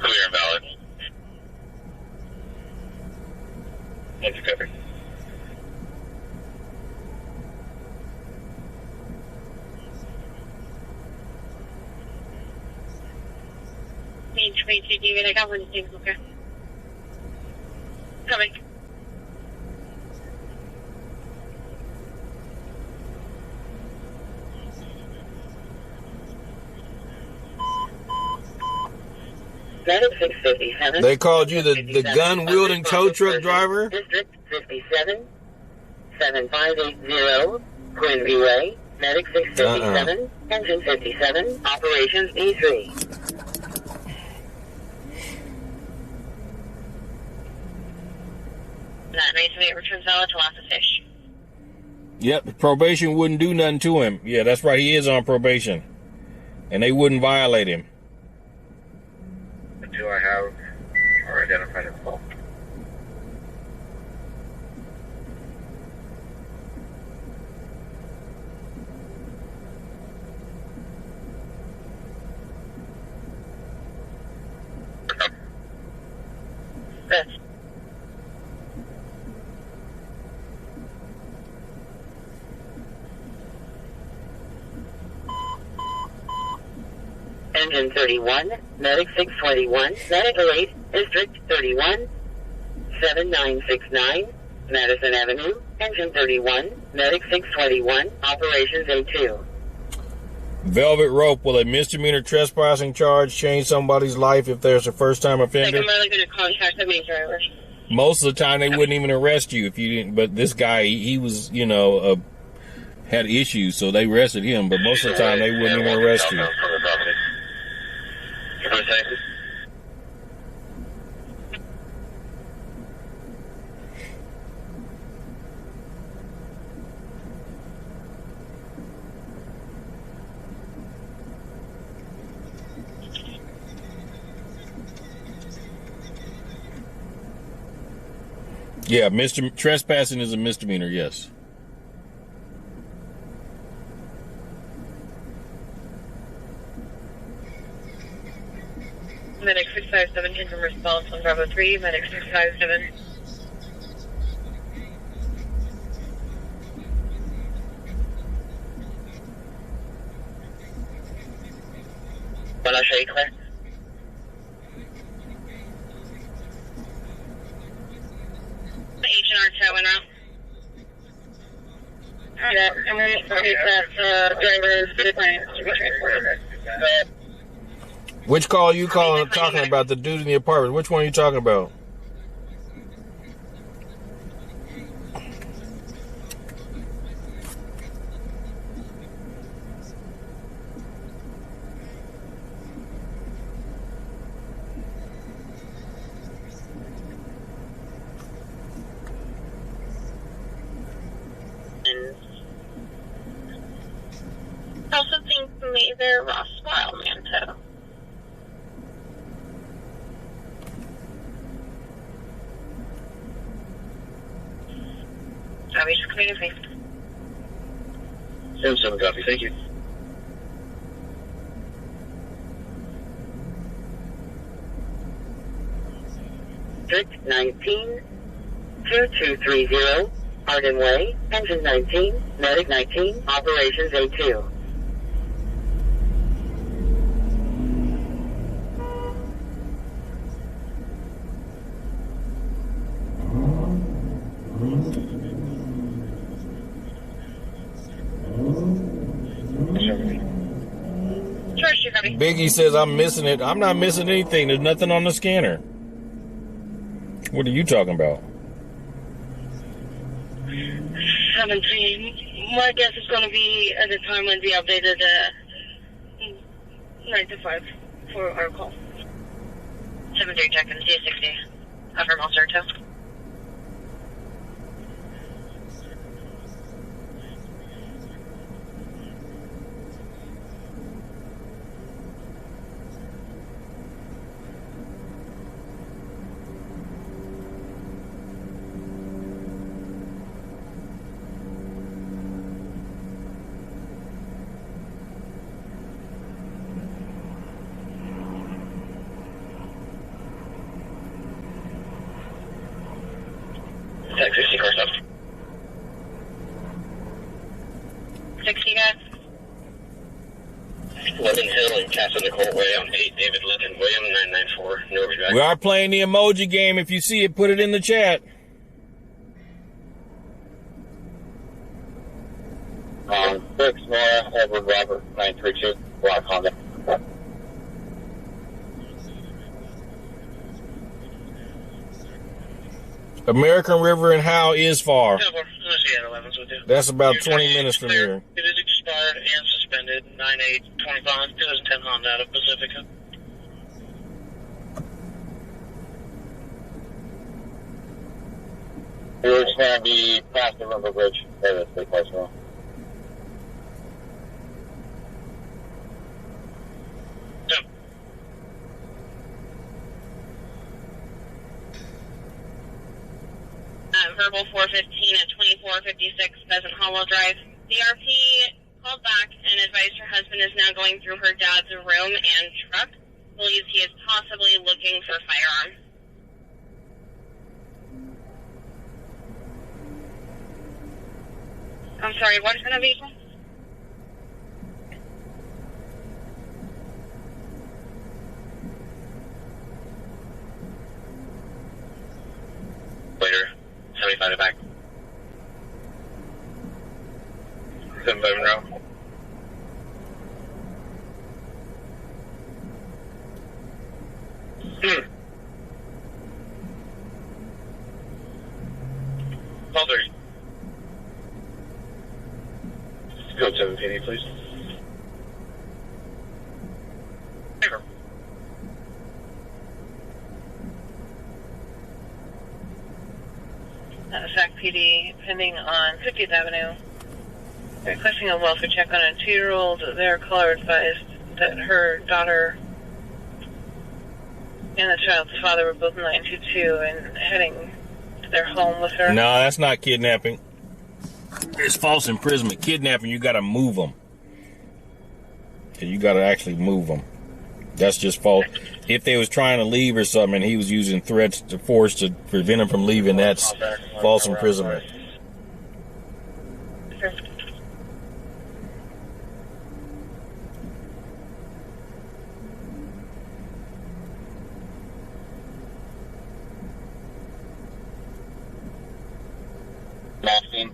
B: Clear and valid. That's a copy.
H: Page 22, David. I got one thing. Okay. Coming.
D: Medic 657.
C: They called you the gun-wielding tow truck driver?
D: District 57, 7580, Quinby Way. Medic 657, Engine 57, Operations E3.
A: That 928 returns valid to loss of fish.
C: Yep, probation wouldn't do nothing to him. Yeah, that's right. He is on probation. And they wouldn't violate him.
B: Do I have or identified as well?
A: Yes.
D: Engine 31, Medic 621, Medic 08, District 31, 7969, Madison Avenue, Engine 31, Medic 621, Operations A2.
C: Velvet rope. Will a misdemeanor trespassing charge change somebody's life if there's a first-time offender?
A: I'm really going to contact the main driver.
C: Most of the time, they wouldn't even arrest you if you didn't. But this guy, he was, you know, had issues, so they arrested him. But most of the time, they wouldn't even arrest you. Yeah, trespassing is a misdemeanor, yes.
E: Medic 657 from response on Bravo 3, Medic 657.
F: When I show you clear.
A: H&R tow en route.
E: Yeah, I'm going to hit that driver's different to be transported.
C: Which call are you talking about? The dude in the apartment. Which one are you talking about?
A: Also think me there Ross Wildman tow. Copy, just communicate with me.
F: 7 copy, thank you.
D: District 19, 2230, Arden Way, Engine 19, Medic 19, Operations A2.
C: Biggie says I'm missing it. I'm not missing anything. There's nothing on the scanner. What are you talking about?
E: 17. My guess is going to be at the time when we updated 9 to 5 for our call.
A: 7-3 check in C60. Affirm all start tow.
F: Tech 60 car stop.
A: 60 guys.
F: Lemon Hill and Casa Nicole Way on 8, David Lincoln, William 994, Norby back.
C: We are playing the emoji game. If you see it, put it in the chat.
B: 6 Nora, Edward Robert 932, Black Honda.
C: American River and Howe is far.
F: Yeah, we're see at 11s with you.
C: That's about 20 minutes from here.
F: It is expired and suspended. 9/8/25, 2010 Honda out of Pacifica.
B: We're just going to be past the River Bridge. There it is, big place wrong.
A: Verbal 415 at 2456 Pheasant Hollow Drive. DRP called back and advised her husband is now going through her dad's room and truck. Believes he is possibly looking for firearm. I'm sorry, what kind of vehicle?
F: Later. 75 back. 75 Monroe. 12:30.
B: Code 7 PD, please.
F: Favor.
E: Sac PD pending on 50th Avenue. Requesting a welfare check on a 2-year-old. Their caller advised that her daughter and the child's father were both 922 and heading to their home with her.
C: No, that's not kidnapping. It's false imprisonment. Kidnapping, you gotta move them. You gotta actually move them. That's just false. If they was trying to leave or something and he was using threats to force to prevent them from leaving, that's false imprisonment.
E: Sure.
F: Austin.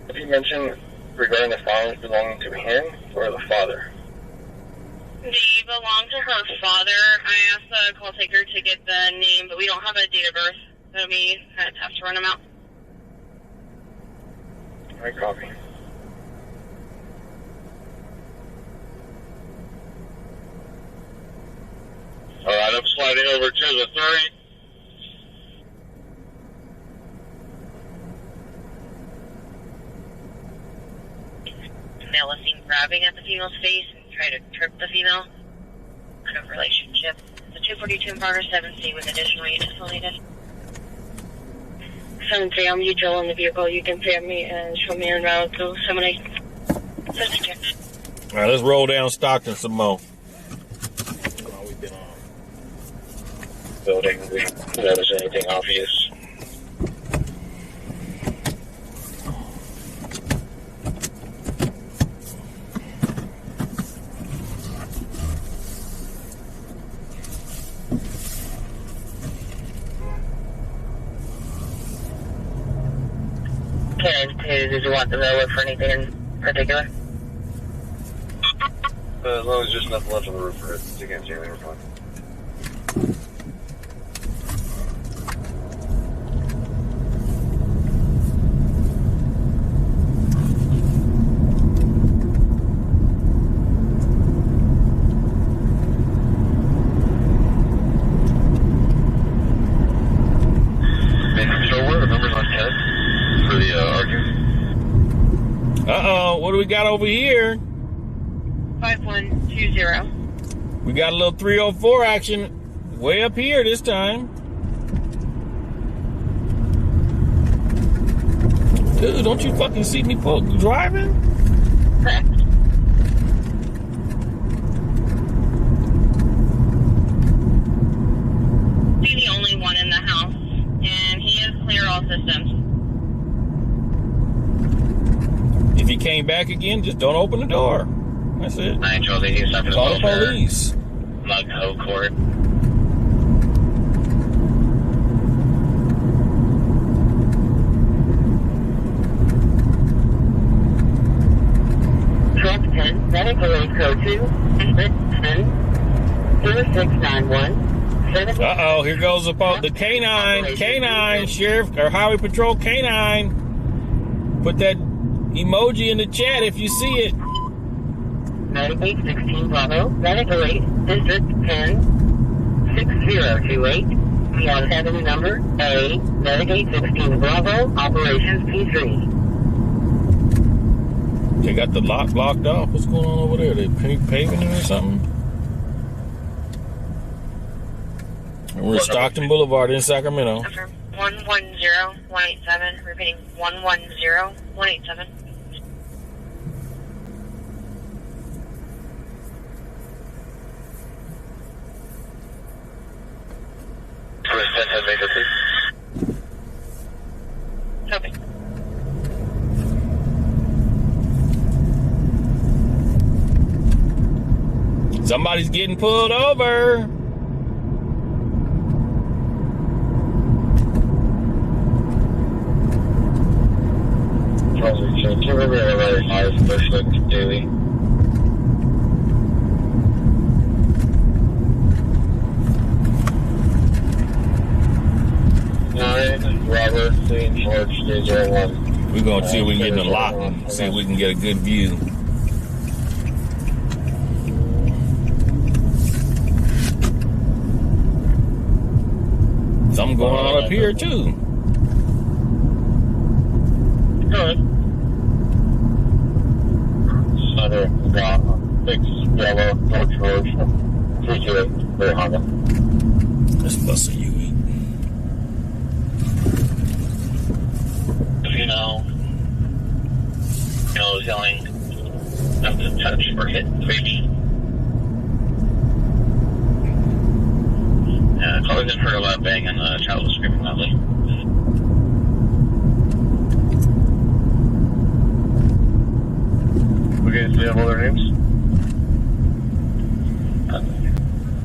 B: Did you mention regarding the files belonging to him or the father?
A: They belong to her father. I asked the call taker to get the name, but we don't have a date of birth. It'll be kind of tough to run them out.
B: Alright, copy.
F: Alright, I'm sliding over to the 30.
A: Male was seen grabbing at the female's face and tried to trip the female. Kind of relationship. The 242 in progress, 7C with additional units needed.
E: 7-3, I'm Joel in the vehicle. You can pay me and show me en route to 7-8.
A: Check.
C: All right, let's roll down Stockton some more.
B: Building, we notice anything obvious.
A: Did you want the roller for anything in particular?
B: As long as there's nothing left on the roof for it, you can't see anything, we're fine.
C: What do we got over here?
A: 5120.
C: We got a little 304 action way up here this time. Dude, don't you fucking see me driving?
A: Correct. He's the only one in the house, and he is clear all systems.
C: If he came back again, just don't open the door. That's it.
F: 912, he's up in the
C: Call the police.
F: Mug Ho Court.
D: Truck 10, medical aid code 2, 0691.
C: Uh-oh, here goes the K9, Sheriff, or Highway Patrol K9. Put that emoji in the chat if you see it.
D: Medicaid 16 Bravo, medical aid, District 10, 6028. We have avenue number A, Medicaid 16 Bravo, Operations P3.
C: They got the lot blocked off. What's going on over there? They paving it or something? And we're at Stockton Boulevard in Sacramento.
A: 110187, repeating 110187. Copy.
C: Somebody's getting pulled over.
B: Charles, daily. 9, Robert, St. George, stage 01.
C: We're going to see if we can get in the lock and see if we can get a good view. Something going on up here, too.
B: Good. Southern, gone. 6, yellow, North George, 328, very Honda.
C: Let's bust a UE.
F: Was yelling not to touch or hit reach. Callers in heard a loud bang and the child was screaming loudly.
B: Okay, so they have all their names?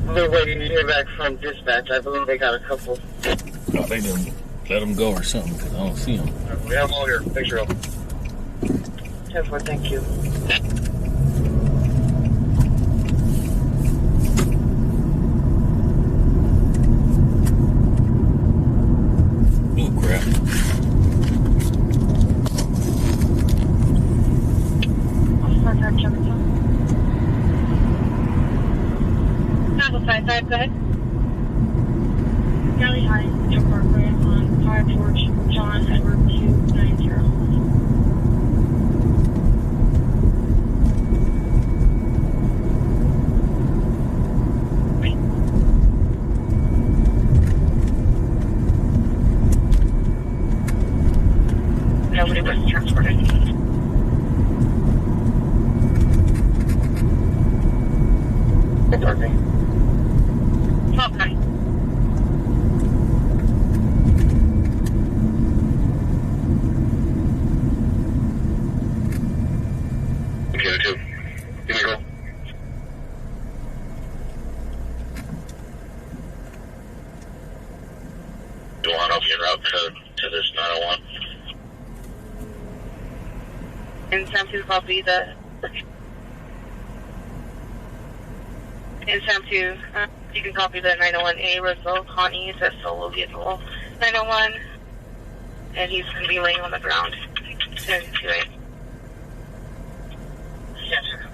B: We're waiting to hear back from dispatch. I believe they got a couple.
C: Oh, they didn't let them go or something because I don't see them.
B: We have them all here. Picture of them.
E: 10-4, thank you.
C: Oh, crap.
H: Apple 55, go ahead. Charlie High, Joe Parkway on 5 George, John Edward 290.
E: Nobody was transported.
B: Okay.
H: 12-9.
B: Okay, 2. Here we go.
F: You want to get route code to this 901?
E: And Sam 2 copy the. And Sam 2, you can copy the 901A Roseville Connie. It's a solo vehicle. 901, and he's going to be laying on the ground. 10-2-8. Yes, sir.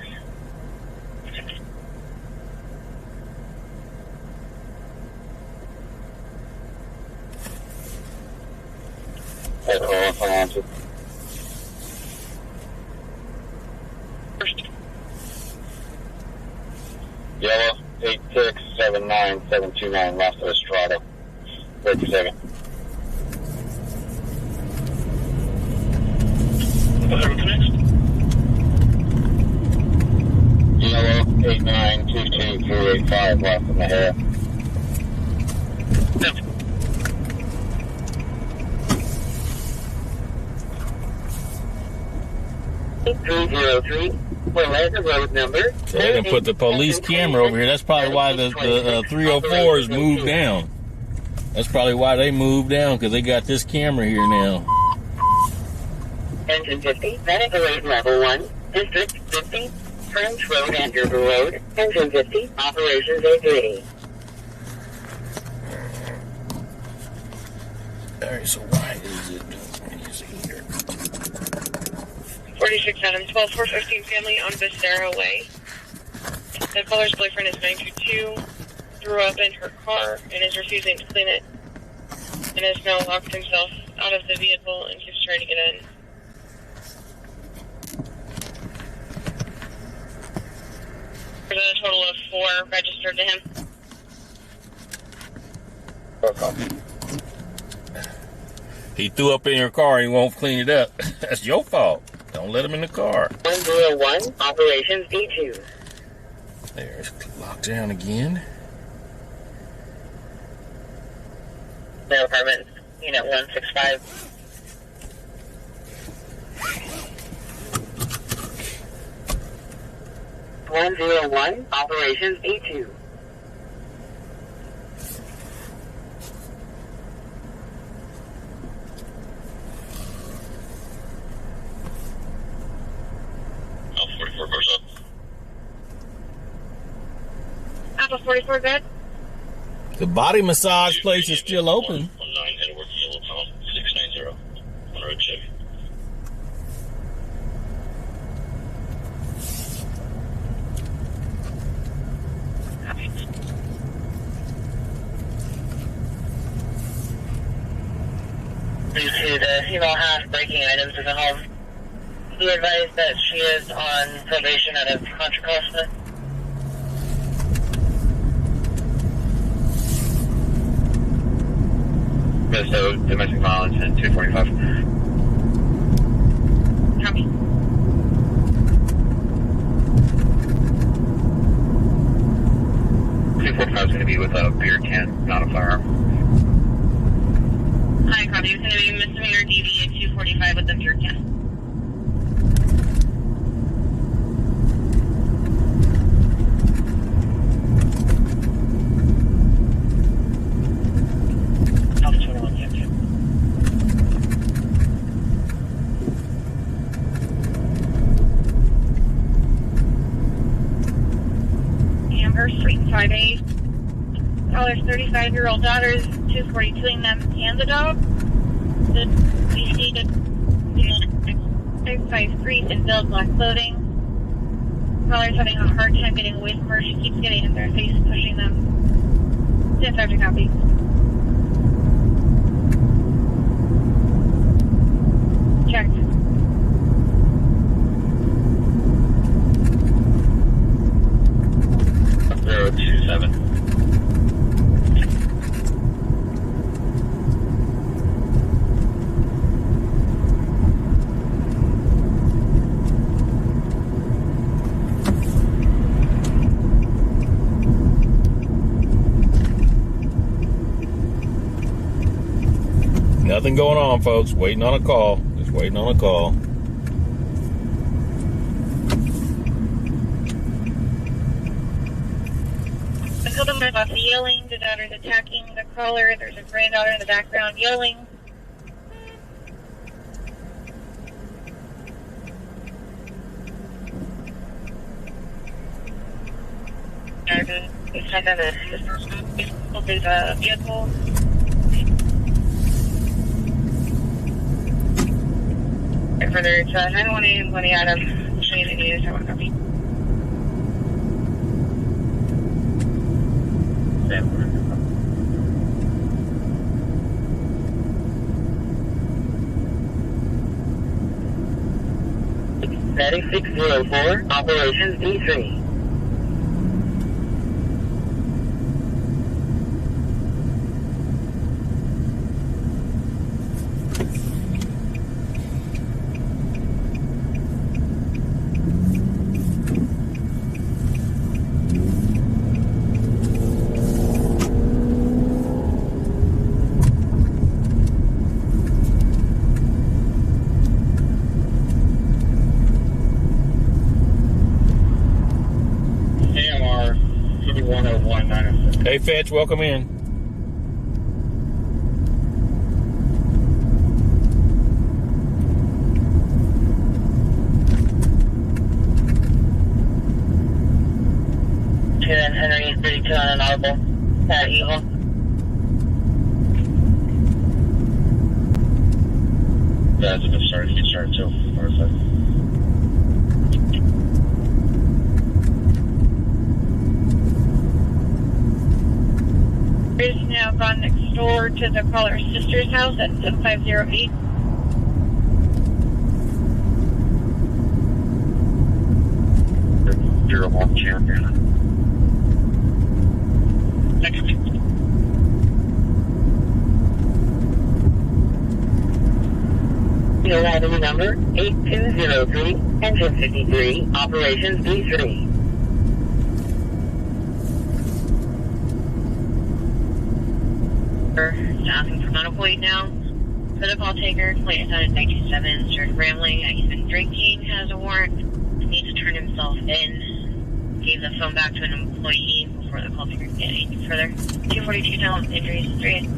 B: Yellow, 8679729, lost to Estrada. Wait a second.
F: Whatever connects.
B: Yellow, 8922385, lost in the hair.
D: 303, Orlando Road number.
C: So they done put the police camera over here. That's probably why the 304s moved down. That's probably why they moved down, because they got this camera here now.
D: Engine 50, medical aid level 1, District 50, French Road, Andover Road, Engine 50, Operations 880.
C: Alright, so why is it here?
E: 46-7, 12415 family on Becerra Way. The caller's boyfriend is 922, threw up in her car and is refusing to clean it, and has now locked himself out of the vehicle and keeps trying to get in. There's a total of 4 registered to him.
C: He threw up in your car and he won't clean it up. That's your fault. Don't let him in the car.
D: 101, Operations D2.
C: There's locked down again.
D: No apartment, unit 165. (101) Operations E2.
F: Oh, 44 course up.
H: Apple 44, good.
C: The body massage place is still open.
F: 19 Edwards.
D: female has breaking items in the home. He advised that she is on probation out of Contra Costa.
B: So domestic violence and 245.
A: Copy.
B: Is going to be with a beer can, not a firearm.
A: Hi, copy. It's going to be misdemeanor DV at 245 with the beer can. Amber Street 5A. Caller's 35-year-old daughter's 242ing them and the dog. The DC 553 in build black clothing. Caller's having a hard time getting away from her. She keeps getting in their face, pushing them. 10-5 to copy. Check.
B: Zero 27.
C: Nothing going on, folks. Waiting on a call. Just waiting on a call.
H: I told them about the yelling. The daughter's attacking the caller. There's a granddaughter in the background yelling.
A: There's a vehicle. Further, it's 918 when out of Shane and News. I want to copy.
D: Static 604, Operations D3.
C: Hey, Fetch, welcome in.
D: Henry 32 on an audible. At Eagle.
B: That's a start. He started too.
H: Is now gone next door to the caller's sister's house at 7508.
B: Zero 1 champion.
D: You'll have any number 8203, engine 53, Operations D3.
A: Asking for medical aid now. For the call taker, latest on 927, started rambling. He's been drinking, has a warrant, needs to turn himself in. Gave the phone back to an employee before the call taker could get any further. 242 talent injuries, 3.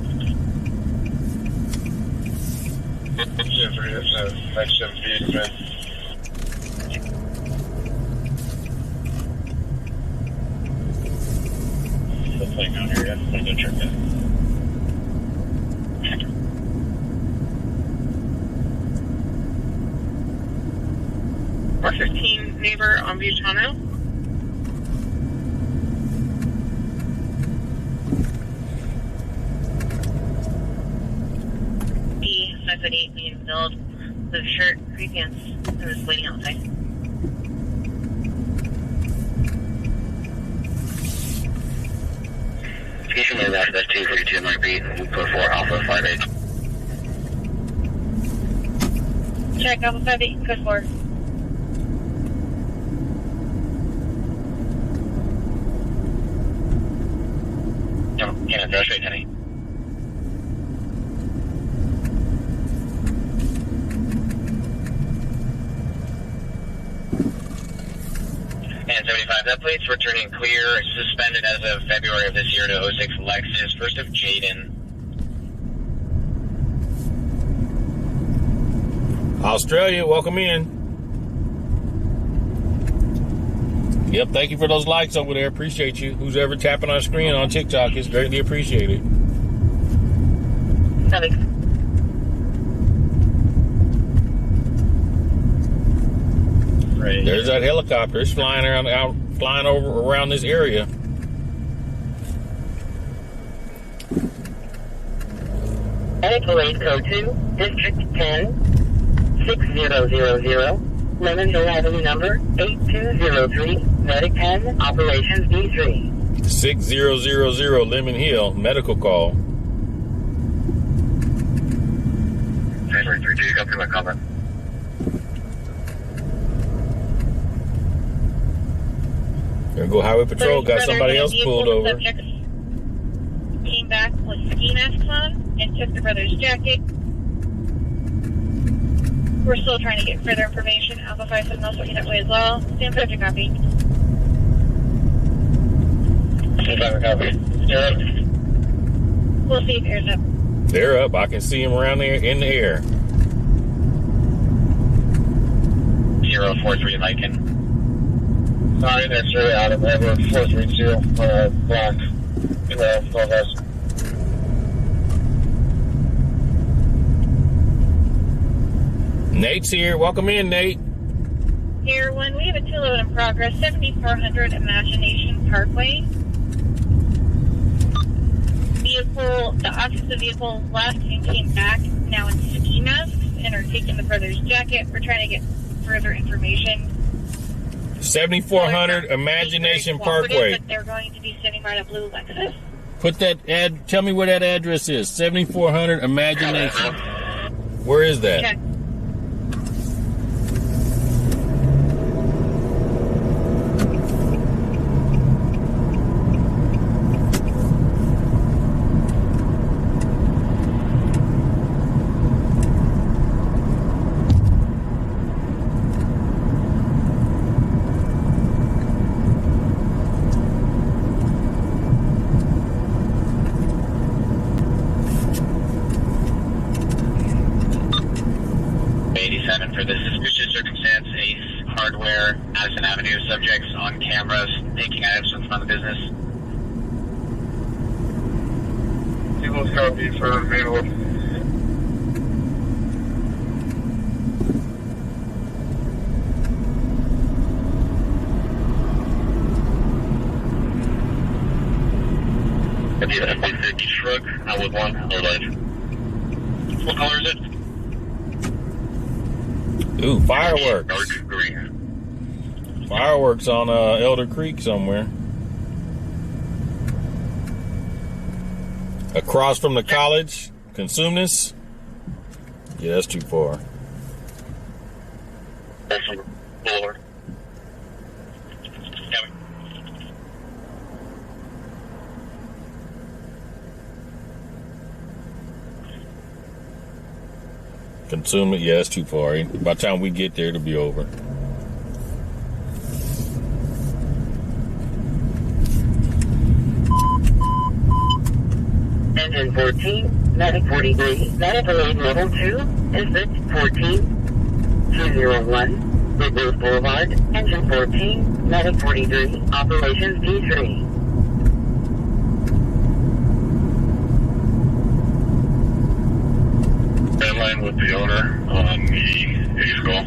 B: Still playing down here yet? Let's go check that.
A: Or 15 neighbor on Butano. B 5'8" build, blue shirt, gray pants, and was waiting outside.
B: You should move after that 232 might be 4 Alpha 58.
H: Check Alpha 58, code 4.
B: Can't go straight, Kenny. And 75, that plate's returning clear, suspended as of February of this year to 06 Lexus, first of Jaden.
C: Australia, welcome in. Yep, thank you for those likes over there. Appreciate you. Who's ever tapping our screen on TikTok is greatly appreciated.
B: Right.
C: There's that helicopter. It's flying around this area.
D: Medical aid code 2, District 10, 6000, Lemon Hill Avenue number 8203, Medic 10, Operations D3.
C: 6000 Lemon Hill, medical call.
B: 332, come to my comment.
C: There go Highway Patrol. Got somebody else pulled over.
H: Subjects came back with ski masks on and took the brother's jacket. We're still trying to get further information. Alpha 57 also looking that way as well. Stand subject copy. We'll see if air's up.
C: They're up. I can see them around there in the air.
B: 043 Lincoln. Sorry, that's really out of there. 432 block. 12S.
C: Nate's here. Welcome in, Nate.
H: Here, when we have a 211 in progress, 7400 Imagination Parkway. The occupants of the vehicle left and came back now in ski masks and are taking the brother's jacket. We're trying to get further information.
C: 7400 Imagination Parkway.
H: But they're going to be sitting by the blue Lexus.
C: Put that tell me where that address is. 7400 Imagination. Where is that?
H: Check.
B: For this suspicious circumstance, Ace Hardware, Addison Avenue, subjects on cameras, taking items from the business. People's copy for available. It'd be an MB-50 Shrug, I would want, or light. What color is it?
C: Ooh, fireworks.
B: Dark green.
C: Fireworks on Elder Creek somewhere. Across from the college. Consumnus. Yeah, that's too far.
B: That's from Boulevard.
C: Consume it, yeah, that's too far. By the time we get there, it'll be over.
D: Engine 14, Medic 43, Medical aid level 2, District 14, 201, Big Roof Boulevard, Engine 14, Medic 43, Operations D3.
B: Line with the owner on the Ace call.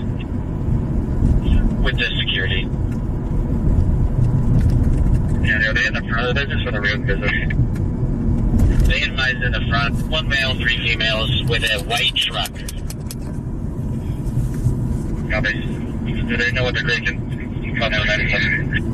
B: With the security. Yeah, are they in the front of the business or the rear of the business? They advised in the front. 1 male, 3 females with a white truck.
G: Copy. Do they know what they're taking? Copy 97.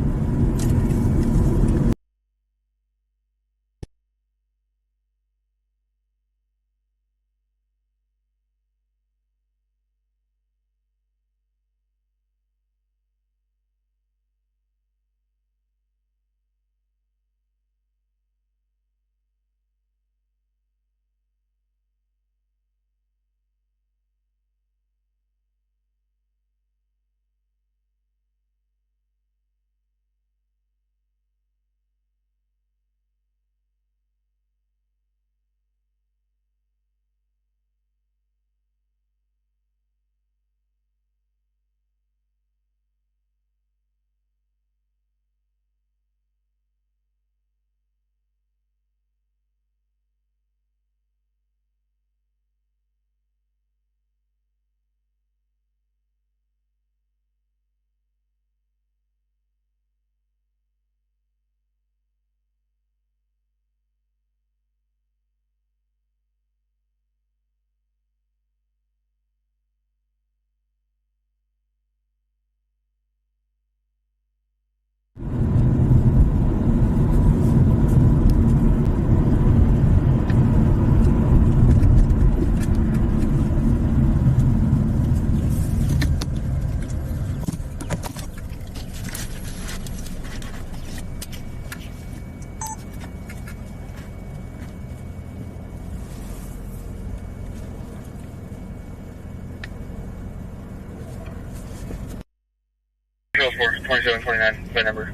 G: Go for 2729, phone number.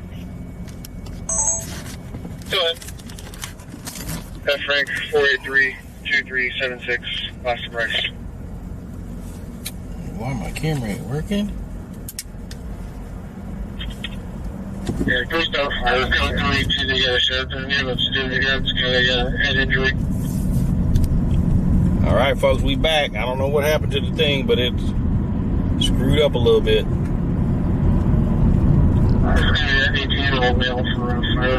G: Go ahead. F. Frank 483-2376, last price.
C: Why my camera ain't working?
G: Yeah, first off, I was going to the sheriff and the ambulance to do the guns because they got a head injury.
C: All right, folks, we back. I don't know what happened to the thing, but it's screwed up a little bit.
G: I was going to get 18-year-old male for injury.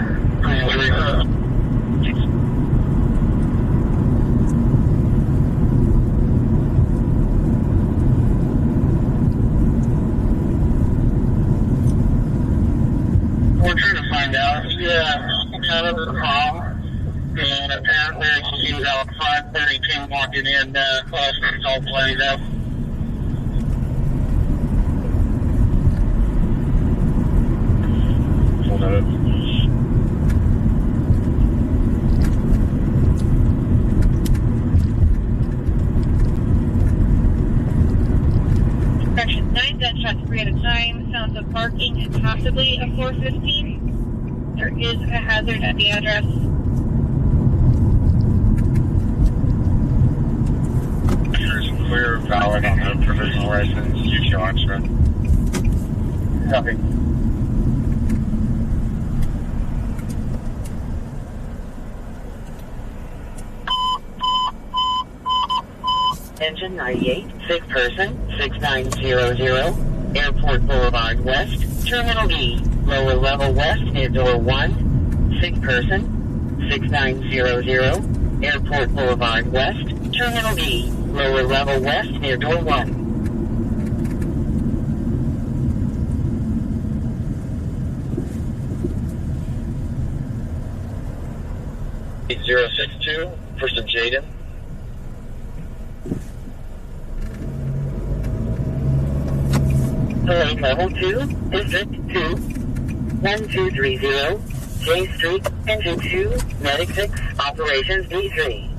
G: We're trying to find out. Yeah, kind of a call. And apparently he was out 5:32 walking in, it's all played up. Hold on.
H: Section 9, gunshot 3 at a time, sounds of barking and possibly a 415. There is a hazard at the address.
G: There's clear, valid on the provisional license, UQ Oxford. Copy.
D: Engine 98, 6 person, 6900, Airport Boulevard West, Terminal B, lower level west near door 1, 6 person, 6900, Airport Boulevard West, Terminal B, lower level west near door 1.
B: $8062, person Jaden.
D: Hello, level 2, District 2, 1230, J Street, Engine 2, Medic 6, Operations D3.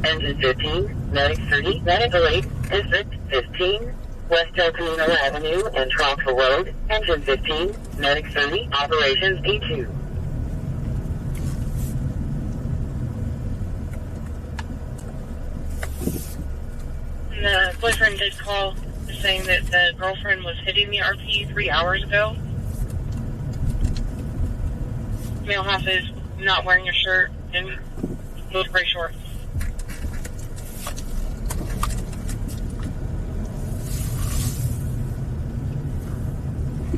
D: Engine 15, Medic 30, Medical 8, District 15, West El Camino Avenue and Tronco Road, Engine 15, Medic 30, Operations D2.
E: The boyfriend did call saying that the girlfriend was hitting the RP 3 hours ago. Male half is not wearing a shirt and those gray shorts.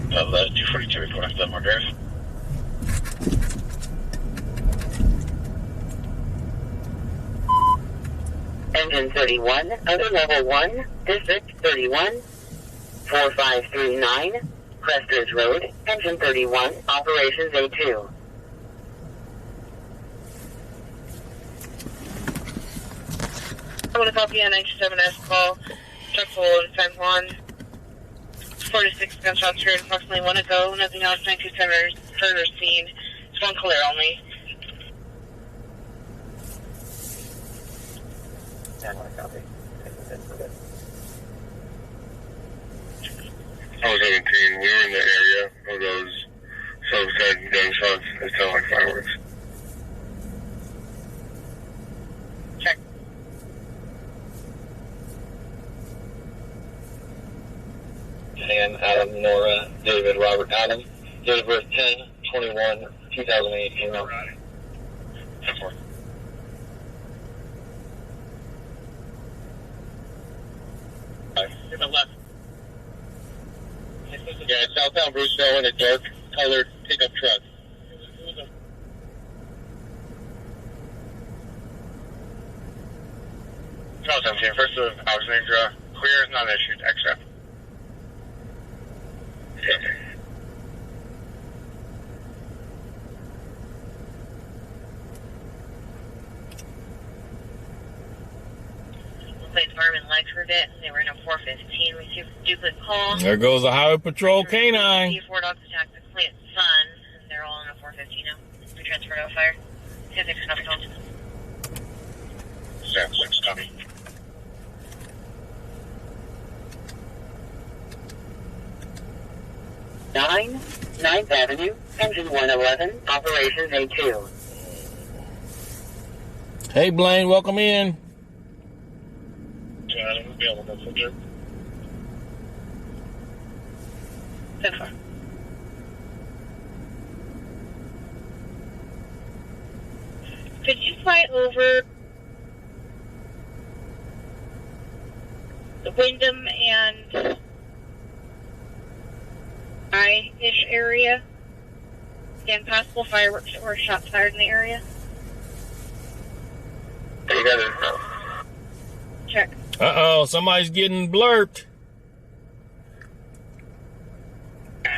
F: That's 242 report after that, Margaret.
D: Engine 31, other level 1, District 31, 4539, Cresters Road, Engine 31, Operations A2.
E: I'm going to copy a 927S call. Truck full of 10-1. 4 to 6 gunshots heard, approximately 1 ago. Nothing else. 927 heard or seen. It's one clear only.
B: Copy. I was 17. We were in the area of those sub-said gunshots. They sound like fireworks.
E: Check.
F: And Adam, Nora, David, Robert, Adam. Date of birth 10/21/2008. Camino. 10-4.
E: To the left.
F: Yeah, southbound Bruceville in a dark colored pickup truck.
B: Charles 17, first of Alexandria, clear, not issued, extra.
A: Played Farm and Legs for a bit. They were in a 415. We received a duplicate call.
C: There goes the Highway Patrol K9.
A: 4 dogs attacked the client's son, and they're all in a 415 now. We transferred out fire. 10-6 copy call.
B: 6 copy.
D: Nine, 9th Avenue, Engine 111, Operations A2.
C: Hey, Blaine, welcome in.
B: Adam, be able to filter.
E: 10-4.
H: Could you fly over the Wyndham and I-ish area? Again, possible fireworks or shots fired in the area.
B: You got it.
H: Check.
C: Uh-oh, somebody's getting blurped.
B: 9,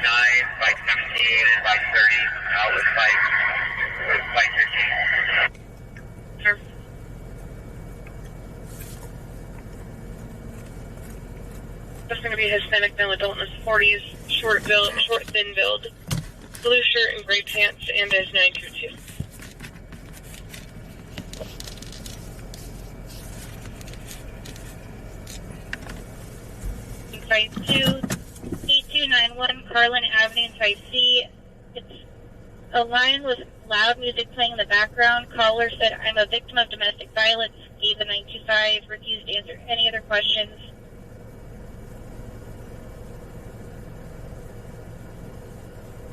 B: Bike 17, and Bike 30, out with Bike 15.
E: Sure. That's going to be a Hispanic male adult in his 40s, short thin build, blue shirt and gray pants, and is 922.
H: Site 8291 Carlin Avenue in Site C. It's a line with loud music playing in the background. Caller said, "I'm a victim of domestic violence." Gave the 925, refused to answer any other questions.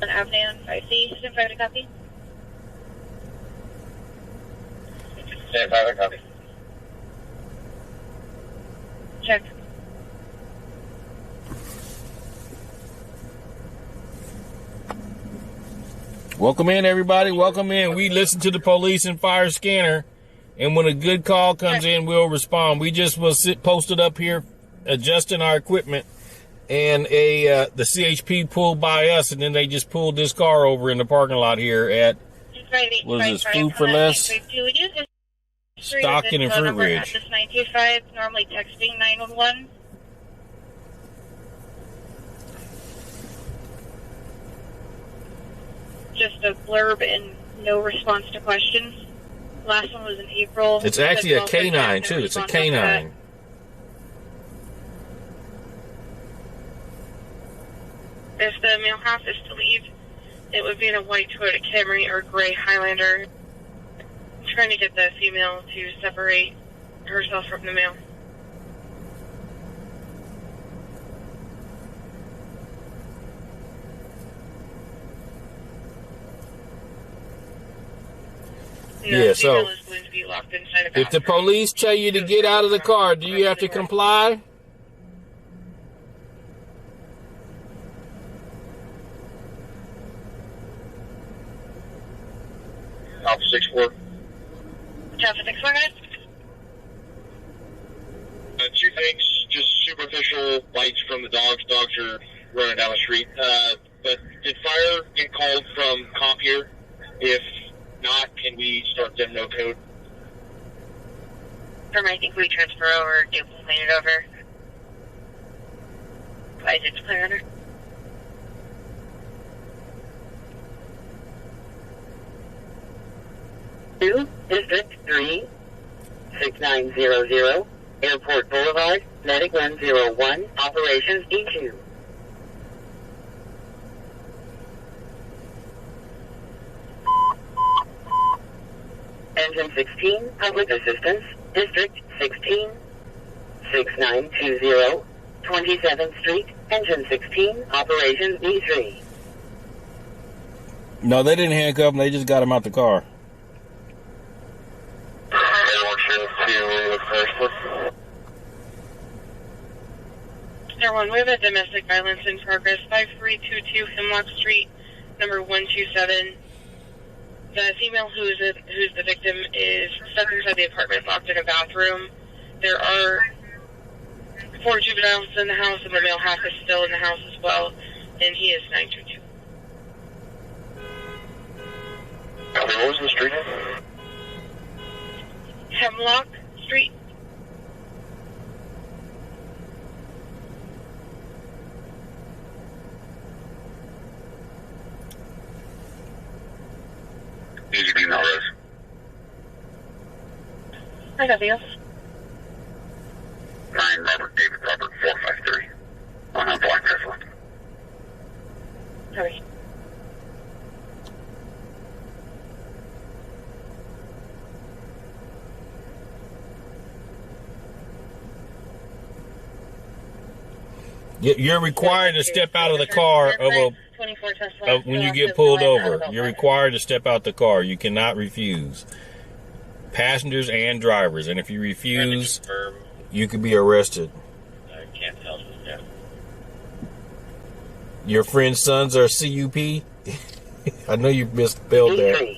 H: On Avenue in Site C. Stand by to copy.
B: Stand by, copy.
H: Check.
C: Welcome in, everybody. Welcome in. We listen to the police and fire scanner, and when a good call comes in, we'll respond. We just was posted up here adjusting our equipment, and the CHP pulled by us, and then they just pulled this car over in the parking lot here at, what is this, Food for Less? Stockton and Fruit Ridge.
H: This 925, normally texting 911. Just a blurb and no response to questions. Last one was in April.
C: It's actually a K9 too. It's a K9.
E: If the male has to leave, it would be in a white Toyota Camry or gray Highlander. I'm trying to get the female to separate herself from the male.
C: Yeah, so if the police tell you to get out of the car, do you have to comply?
B: Alpha 6-4.
H: Alpha 6-4, guys.
B: Two things, just superficial bites from the dogs. Dogs are running down the street. But did fire get called from comp here? If not, can we start them no code?
A: I think we transfer over, duplicate it over. Why did you play under?
D: Two, District 3, 6900, Airport Boulevard, Medic 101, Operations E2. Engine 16, Public Assistance, District 16, 6920, 27th Street, Engine 16, Operations E3.
C: No, they didn't handcuff him. They just got him out the car.
E: Everyone, we have a domestic violence in progress, 5322 Hemlock Street, number 127. The female who's the victim is stuck inside the apartment, locked in a bathroom. There are 4 juveniles in the house, and the male half is still in the house as well, and he is 922.
B: What was the street?
E: Hemlock Street.
B: Need to be noticed.
E: I got the else.
B: 9 Robert David Robert 453. On a black Tesla.
E: Hurry.
C: You're required to step out of the car when you get pulled over. You're required to step out the car. You cannot refuse. Passengers and drivers. And if you refuse, you could be arrested.
F: I can't tell. Yeah.
C: Your friend's sons are CUP? I know you misspelled that.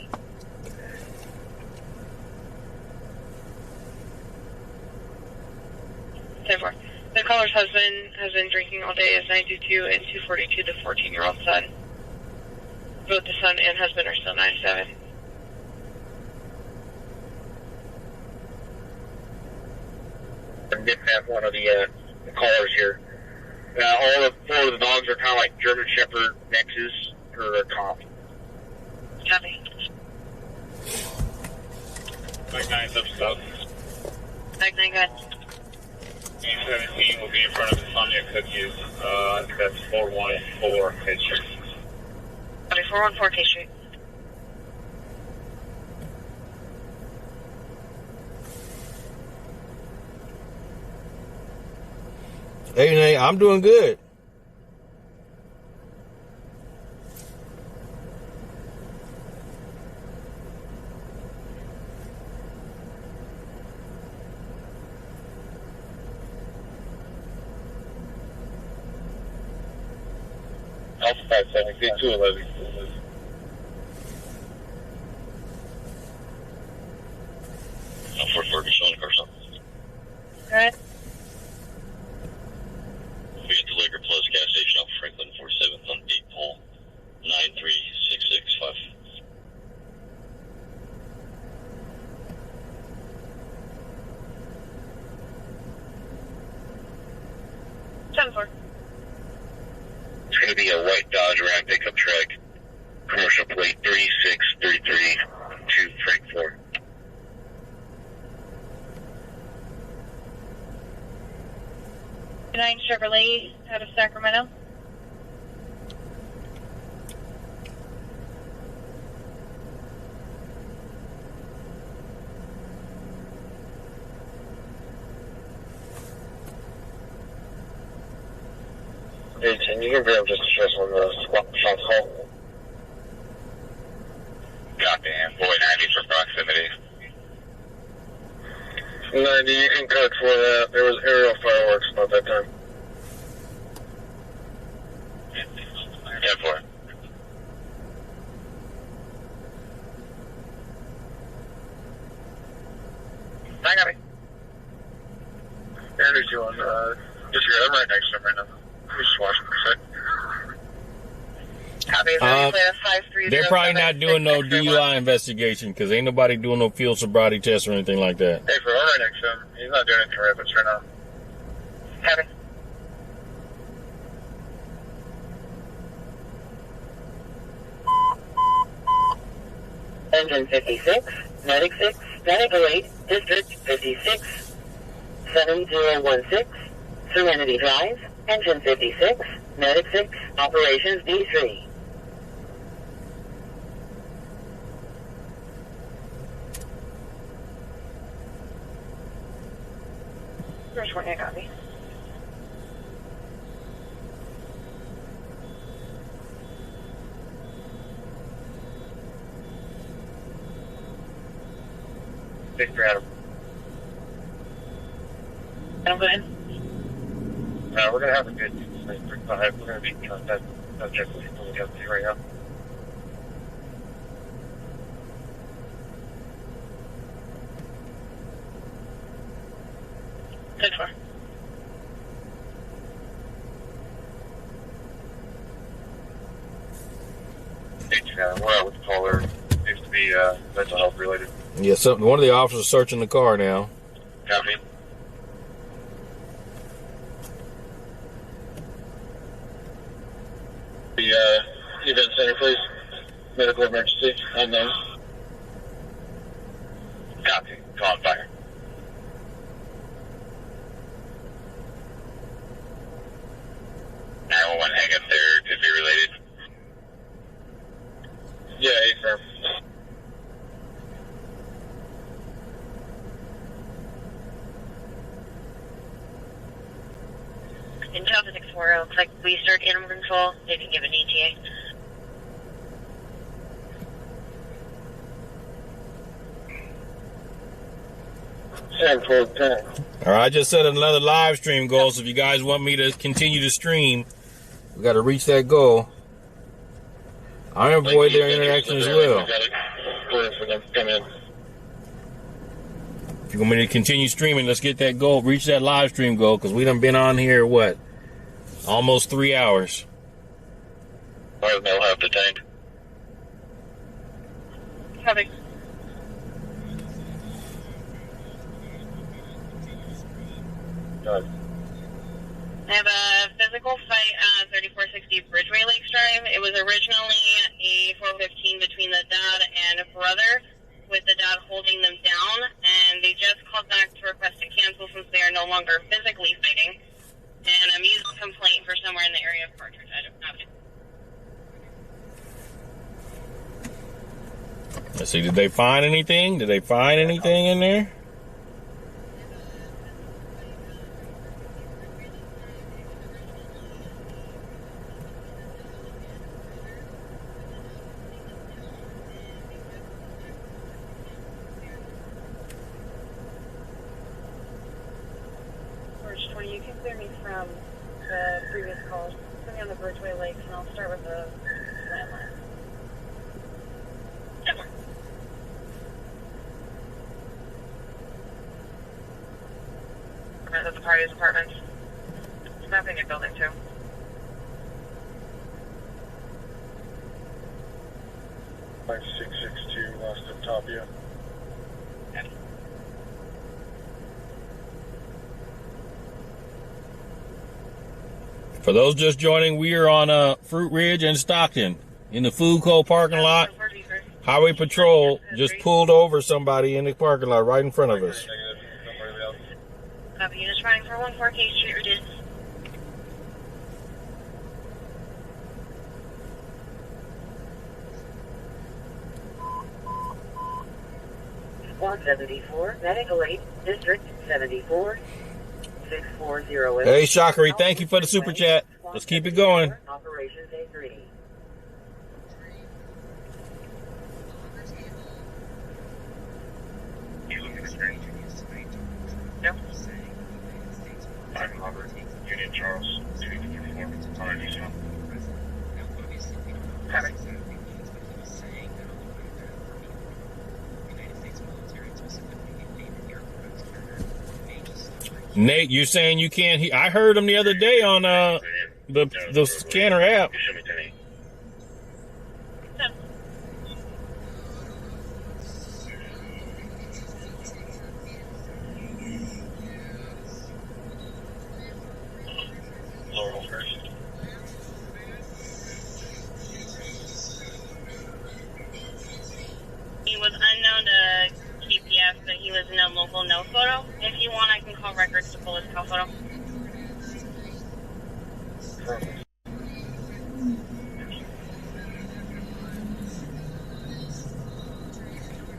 E: The caller's husband has been drinking all day as 922 and 242 the 14-year-old son. Both the son and husband are still 97.
B: I'm getting at one of the callers here. All 4 of the dogs are kind of like German Shepherd mixes for a comp.
E: Copy.
G: Mike 9's up south.
E: Mike 9, go ahead.
G: 17 will be in front of Insomnia Cookies. I think that's 414 K Street.
E: Copy, 414 K Street.
C: Hey, Nate, I'm doing good.
B: Alpha 573 211.
F: For Ferguson or something.
E: Alright.
F: We at the Liquor Plus gas station off Franklin 47th on Deep Pole 93665.
B: It's going to be a white Dodge Ram pickup truck. Commercial plate 3633 to Frankfort.
H: 9 Chevrolet out of Sacramento.
B: Hey, Tim, you can bring up just stress on the shots call. Goddamn, boy 90 for proximity. 90, you can code for that. There was aerial fireworks about that time. 10-4. I got it.
G: Disregard, I'm right next to him right now. Just watching for a sec.
A: Copy.
C: They're probably not doing no DUI investigation because ain't nobody doing no field sobriety test or anything like that.
G: Hey, for I'm right next to him. He's not doing anything reckless right now.
A: Copy.
D: Engine 56, Medic 6, Medical 8, District 56, 7016, Serenity Drive, Engine 56, Medic 6, Operations D3.
A: First one, copy.
G: Victor Adam.
A: I'm good.
G: We're going to have a good 935. We're going to be in contact. I'll check with people we have to right now.
A: Good for.
G: Victor Adam. We're out with the caller. Seems to be mental health related.
C: Yeah, one of the officers searching the car now.
G: Copy. The event center, please. Medical emergency. Unknown. Copy. Call on fire.
F: One hang up there could be related.
G: Yeah, affirm.
A: In Delta 640, looks like we start animal control. They can give an ETA.
C: All right, I just set another live stream goal, so if you guys want me to continue to stream, we got to reach that goal. I avoid their interaction as well. If you want me to continue streaming, let's get that goal, reach that live stream goal, because we done been on here, what, almost 3 hours.
G: Or they'll have detained.
A: Copy. I have a physical fight on 3460 Bridgeway Lakes Drive. It was originally a 415 between the dad and brother, with the dad holding them down, and they just called back to request a cancel since they are no longer physically fighting. And I'm using a complaint for somewhere in the area of Partridge. I don't have it.
C: Let's see, did they find anything? Did they find anything in there?
E: You can clear me from the previous calls. Put me on the Bridgeway Lakes, and I'll start with the landline.
A: At the party's apartments. Nothing at building 2.
G: Like 662 west of Tapia.
C: For those just joining, we are on Fruit Ridge and Stockton in the Food Co. parking lot. Highway Patrol just pulled over somebody in the parking lot right in front of us.
A: Copy. Units running for 14 K Street, reduced.
D: Squad 74, Medical 8, District 74, 6408.
C: Hey, Shakari, thank you for the super chat. Let's keep it going.
D: Operations A3.
A: No.
G: I'm Robert, Union Charles, 254, already so.
A: Copy.
C: Nate, you're saying you can't hear? I heard him the other day on the scanner app.
F: Laurel first.
A: He was unknown to GPS, but he was no local, no photo. If you want, I can call records to pull his call photo.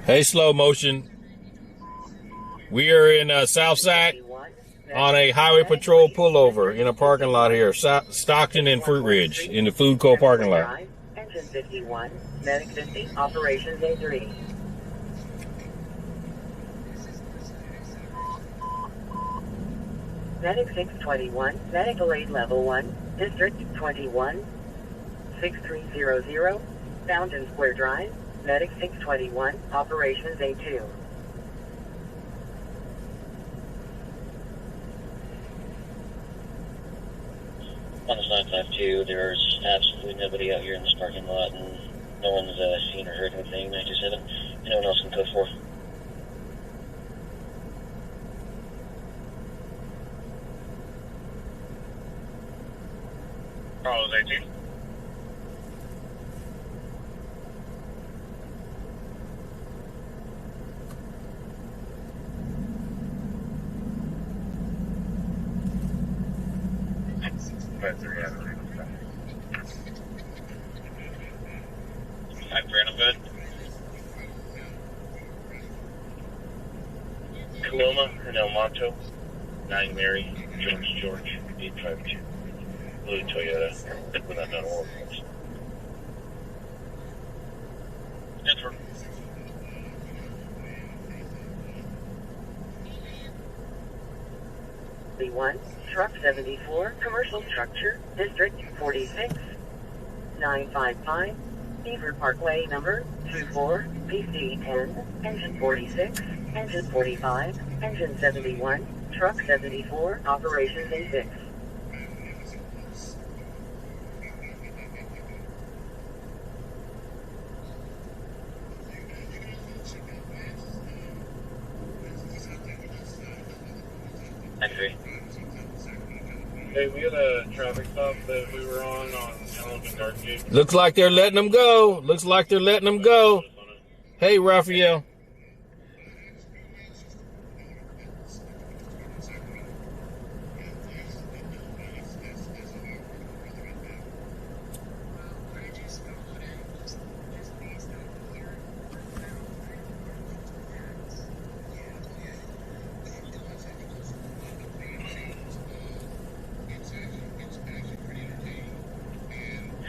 C: Hey, slow motion. We are in South Sac on a highway patrol pullover in a parking lot here, Stockton and Fruit Ridge, in the Food Co parking lot.
D: Engine 51, Medic 50, Operations A3. Medic 621, Medical Aid Level 1, District 21, 6300, Fountain Square Drive, Medic 621, Operations A2.
F: On this 952, there's absolutely nobody out here in this parking lot, and no one's seen or heard anything. 927. Anyone else can code 4?
G: Carlos 18.
F: I'm Brandon Good.
G: Coloma and El Monte. 9 Mary, George, 852. Blue Toyota with unknown origins.
F: Enter.
D: B1, Truck 74, Commercial Structure, District 46, 955, Beaver Parkway number 24, PC10, Engine 46, Engine 45, Engine 71, Truck 74, Operations A6.
G: Hey, we had a traffic stop that we were on Allen and Garden Gate.
C: Looks like they're letting them go. Looks like they're letting them go. Hey, Raphael.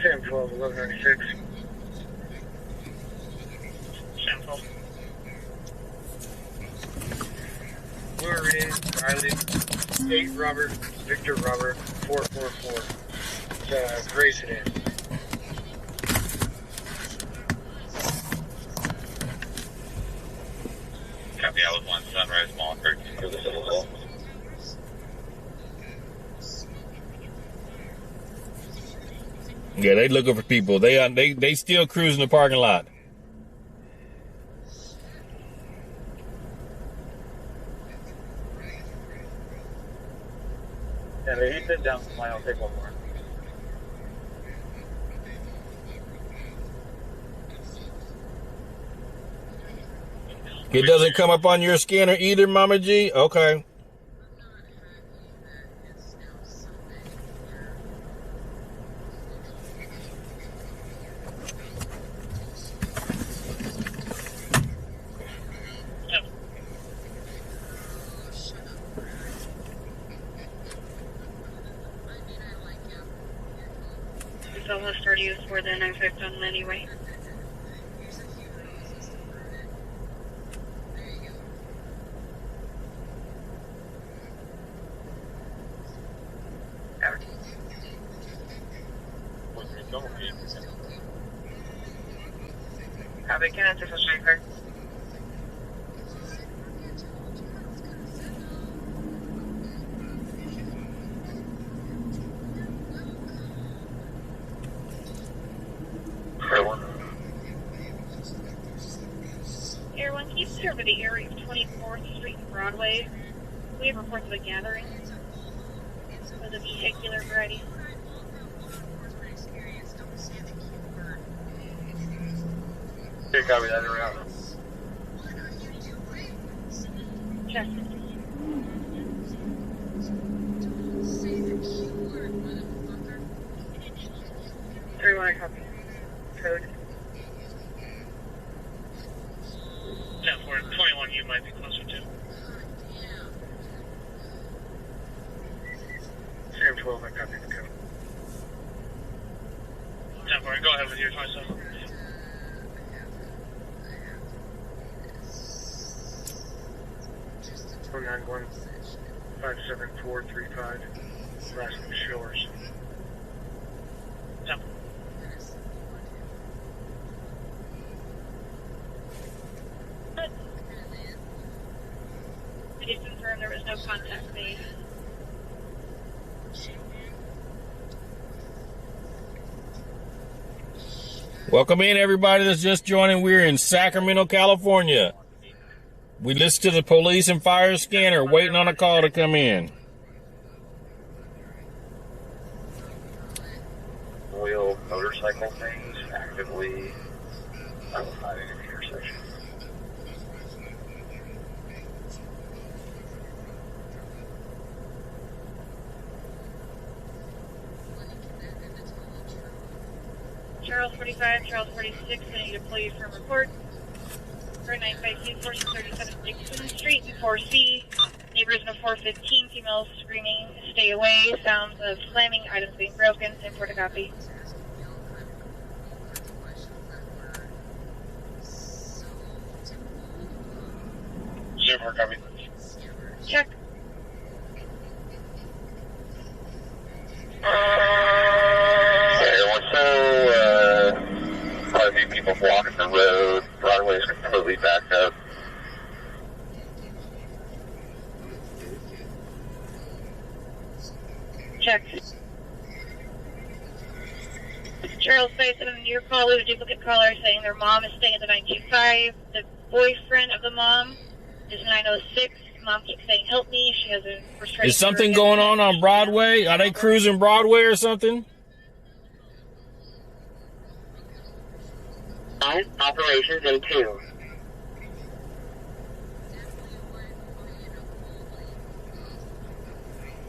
G: Sam 12, 1196.
A: Sam 12.
G: We're in Riley, 8 Robert, Victor Robert, 444. It's gray sedan.
F: Copy, I was 1 Sunrise Mall for the civil call.
C: Yeah, they looking for people. They still cruising the parking lot.
G: Yeah, they hit it down the line. I'll take one more.
C: It doesn't come up on your scanner either, Mama G? Okay.
E: It's almost already used for the 9-5 tunnel anyway.
A: Copy, can I take a striker?
H: Checked over the area of 24th Street and Broadway. We have reports of a gathering with a vehicular variety.
G: Okay, copy that around.
H: Check.
E: Everyone, copy. Code.
G: 10-4, 21 you might be closer to. Sam 12, I copy the code. 10-4, go ahead with your 27. Oh, 91 57435, last name Shores. 10-4.
H: I did confirm there was no contact made.
C: Welcome in, everybody that's just joining. We're in Sacramento, California. We listen to the police and fire scanner, waiting on a call to come in.
B: Oil motorcycle things actively finding an intersection.
H: Charles 45, Charles 46, I need to pull you from report. 495 437 Dixon Street, 4C. Neighbors in a 415, females screaming, stay away. Sounds of slamming, items being broken. Same for the copy.
G: Super copy.
H: Check.
B: Quite a few people blocking the road. Broadway is completely backed up.
H: Check. Charles 57, your call was a duplicate caller saying their mom is staying at the 925. The boyfriend of the mom is 906. Mom keeps saying, help me. She has a restraining
C: Is something
H: order.
C: going on Broadway? Are they cruising Broadway or something?
D: Operations A2.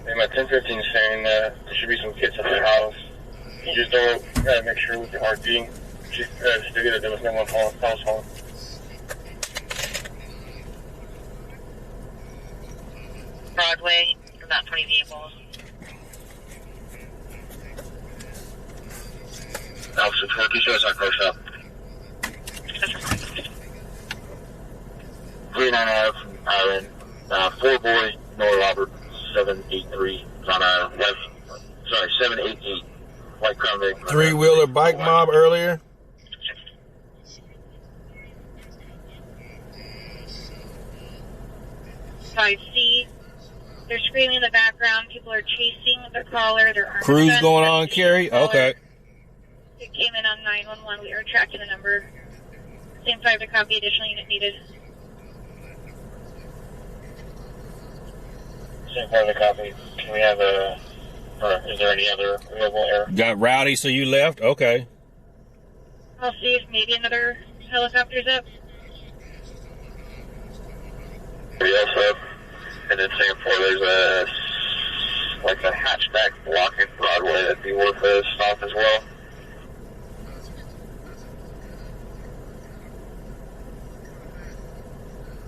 G: Hey, my 1015 is saying there should be some kids at their house. You just don't make sure with your heart beating. Just stick it, there was no one house phone.
A: Broadway, about 20 vehicles.
B: Officer 4, show us our close up. 39 from Island, 4 boy, Noah Robert, 783, on our left, 788, White Crown Vic.
C: Three-wheeler bike mob earlier.
H: C. They're screaming in the background. People are chasing the caller. There are
C: Cruise going on, Carrie? Okay.
H: It came in on 911. We are tracking the number. Same 5 to copy. Additional unit needed.
G: Same part of the copy. Can we have or is there any other available error?
C: Got rowdy, so you left? Okay.
H: I'll see if maybe another helicopter's up.
B: Everybody else up. And then same 4, there's a hatchback blocking Broadway. That'd be worth a stop as well.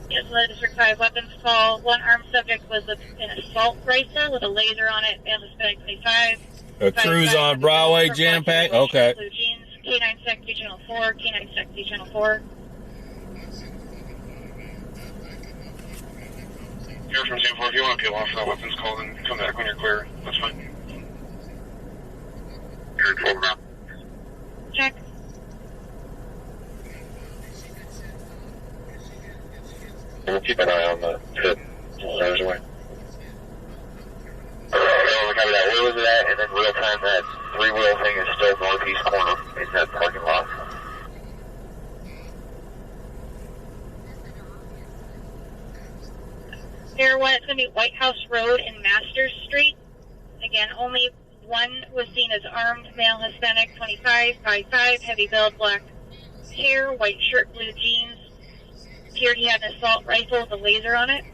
H: Yes, District 5 weapons call. One armed subject was an assault rifle with a laser on it and Hispanic 25.
C: A cruise on Broadway, jam-packed? Okay.
H: Blue jeans. K9 Sec Channel 4. K9 Sec Channel 4.
G: You're from Sam 4. If you want to peel off that weapons call, then come back when you're clear. That's fine.
B: You're in 12 now.
H: Check.
B: We'll keep an eye on the pit. There's away. Copy that. Where was it at? And then real time, that 3-wheel thing is still northeast corner in that parking lot.
H: Fair one, it's going to be White House Road and Masters Street. Again, only one was seen as armed, male, Hispanic, 25, 5'5", heavy build, black hair, white shirt, blue jeans. Appeared he had an assault rifle with a laser on it.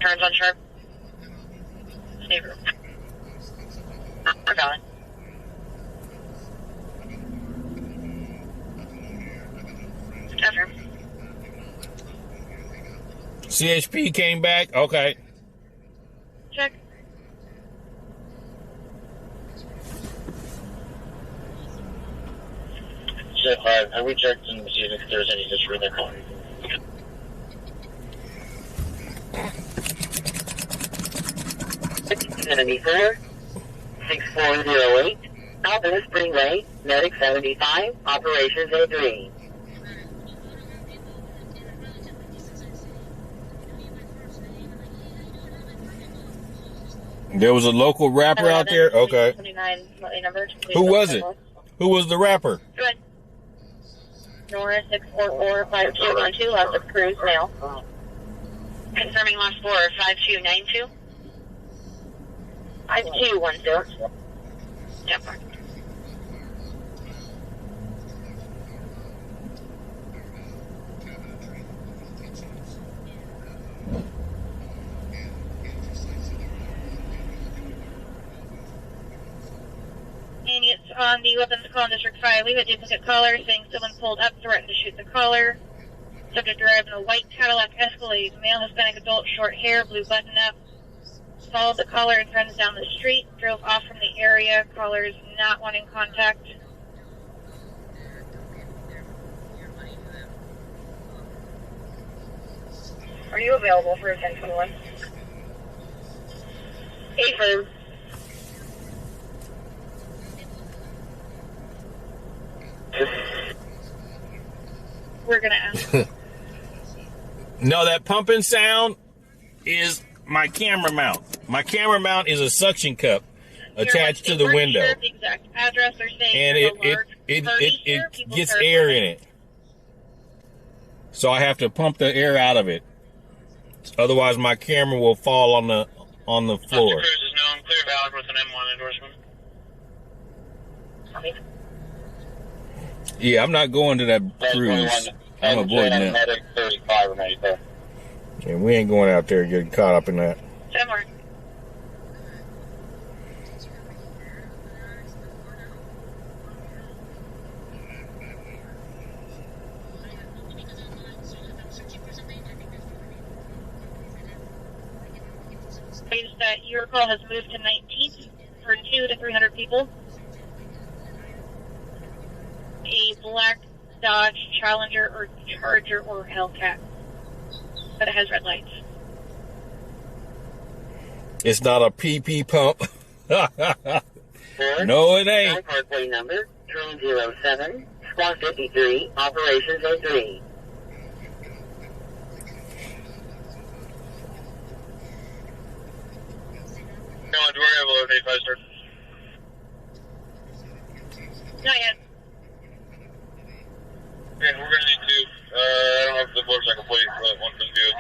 A: Turns on sharp. Save room. We're going. After.
C: CHP came back. Okay.
H: Check.
B: Jet 5, have we checked and seen if there's any history in their car?
D: $74 6408 Alpina Springway, Medic 75, Operations A3.
C: There was a local rapper out there? Okay.
A: 29 number.
C: Who was it? Who was the rapper?
A: Good. Nora 6445212, lots of cruise mail. Confirming last 4 5292. 5212. Yep.
H: And it's on the weapons call in District 5. We have a duplicate caller saying someone pulled up, threatened to shoot the caller. Subject driving a white Cadillac Escalade, male Hispanic adult, short hair, blue button up. Followed the caller and friends down the street, drove off from the area. Caller is not wanting contact.
A: Are you available for a 1021? Affirm.
H: We're going to ask.
C: No, that pumping sound is my camera mount. My camera mount is a suction cup attached to the window.
H: Sure the exact address they're saying,
C: And it gets air in it. So I have to pump the air out of it. Otherwise my camera will fall on the floor.
G: Cruise is known, clear valid with an M1 endorsement.
C: Yeah, I'm not going to that cruise. I'm avoiding that.
B: Medic 35 or 95.
C: Yeah, we ain't going out there getting caught up in that.
H: Somewhere. That your call has moved to 19th for 200 to 300 people. A black Dodge Challenger or Charger or Hellcat, but it has red lights.
C: It's not a PP pump. No, it ain't.
D: Parkway number 307, Squad 53, Operations A3.
G: No, do we have a load 85, sir?
H: Not yet.
G: Yeah, we're going to need to, I don't know if the motorcycle plate, but one can do it.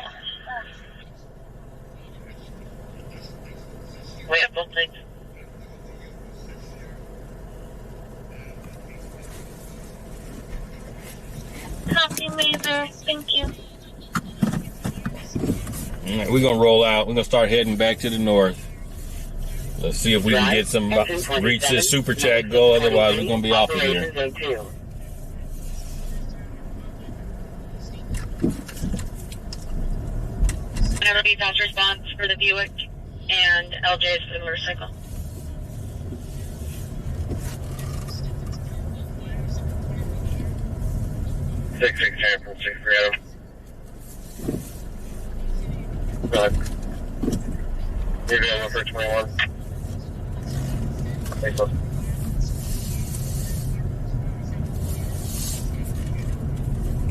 A: We have both things.
H: Copy, laser. Thank you.
C: All right, we're going to roll out. We're going to start heading back to the north. Let's see if we can get some, reach this super chat goal. Otherwise, we're going to be off of here.
A: Never be fast response for the Buick and LJ's for the motorcycle.
B: Six from 630. Go ahead. Maybe I went for 21. Thanks, bud.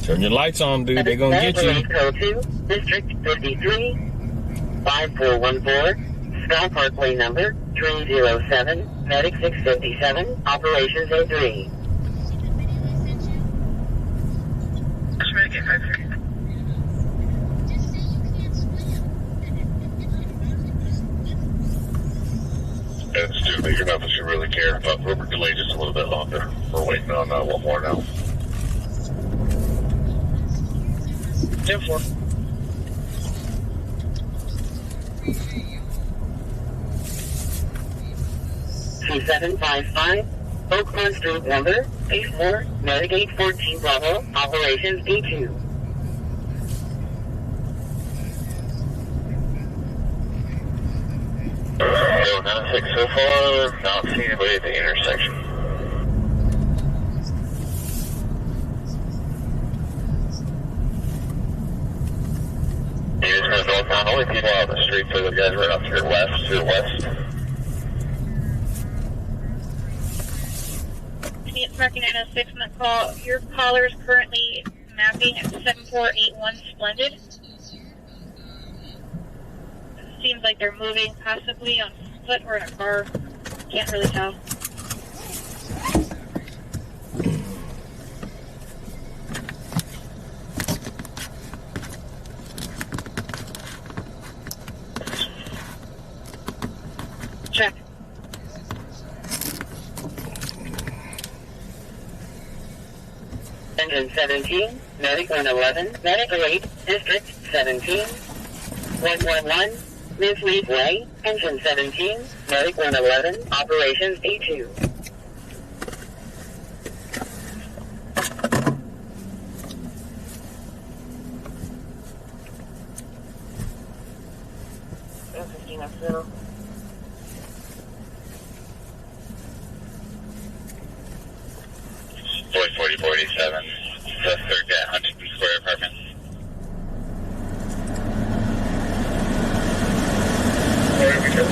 C: Turn your lights on, dude. They're going to get you.
D: Code 2, District 53, 5414, Sky Parkway number 307, Medic 657, Operations A3.
B: That's too big enough if you really care, but we're delayed just a little bit longer. We're waiting on one more now.
E: 10-4.
D: 2755, Oakmont Street number 84, Navigate 14 Bravo, Operations B2.
B: No, 96 so far, not seeing anybody at the intersection. You just going northbound, only people out on the street, so the guys right off to your west.
H: It's Marking 906 on the call. Your caller is currently mapping at 7481 Splendid. Seems like they're moving possibly on foot or in a car. Can't really tell. Check.
D: Engine 17, Medic 111, Medic 8, District 17, 111, Mislead Way, Engine 17, Medic 111, Operations B2.
F: Boy 4047, the third guy, Huntington Square apartment.
B: There we go.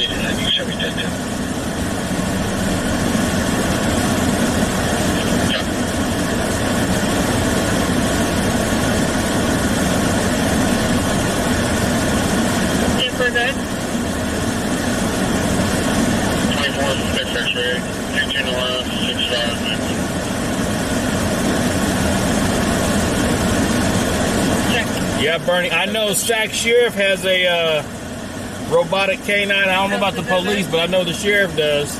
F: Yeah, you should be dead too.
H: We're good.
G: 24, 6 X-ray, 1811, 65.
H: Check.
C: Yeah, Bernie. I know Sac Sheriff has a robotic K9. I don't know about the police, but I know the sheriff does.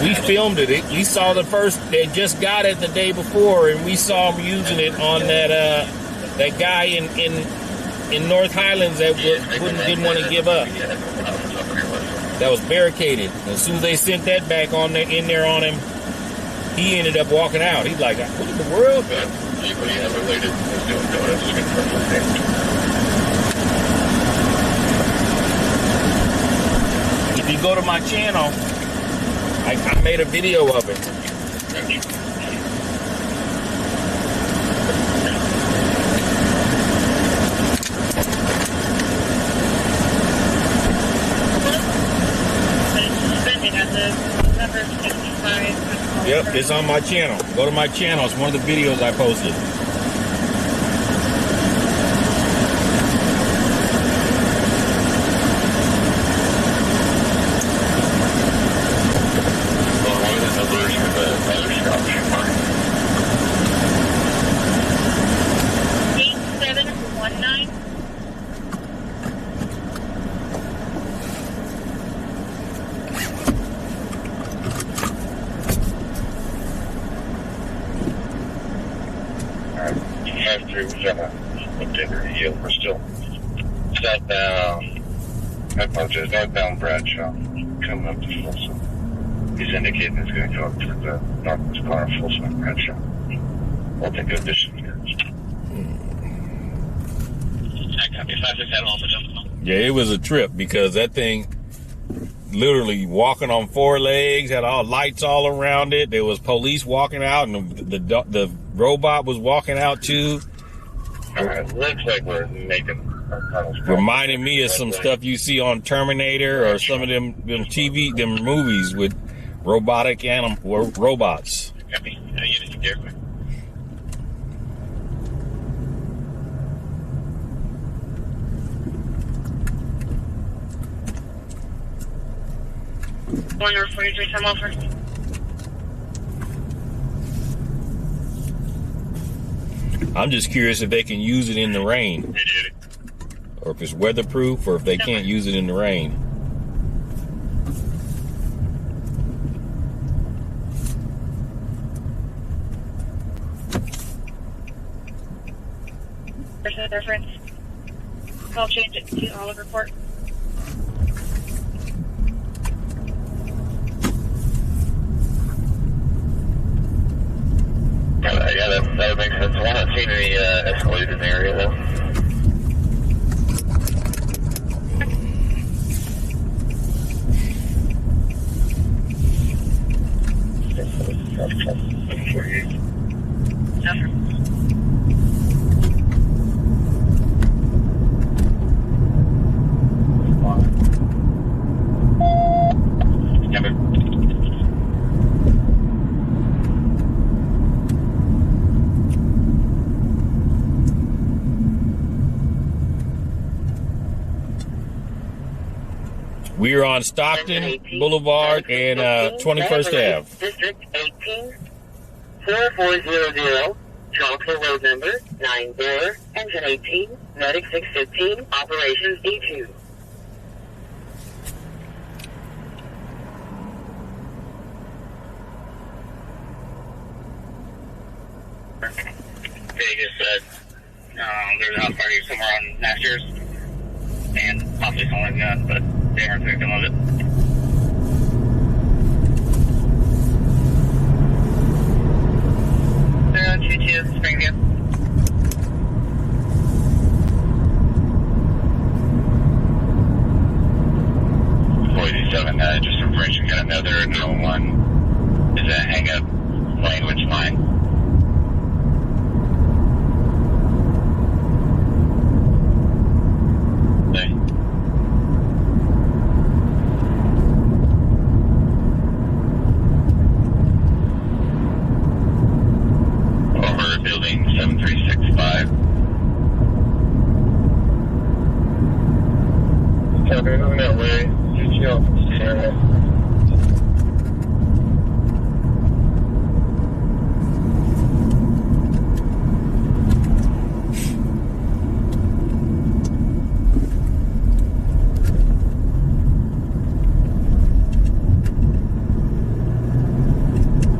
C: We filmed it. We saw the first. They just got it the day before, and we saw them using it on that guy in North Highlands that didn't want to give up. That was barricaded. As soon as they sent that back in there on him, he ended up walking out. He's like, "What in the world?"
B: Anybody unrelated is doing donuts is good for
C: If you go to my channel, I made a video of it.
H: Number 65.
C: Yep, it's on my channel. Go to my channel. It's one of the videos I posted.
B: Well, one of the numbers for the other stop mark.
H: 8719.
B: After we got a dinner yield, we're still southbound. Northbound Bradshaw coming up to Folsom. He's indicating it's going to go up to the northwest corner of Folsom and Bradshaw. We'll take a distance here.
F: I copy 567 also jumping.
C: Yeah, it was a trip because that thing literally walking on four legs, had all lights all around it. There was police walking out, and the robot was walking out too.
B: Looks like we're making our tunnels.
C: Reminding me of some stuff you see on Terminator or some of them movies with robots.
F: Copy. Unit there.
A: 1 or 43 time offer.
C: I'm just curious if they can use it in the rain, or if it's weatherproof, or if they can't use it in the rain.
H: There's a difference. I'll change it to Olive report.
B: Yeah, that would make sense. I haven't seen any escalated in the area, though.
C: We're on Stockton Boulevard and 21st Ave.
D: District 18, 4400, Charleston road number 94, engine 18, medic 615, operations D2.
F: They just said there's a house party somewhere on Masters and possibly someone gun, but they weren't victim of it.
A: Springview.
B: Just information, got another known one. Is a hang-up language line. Over building 7365. Okay, moving that way.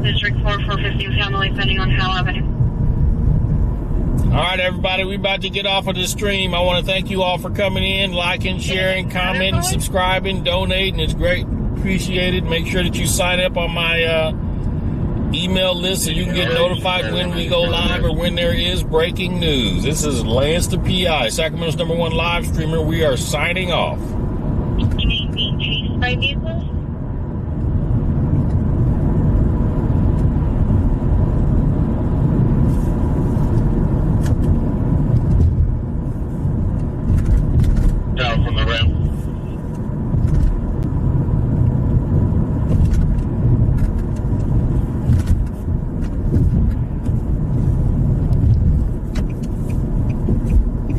A: District 415 family pending on Howell Avenue.
C: All right, everybody, we're about to get off of the stream. I want to thank you all for coming in, liking, sharing, commenting, subscribing, donating. It's great. Appreciated. Make sure that you sign up on my email list so you can get notified when we go live or when there is breaking news. This is Lance the PI, Sacramento's #1 live streamer. We are signing off.
H: You mean being chased by vehicles?